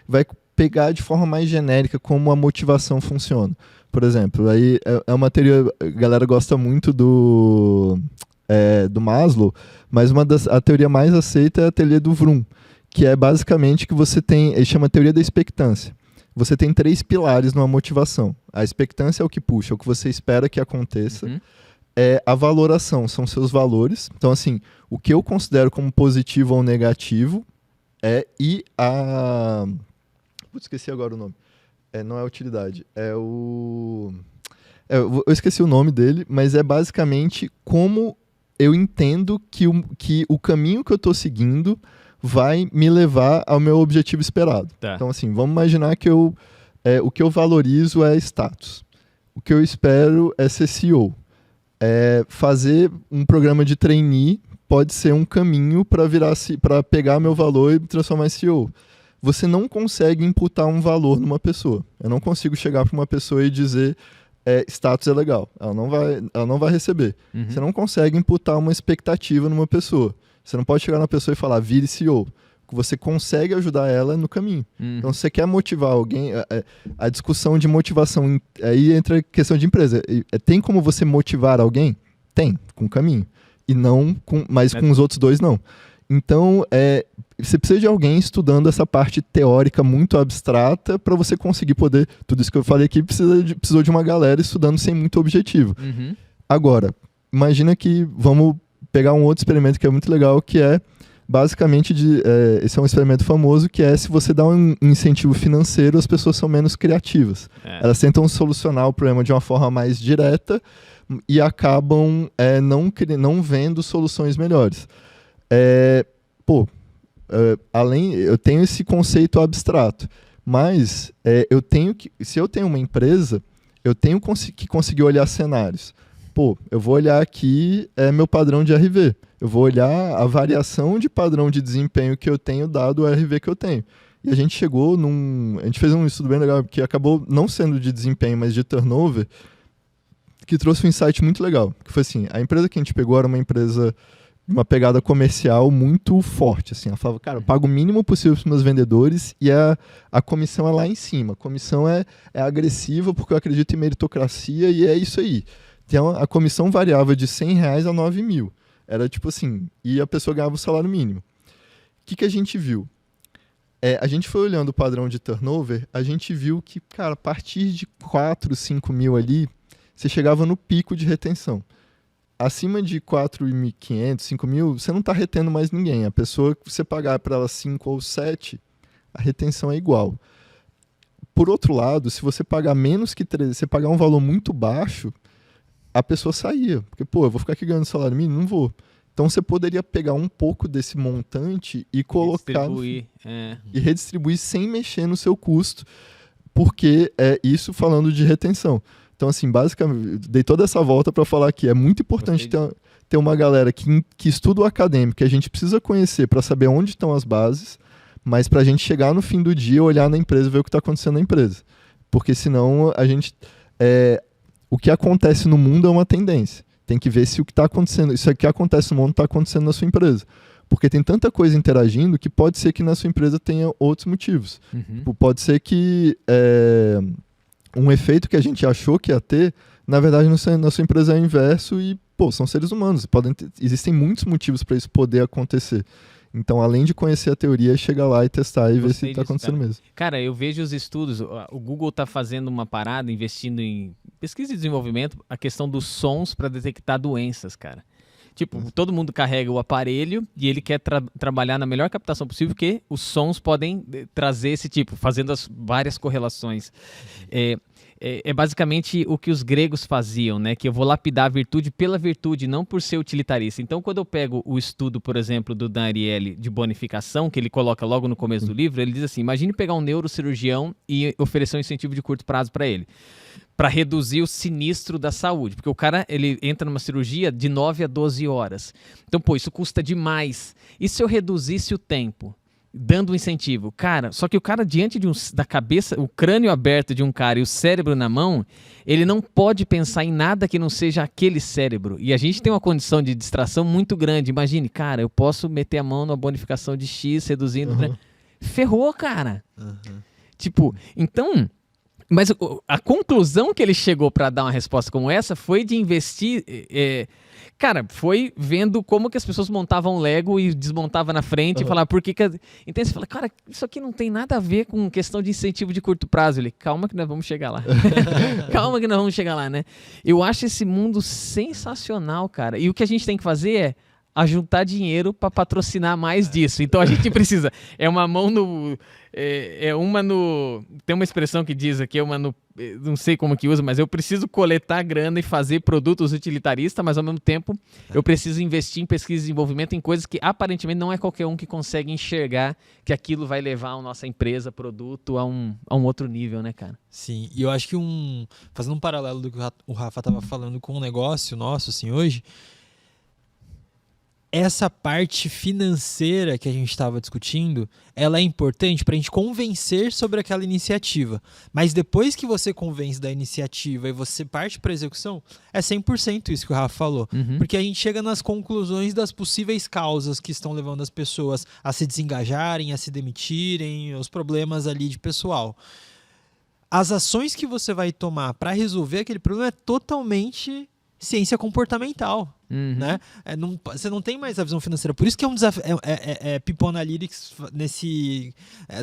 vai pegar de forma mais genérica como a motivação funciona. Por exemplo, aí é uma teoria, a galera gosta muito do Maslow, mas a teoria mais aceita é a teoria do Vroom, que é basicamente que você tem, ele chama teoria da expectância. Você tem 3 pilares numa motivação. A expectância é o que puxa, é o que você espera que aconteça. A valoração, são seus valores. Então, assim, o que eu considero como positivo ou negativo e a... Putz, esqueci agora o nome. Não é a utilidade, eu esqueci o nome dele, mas é basicamente como eu entendo que o caminho que eu estou seguindo vai me levar ao meu objetivo esperado. Tá. Então, assim, vamos imaginar que o que eu valorizo é status. O que eu espero é ser CEO. Fazer um programa de trainee pode ser um caminho para pegar meu valor e transformar em CEO. Você não consegue imputar um valor numa pessoa. Eu não consigo chegar para uma pessoa e dizer status é legal. Ela não vai receber. Você não consegue imputar uma expectativa numa pessoa. Você não pode chegar na pessoa e falar, vire CEO. Você consegue ajudar ela no caminho. Então, se você quer motivar alguém, a discussão de motivação, aí entra a questão de empresa. Tem como você motivar alguém? Tem, com o caminho. Mas com os outros 2, não. Então, você precisa de alguém estudando essa parte teórica muito abstrata para você conseguir poder... Tudo isso que eu falei aqui precisou de uma galera estudando sem muito objetivo. Agora, imagina que vamos pegar um outro experimento que é muito legal, que é basicamente, esse é um experimento famoso, que é se você dá um incentivo financeiro, as pessoas são menos criativas. Elas tentam solucionar o problema de uma forma mais direta e acabam não vendo soluções melhores. Eu tenho esse conceito abstrato, mas se eu tenho uma empresa, eu tenho que conseguir olhar cenários. Eu vou olhar aqui meu padrão de RV. Eu vou olhar a variação de padrão de desempenho que eu tenho dado o RV que eu tenho. E a gente a gente fez um estudo bem legal, que acabou não sendo de desempenho, mas de turnover, que trouxe um insight muito legal. Que foi assim, a empresa que a gente pegou era uma empresa de uma pegada comercial muito forte. Assim, ela falava, cara, eu pago o mínimo possível para os meus vendedores e a comissão é lá em cima. A comissão é agressiva porque eu acredito em meritocracia e é isso aí. Então, a comissão variava de R$100 a 9 mil. Era tipo assim, e a pessoa ganhava o salário mínimo. O que a gente viu? A gente foi olhando o padrão de turnover, a gente viu que, cara, a partir de 4, 5 mil ali, você chegava no pico de retenção. Acima de 4.500, 5 mil, você não está retendo mais ninguém. A pessoa que você pagar para ela 5 ou 7, a retenção é igual. Por outro lado, se você pagar menos que 13, você pagar um valor muito baixo, a pessoa saía. Porque, eu vou ficar aqui ganhando salário mínimo? Não vou. Então, você poderia pegar um pouco desse montante e colocar... E redistribuir sem mexer no seu custo, porque isso falando de retenção. Então, assim, basicamente, dei toda essa volta para falar que é muito importante ter uma galera que estuda o acadêmico, que a gente precisa conhecer para saber onde estão as bases, mas para a gente chegar no fim do dia, olhar na empresa e ver o que está acontecendo na empresa. Porque senão a gente... o que acontece no mundo é uma tendência. Tem que ver se o que está acontecendo, isso que acontece no mundo está acontecendo na sua empresa. Porque tem tanta coisa interagindo que pode ser que na sua empresa tenha outros motivos. Uhum. Pode ser que um efeito que a gente achou que ia ter, na verdade na sua empresa é o inverso e, são seres humanos. Existem muitos motivos para isso poder acontecer. Então, além de conhecer a teoria, chega lá e testar e ver se está acontecendo mesmo. Cara, eu vejo os estudos, o Google está fazendo uma parada, investindo em pesquisa e desenvolvimento, a questão dos sons para detectar doenças, cara. Tipo, todo mundo carrega o aparelho e ele quer trabalhar na melhor captação possível, porque os sons podem trazer esse tipo, fazendo as várias correlações. É basicamente o que os gregos faziam, né? Que eu vou lapidar a virtude pela virtude, não por ser utilitarista. Então, quando eu pego o estudo, por exemplo, do Dan Ariely de bonificação, que ele coloca logo no começo do livro, ele diz assim, imagine pegar um neurocirurgião e oferecer um incentivo de curto prazo para ele, para reduzir o sinistro da saúde. Porque o cara, ele entra numa cirurgia de 9 a 12 horas. Então, isso custa demais. E se eu reduzisse o tempo? Dando um incentivo. Cara, só que o cara diante da cabeça, o crânio aberto de um cara e o cérebro na mão, ele não pode pensar em nada que não seja aquele cérebro. E a gente tem uma condição de distração muito grande. Imagine, cara, eu posso meter a mão na bonificação de X, reduzindo... Uhum. Ferrou, cara. Uhum. Tipo, então... Mas a conclusão que ele chegou para dar uma resposta como essa foi de investir... Cara, foi vendo como que as pessoas montavam Lego e desmontavam na frente e falavam, por que... Então você fala, cara, isso aqui não tem nada a ver com questão de incentivo de curto prazo. Ele, calma que nós vamos chegar lá. Calma que nós vamos chegar lá, né? Eu acho esse mundo sensacional, cara. E o que a gente tem que fazer é ajuntar dinheiro para patrocinar mais disso. Então a gente precisa... uma mão no... uma no... Tem uma expressão que diz aqui, uma no... Não sei como que usa, mas eu preciso coletar grana e fazer produtos utilitaristas, mas ao mesmo tempo eu preciso investir em pesquisa e desenvolvimento em coisas que aparentemente não é qualquer um que consegue enxergar que aquilo vai levar a nossa empresa, produto a um outro nível, né, cara? Sim, e eu acho que fazendo um paralelo do que o Rafa estava falando com o negócio nosso, assim, hoje, essa parte financeira que a gente estava discutindo, ela é importante para a gente convencer sobre aquela iniciativa. Mas depois que você convence da iniciativa e você parte para a execução, é 100% isso que o Rafa falou. Uhum. Porque a gente chega nas conclusões das possíveis causas que estão levando as pessoas a se desengajarem, a se demitirem, os problemas ali de pessoal. As ações que você vai tomar para resolver aquele problema é totalmente ciência comportamental. Uhum. Né? Você não tem mais a visão financeira. Por isso que é um desafio. People Analytics,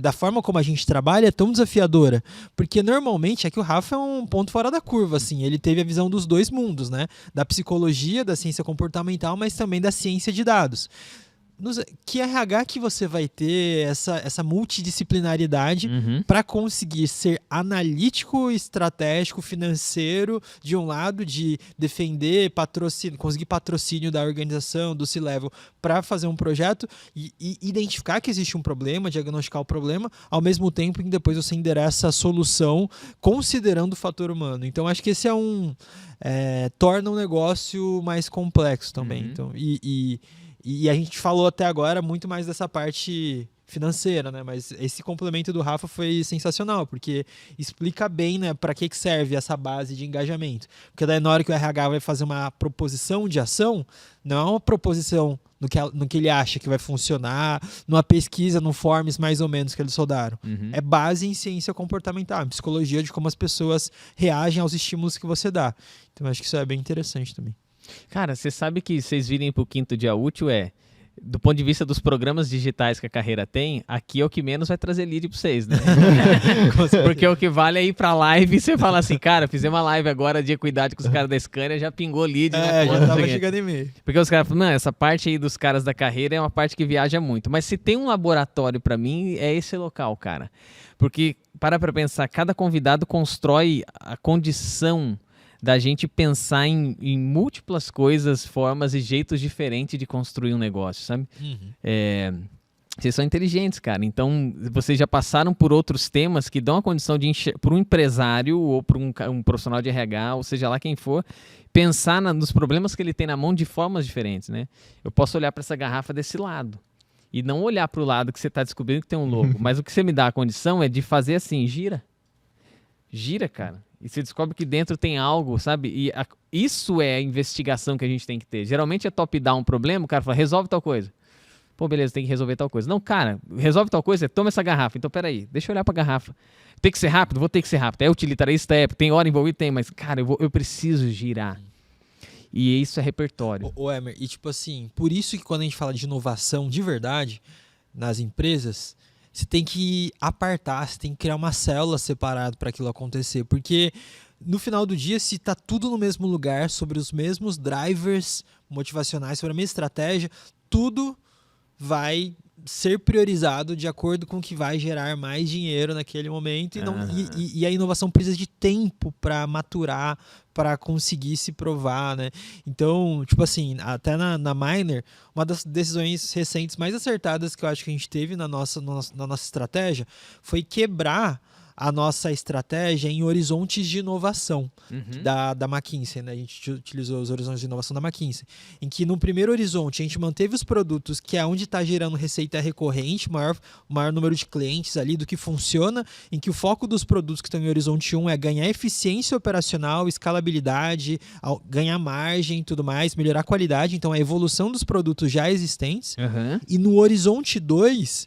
da forma como a gente trabalha, é tão desafiadora. Porque normalmente é que o Rafa é um ponto fora da curva. Assim, ele teve a visão dos dois mundos, né? Da psicologia, da ciência comportamental, mas também da ciência de dados. que RH que você vai ter essa multidisciplinaridade para conseguir ser analítico, estratégico, financeiro, de um lado, de defender patrocínio, conseguir patrocínio da organização, do C-Level, para fazer um projeto e identificar que existe um problema, diagnosticar o problema, ao mesmo tempo que depois você endereça a solução considerando o fator humano. Então, acho que esse torna o negócio mais complexo também. Então, e a gente falou até agora muito mais dessa parte financeira, né? Mas esse complemento do Rafa foi sensacional, porque explica bem, né, para que serve essa base de engajamento. Porque daí na hora que o RH vai fazer uma proposição de ação, não é uma proposição no que ele acha que vai funcionar, numa pesquisa, no Forms mais ou menos que eles rodaram. É base em ciência comportamental, em psicologia de como as pessoas reagem aos estímulos que você dá. Então acho que isso é bem interessante também. Cara, você sabe que vocês virem pro quinto dia útil do ponto de vista dos programas digitais que a carreira tem, aqui é o que menos vai trazer lead pra vocês, né? Porque o que vale é ir pra live e você fala assim, cara, fizemos uma live agora de equidade com os caras da Scania, já pingou lead. Já tava chegando em mim. Porque os caras falam, não, essa parte aí dos caras da carreira é uma parte que viaja muito. Mas se tem um laboratório pra mim, é esse local, cara. Porque, para pensar, cada convidado constrói a condição da gente pensar em múltiplas coisas, formas e jeitos diferentes de construir um negócio, sabe? Vocês são inteligentes, cara. Então, vocês já passaram por outros temas que dão a condição de, para um empresário ou para um profissional de RH, ou seja lá quem for, pensar nos problemas que ele tem na mão de formas diferentes, né? Eu posso olhar para essa garrafa desse lado e não olhar para o lado que você está descobrindo que tem um logo. Mas o que você me dá a condição é de fazer assim, gira. Gira, cara. E você descobre que dentro tem algo, sabe? E isso é a investigação que a gente tem que ter. Geralmente é top-down um problema, o cara fala, resolve tal coisa. Pô, beleza, tem que resolver tal coisa. Não, cara, resolve tal coisa, toma essa garrafa. Então, peraí, deixa eu olhar pra garrafa. Tem que ser rápido? Vou ter que ser rápido. É utilitarista? Tem hora envolvida? Tem, mas, cara, eu preciso girar. E isso é repertório. Ô, Emer, e tipo assim, por isso que quando a gente fala de inovação de verdade nas empresas, você tem que apartar, você tem que criar uma célula separada para aquilo acontecer, porque no final do dia, se está tudo no mesmo lugar, sobre os mesmos drivers motivacionais, sobre a mesma estratégia, tudo vai ser priorizado de acordo com o que vai gerar mais dinheiro naquele momento e a inovação precisa de tempo para maturar, para conseguir se provar, né? Então, tipo assim, até na Miner, uma das decisões recentes mais acertadas que eu acho que a gente teve na nossa estratégia foi quebrar a nossa estratégia em horizontes de inovação da McKinsey, né? A gente utilizou os horizontes de inovação da McKinsey, em que no primeiro horizonte a gente manteve os produtos, que é onde está gerando receita recorrente, maior número de clientes ali, do que funciona, em que o foco dos produtos que estão em horizonte 1 é ganhar eficiência operacional, escalabilidade, ganhar margem e tudo mais, melhorar a qualidade, então a evolução dos produtos já existentes. E no horizonte 2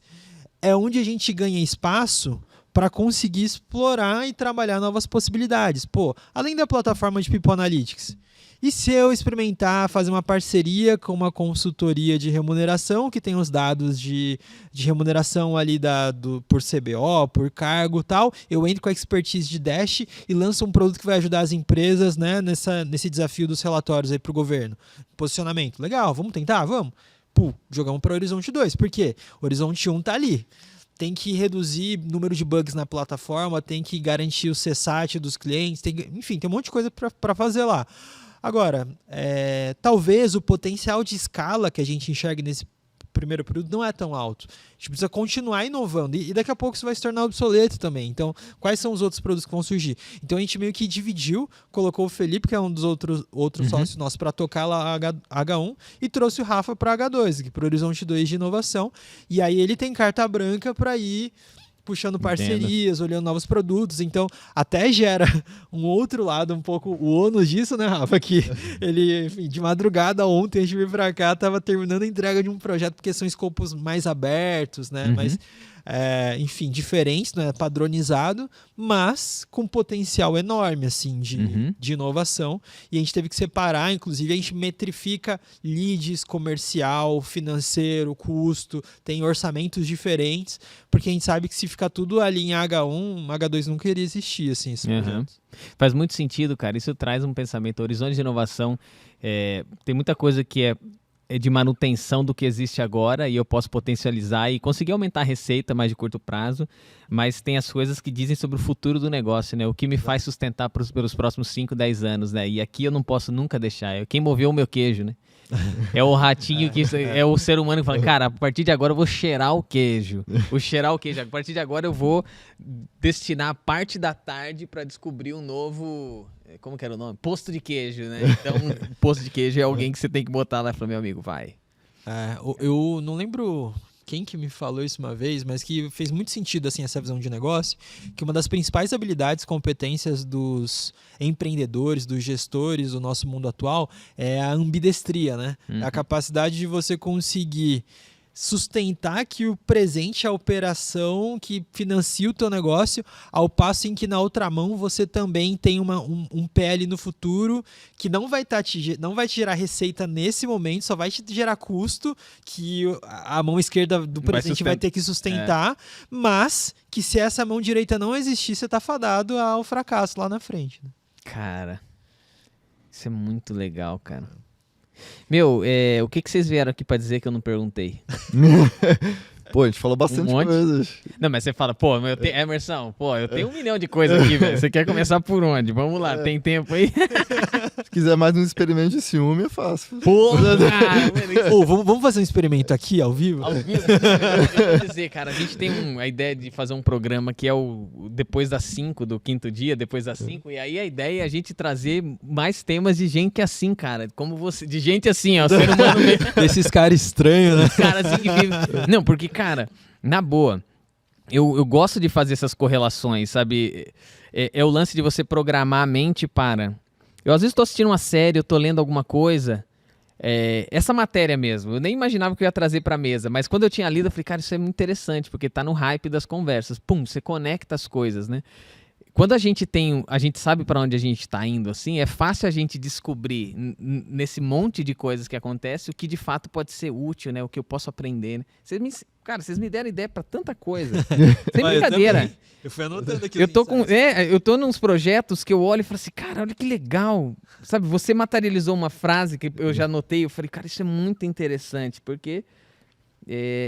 é onde a gente ganha espaço para conseguir explorar e trabalhar novas possibilidades. Pô, além da plataforma de People Analytics, e se eu experimentar fazer uma parceria com uma consultoria de remuneração que tem os dados de remuneração ali por CBO, por cargo e tal, eu entro com a expertise de Dash e lanço um produto que vai ajudar as empresas, né, nesse desafio dos relatórios aí para o governo. Posicionamento, legal, vamos tentar? Vamos. Pô, jogamos para o Horizonte 2, por quê? O Horizonte 1 tá ali. Tem que reduzir o número de bugs na plataforma, tem que garantir o CSAT dos clientes, enfim, tem um monte de coisa para fazer lá. Agora, talvez o potencial de escala que a gente enxergue nesse primeiro período não é tão alto. A gente precisa continuar inovando e daqui a pouco isso vai se tornar obsoleto também. Então, quais são os outros produtos que vão surgir? Então, a gente meio que dividiu, colocou o Felipe, que é um dos outros sócios nossos, para tocar lá a H1 e trouxe o Rafa para H2, aqui para o Horizonte 2 de inovação. E aí ele tem carta branca para ir puxando parcerias, olhando novos produtos, então até gera um outro lado, um pouco o ônus disso, né, Rafa? Que ele, enfim, de madrugada ontem, a gente veio pra cá, tava terminando a entrega de um projeto, porque são escopos mais abertos, né, mas, enfim, diferentes, né, padronizado, mas com potencial enorme, assim, de inovação, e a gente teve que separar, inclusive a gente metrifica leads, comercial, financeiro, custo, tem orçamentos diferentes, porque a gente sabe que se ficar tudo ali em H1, H2 nunca iria existir, assim, esse projeto. Faz muito sentido, cara, isso traz um pensamento, horizonte de inovação, tem muita coisa que de manutenção do que existe agora e eu posso potencializar e conseguir aumentar a receita mais de curto prazo, mas tem as coisas que dizem sobre o futuro do negócio, né? O que me faz sustentar pelos próximos 5, 10 anos, né? E aqui eu não posso nunca deixar. É quem moveu o meu queijo, né? É o ratinho que é o ser humano que fala, cara, a partir de agora eu vou cheirar o queijo. Vou cheirar o queijo. A partir de agora eu vou destinar parte da tarde para descobrir um novo... Como que era o nome? Posto de queijo, né? Então, posto de queijo é alguém que você tem que botar lá e falar, meu amigo, vai. Eu não lembro quem que me falou isso uma vez, mas que fez muito sentido assim essa visão de negócio, que uma das principais habilidades, competências dos empreendedores, dos gestores do nosso mundo atual é a ambidestria, né? É a capacidade de você conseguir sustentar que o presente é a operação que financia o teu negócio, ao passo em que na outra mão você também tem um pé ali no futuro que não vai te gerar receita nesse momento, só vai te gerar custo que a mão esquerda do presente vai ter que sustentar, mas que se essa mão direita não existir, você tá fadado ao fracasso lá na frente. Cara, isso é muito legal, cara. Meu, o que vocês vieram aqui pra dizer que eu não perguntei? Pô, a gente falou bastante coisas. Não, mas você fala, pô, Emerson, eu tenho 1 milhão de coisas aqui, velho. Você quer começar por onde? Vamos lá, tem tempo aí? Se quiser mais um experimento de ciúme, é fácil. Pô, cara, vamos fazer um experimento aqui, ao vivo? Ao vivo? Eu vou dizer, cara, a gente tem a ideia de fazer um programa que é o depois das 5, do 5º dia, depois das 5, e aí a ideia é a gente trazer mais temas de gente assim, cara, como você, de gente assim, ó, ser humano mesmo. Esses caras estranhos, né? Cara assim que vive... Não, porque, cara, na boa, eu gosto de fazer essas correlações, sabe? É o lance de você programar a mente para... Eu às vezes estou assistindo uma série, eu estou lendo alguma coisa, essa matéria mesmo, eu nem imaginava que eu ia trazer para a mesa, mas quando eu tinha lido, eu falei, cara, isso é muito interessante, porque tá no hype das conversas. Pum, você conecta as coisas, né? Quando a gente sabe para onde a gente está indo, assim, é fácil a gente descobrir nesse monte de coisas que acontece o que de fato pode ser útil, né? O que eu posso aprender. Né? Vocês me deram ideia para tanta coisa. Sem brincadeira. Eu fui anotando aqui. Eu tô nos projetos que eu olho e falo assim, cara, olha que legal. Sabe, você materializou uma frase que eu já anotei, eu falei, cara, isso é muito interessante, porque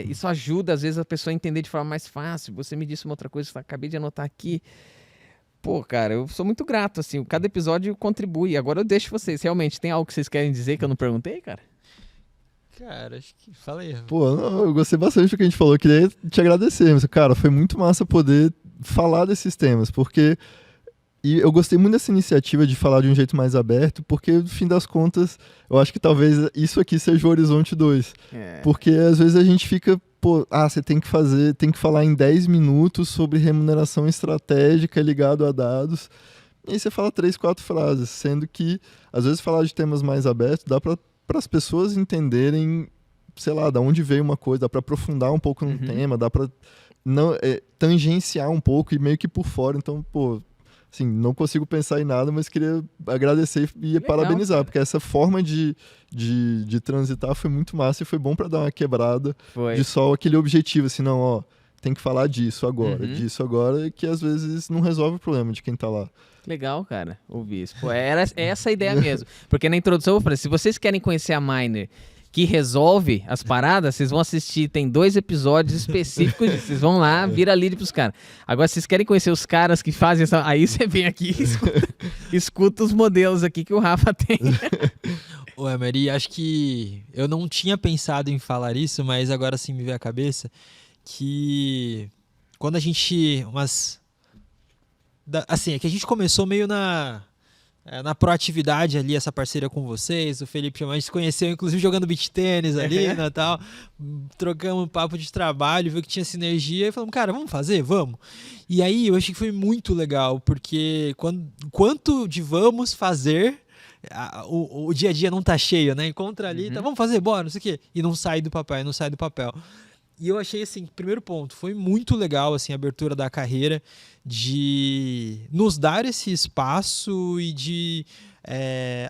isso ajuda, às vezes, a pessoa a entender de forma mais fácil. Você me disse uma outra coisa que eu acabei de anotar aqui. Pô, cara, eu sou muito grato, assim, cada episódio contribui. Agora eu deixo vocês. Realmente, tem algo que vocês querem dizer que eu não perguntei, cara? Cara, acho que... Fala aí. Pô, eu gostei bastante do que a gente falou. Eu queria te agradecer, mas, cara, foi muito massa poder falar desses temas, porque... E eu gostei muito dessa iniciativa de falar de um jeito mais aberto, porque, no fim das contas, eu acho que talvez isso aqui seja o Horizonte 2. Porque, às vezes, a gente fica... Pô, você tem que falar em 10 minutos sobre remuneração estratégica ligado a dados. E aí você fala 3, 4 frases, sendo que, às vezes, falar de temas mais abertos dá para as pessoas entenderem, sei lá, da onde veio uma coisa, dá para aprofundar um pouco no tema, dá para tangenciar um pouco e meio que por fora. Então, pô, assim, não consigo pensar em nada, mas queria agradecer e parabenizar, cara. Porque essa forma de transitar foi muito massa e foi bom para dar uma quebrada de só aquele objetivo, assim, não, ó, tem que falar disso agora, que às vezes não resolve o problema de quem tá lá. Legal, cara, ouvir isso. Pô, era essa a ideia mesmo. Porque na introdução eu falei, se vocês querem conhecer a Miner que resolve as paradas, vocês vão assistir, tem 2 episódios específicos, vocês vão lá, vira lead pros caras. Agora, se vocês querem conhecer os caras que fazem essa... Aí você vem aqui e escuta os modelos aqui que o Rafa tem. Ô, Emery, acho que eu não tinha pensado em falar isso, mas agora sim me veio à cabeça que quando a gente... Assim, é que a gente começou meio na proatividade ali, essa parceria com vocês, o Felipe chamou, a gente se conheceu inclusive jogando beach tênis ali, né, tal, trocamos um papo de trabalho, viu que tinha sinergia e falamos, cara, vamos fazer? Vamos. E aí eu achei que foi muito legal, porque quanto de vamos fazer, o dia a dia não tá cheio, né, encontra ali, tá, vamos fazer, bora, não sei o quê, e não sai do papel. E eu achei, assim, primeiro ponto, foi muito legal, assim, a abertura da carreira, de nos dar esse espaço e de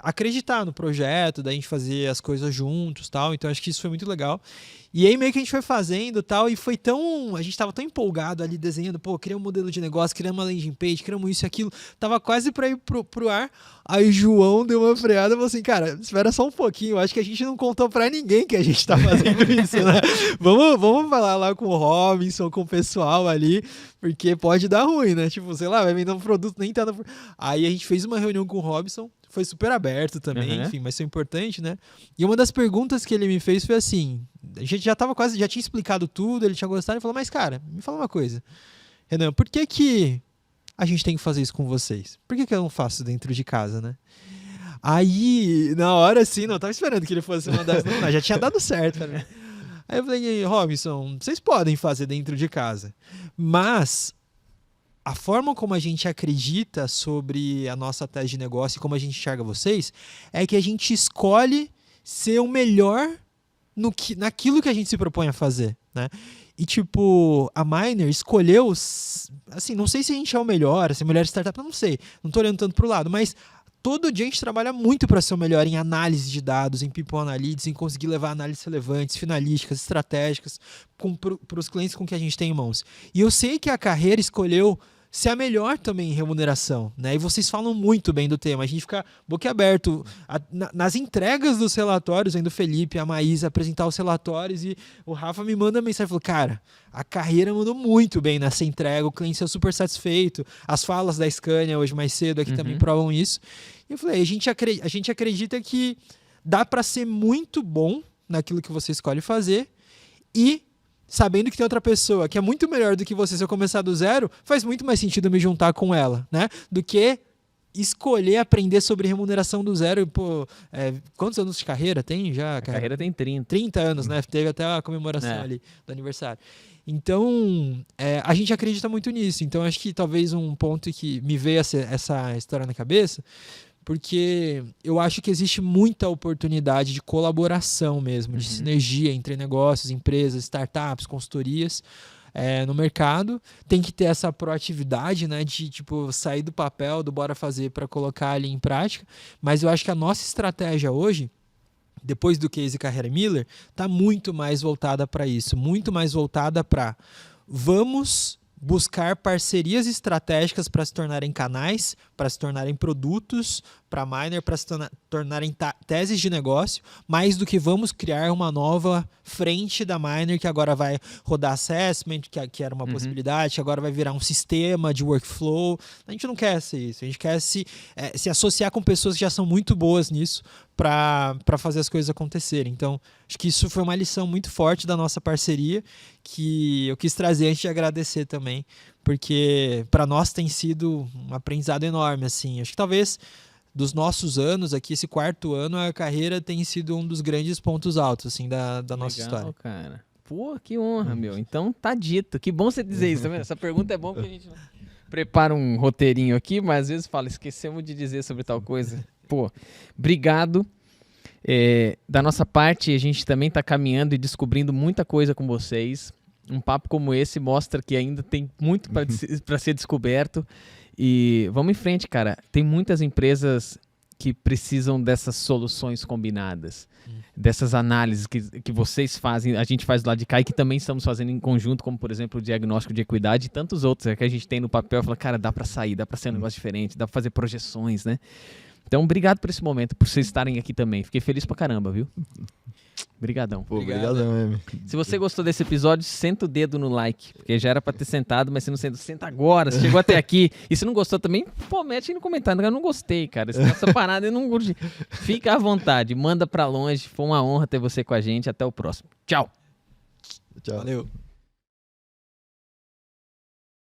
acreditar no projeto, da gente fazer as coisas juntos, tal. Então, acho que isso foi muito legal. E aí meio que a gente foi fazendo e tal, e foi tão... A gente tava tão empolgado ali desenhando, pô, criamos um modelo de negócio, criamos uma landing page, criamos isso e aquilo, tava quase pra ir pro ar. Aí o João deu uma freada e falou assim, cara, espera só um pouquinho, acho que a gente não contou pra ninguém que a gente tá fazendo isso, né? Vamos falar lá com o Robinson, com o pessoal ali, porque pode dar ruim, né? Tipo, sei lá, vai vender um produto, nem tá no... Aí a gente fez uma reunião com o Robinson, foi super aberto também, enfim, mas foi importante, né? E uma das perguntas que ele me fez foi assim, a gente já tinha explicado tudo, ele tinha gostado, ele falou, mas cara, me fala uma coisa, Renan, por que a gente tem que fazer isso com vocês? Por que eu não faço dentro de casa, né? Aí, na hora assim, não, eu tava esperando que ele fosse mandar isso, não, já tinha dado certo, cara. Aí eu falei, Robinson, vocês podem fazer dentro de casa, mas... A forma como a gente acredita sobre a nossa tese de negócio e como a gente enxerga vocês é que a gente escolhe ser o melhor naquilo que a gente se propõe a fazer, né? E, tipo, a Miner escolheu, assim, não sei se a gente é o melhor, se é a melhor startup, eu não sei, não tô olhando tanto pro lado, mas todo dia a gente trabalha muito para ser o melhor em análise de dados, em people analytics, em conseguir levar análises relevantes, finalísticas, estratégicas para os clientes com que a gente tem em mãos. E eu sei que a carreira escolheu ser a melhor também em remuneração, né? E vocês falam muito bem do tema. A gente fica boquiaberto nas entregas dos relatórios, vendo o Felipe, a Maísa apresentar os relatórios e o Rafa me manda mensagem e falou, cara, a carreira mandou muito bem nessa entrega, o cliente saiu super satisfeito, as falas da Scania hoje mais cedo aqui também provam isso. E eu falei, a gente acredita que dá para ser muito bom naquilo que você escolhe fazer e sabendo que tem outra pessoa que é muito melhor do que você se eu começar do zero, faz muito mais sentido me juntar com ela, né? Do que escolher aprender sobre remuneração do zero. Pô, quantos anos de carreira tem já? A carreira tem 30. 30 anos, né? Teve até a comemoração ali do aniversário. Então, a gente acredita muito nisso. Então, acho que talvez um ponto que me veio essa história na cabeça, porque eu acho que existe muita oportunidade de colaboração mesmo, de sinergia entre negócios, empresas, startups, consultorias no mercado. Tem que ter essa proatividade, né, de tipo, sair do papel, do bora fazer para colocar ali em prática. Mas eu acho que a nossa estratégia hoje, depois do case Carreira Miller, está muito mais voltada para isso, muito mais voltada para vamos buscar parcerias estratégicas para se tornarem canais, para se tornarem produtos para a Miner, para se tornarem teses de negócio, mais do que vamos criar uma nova frente da Miner que agora vai rodar assessment, que era uma possibilidade, que agora vai virar um sistema de workflow. A gente não quer ser isso, a gente quer se associar com pessoas que já são muito boas nisso para fazer as coisas acontecerem. Então, acho que isso foi uma lição muito forte da nossa parceria, que eu quis trazer antes de agradecer também, porque para nós tem sido um aprendizado enorme, assim. Acho que talvez dos nossos anos aqui, esse 4º ano, a carreira tem sido um dos grandes pontos altos, assim, da nossa história. Cara. Pô, que honra, meu. Então tá dito. Que bom você dizer isso, tá vendo? Essa pergunta é bom porque a gente prepara um roteirinho aqui, mas às vezes fala, esquecemos de dizer sobre tal coisa. Pô, obrigado. Da nossa parte, a gente também está caminhando e descobrindo muita coisa com vocês. Um papo como esse mostra que ainda tem muito para ser descoberto. E vamos em frente, cara. Tem muitas empresas que precisam dessas soluções combinadas, dessas análises que vocês fazem, a gente faz do lado de cá e que também estamos fazendo em conjunto, como, por exemplo, o diagnóstico de equidade e tantos outros que a gente tem no papel. Fala, cara, dá para sair, dá para ser um negócio diferente, dá para fazer projeções, né? Então, obrigado por esse momento, por vocês estarem aqui também. Fiquei feliz pra caramba, viu? Obrigadão. Obrigadão, Emi. Se você gostou desse episódio, senta o dedo no like, porque já era pra ter sentado, mas se não senta agora, se chegou até aqui. E se não gostou também, pô, mete aí no comentário. Eu não gostei, cara. Essa parada eu não curti. Fica à vontade, manda pra longe. Foi uma honra ter você com a gente. Até o próximo. Tchau. Tchau. Valeu.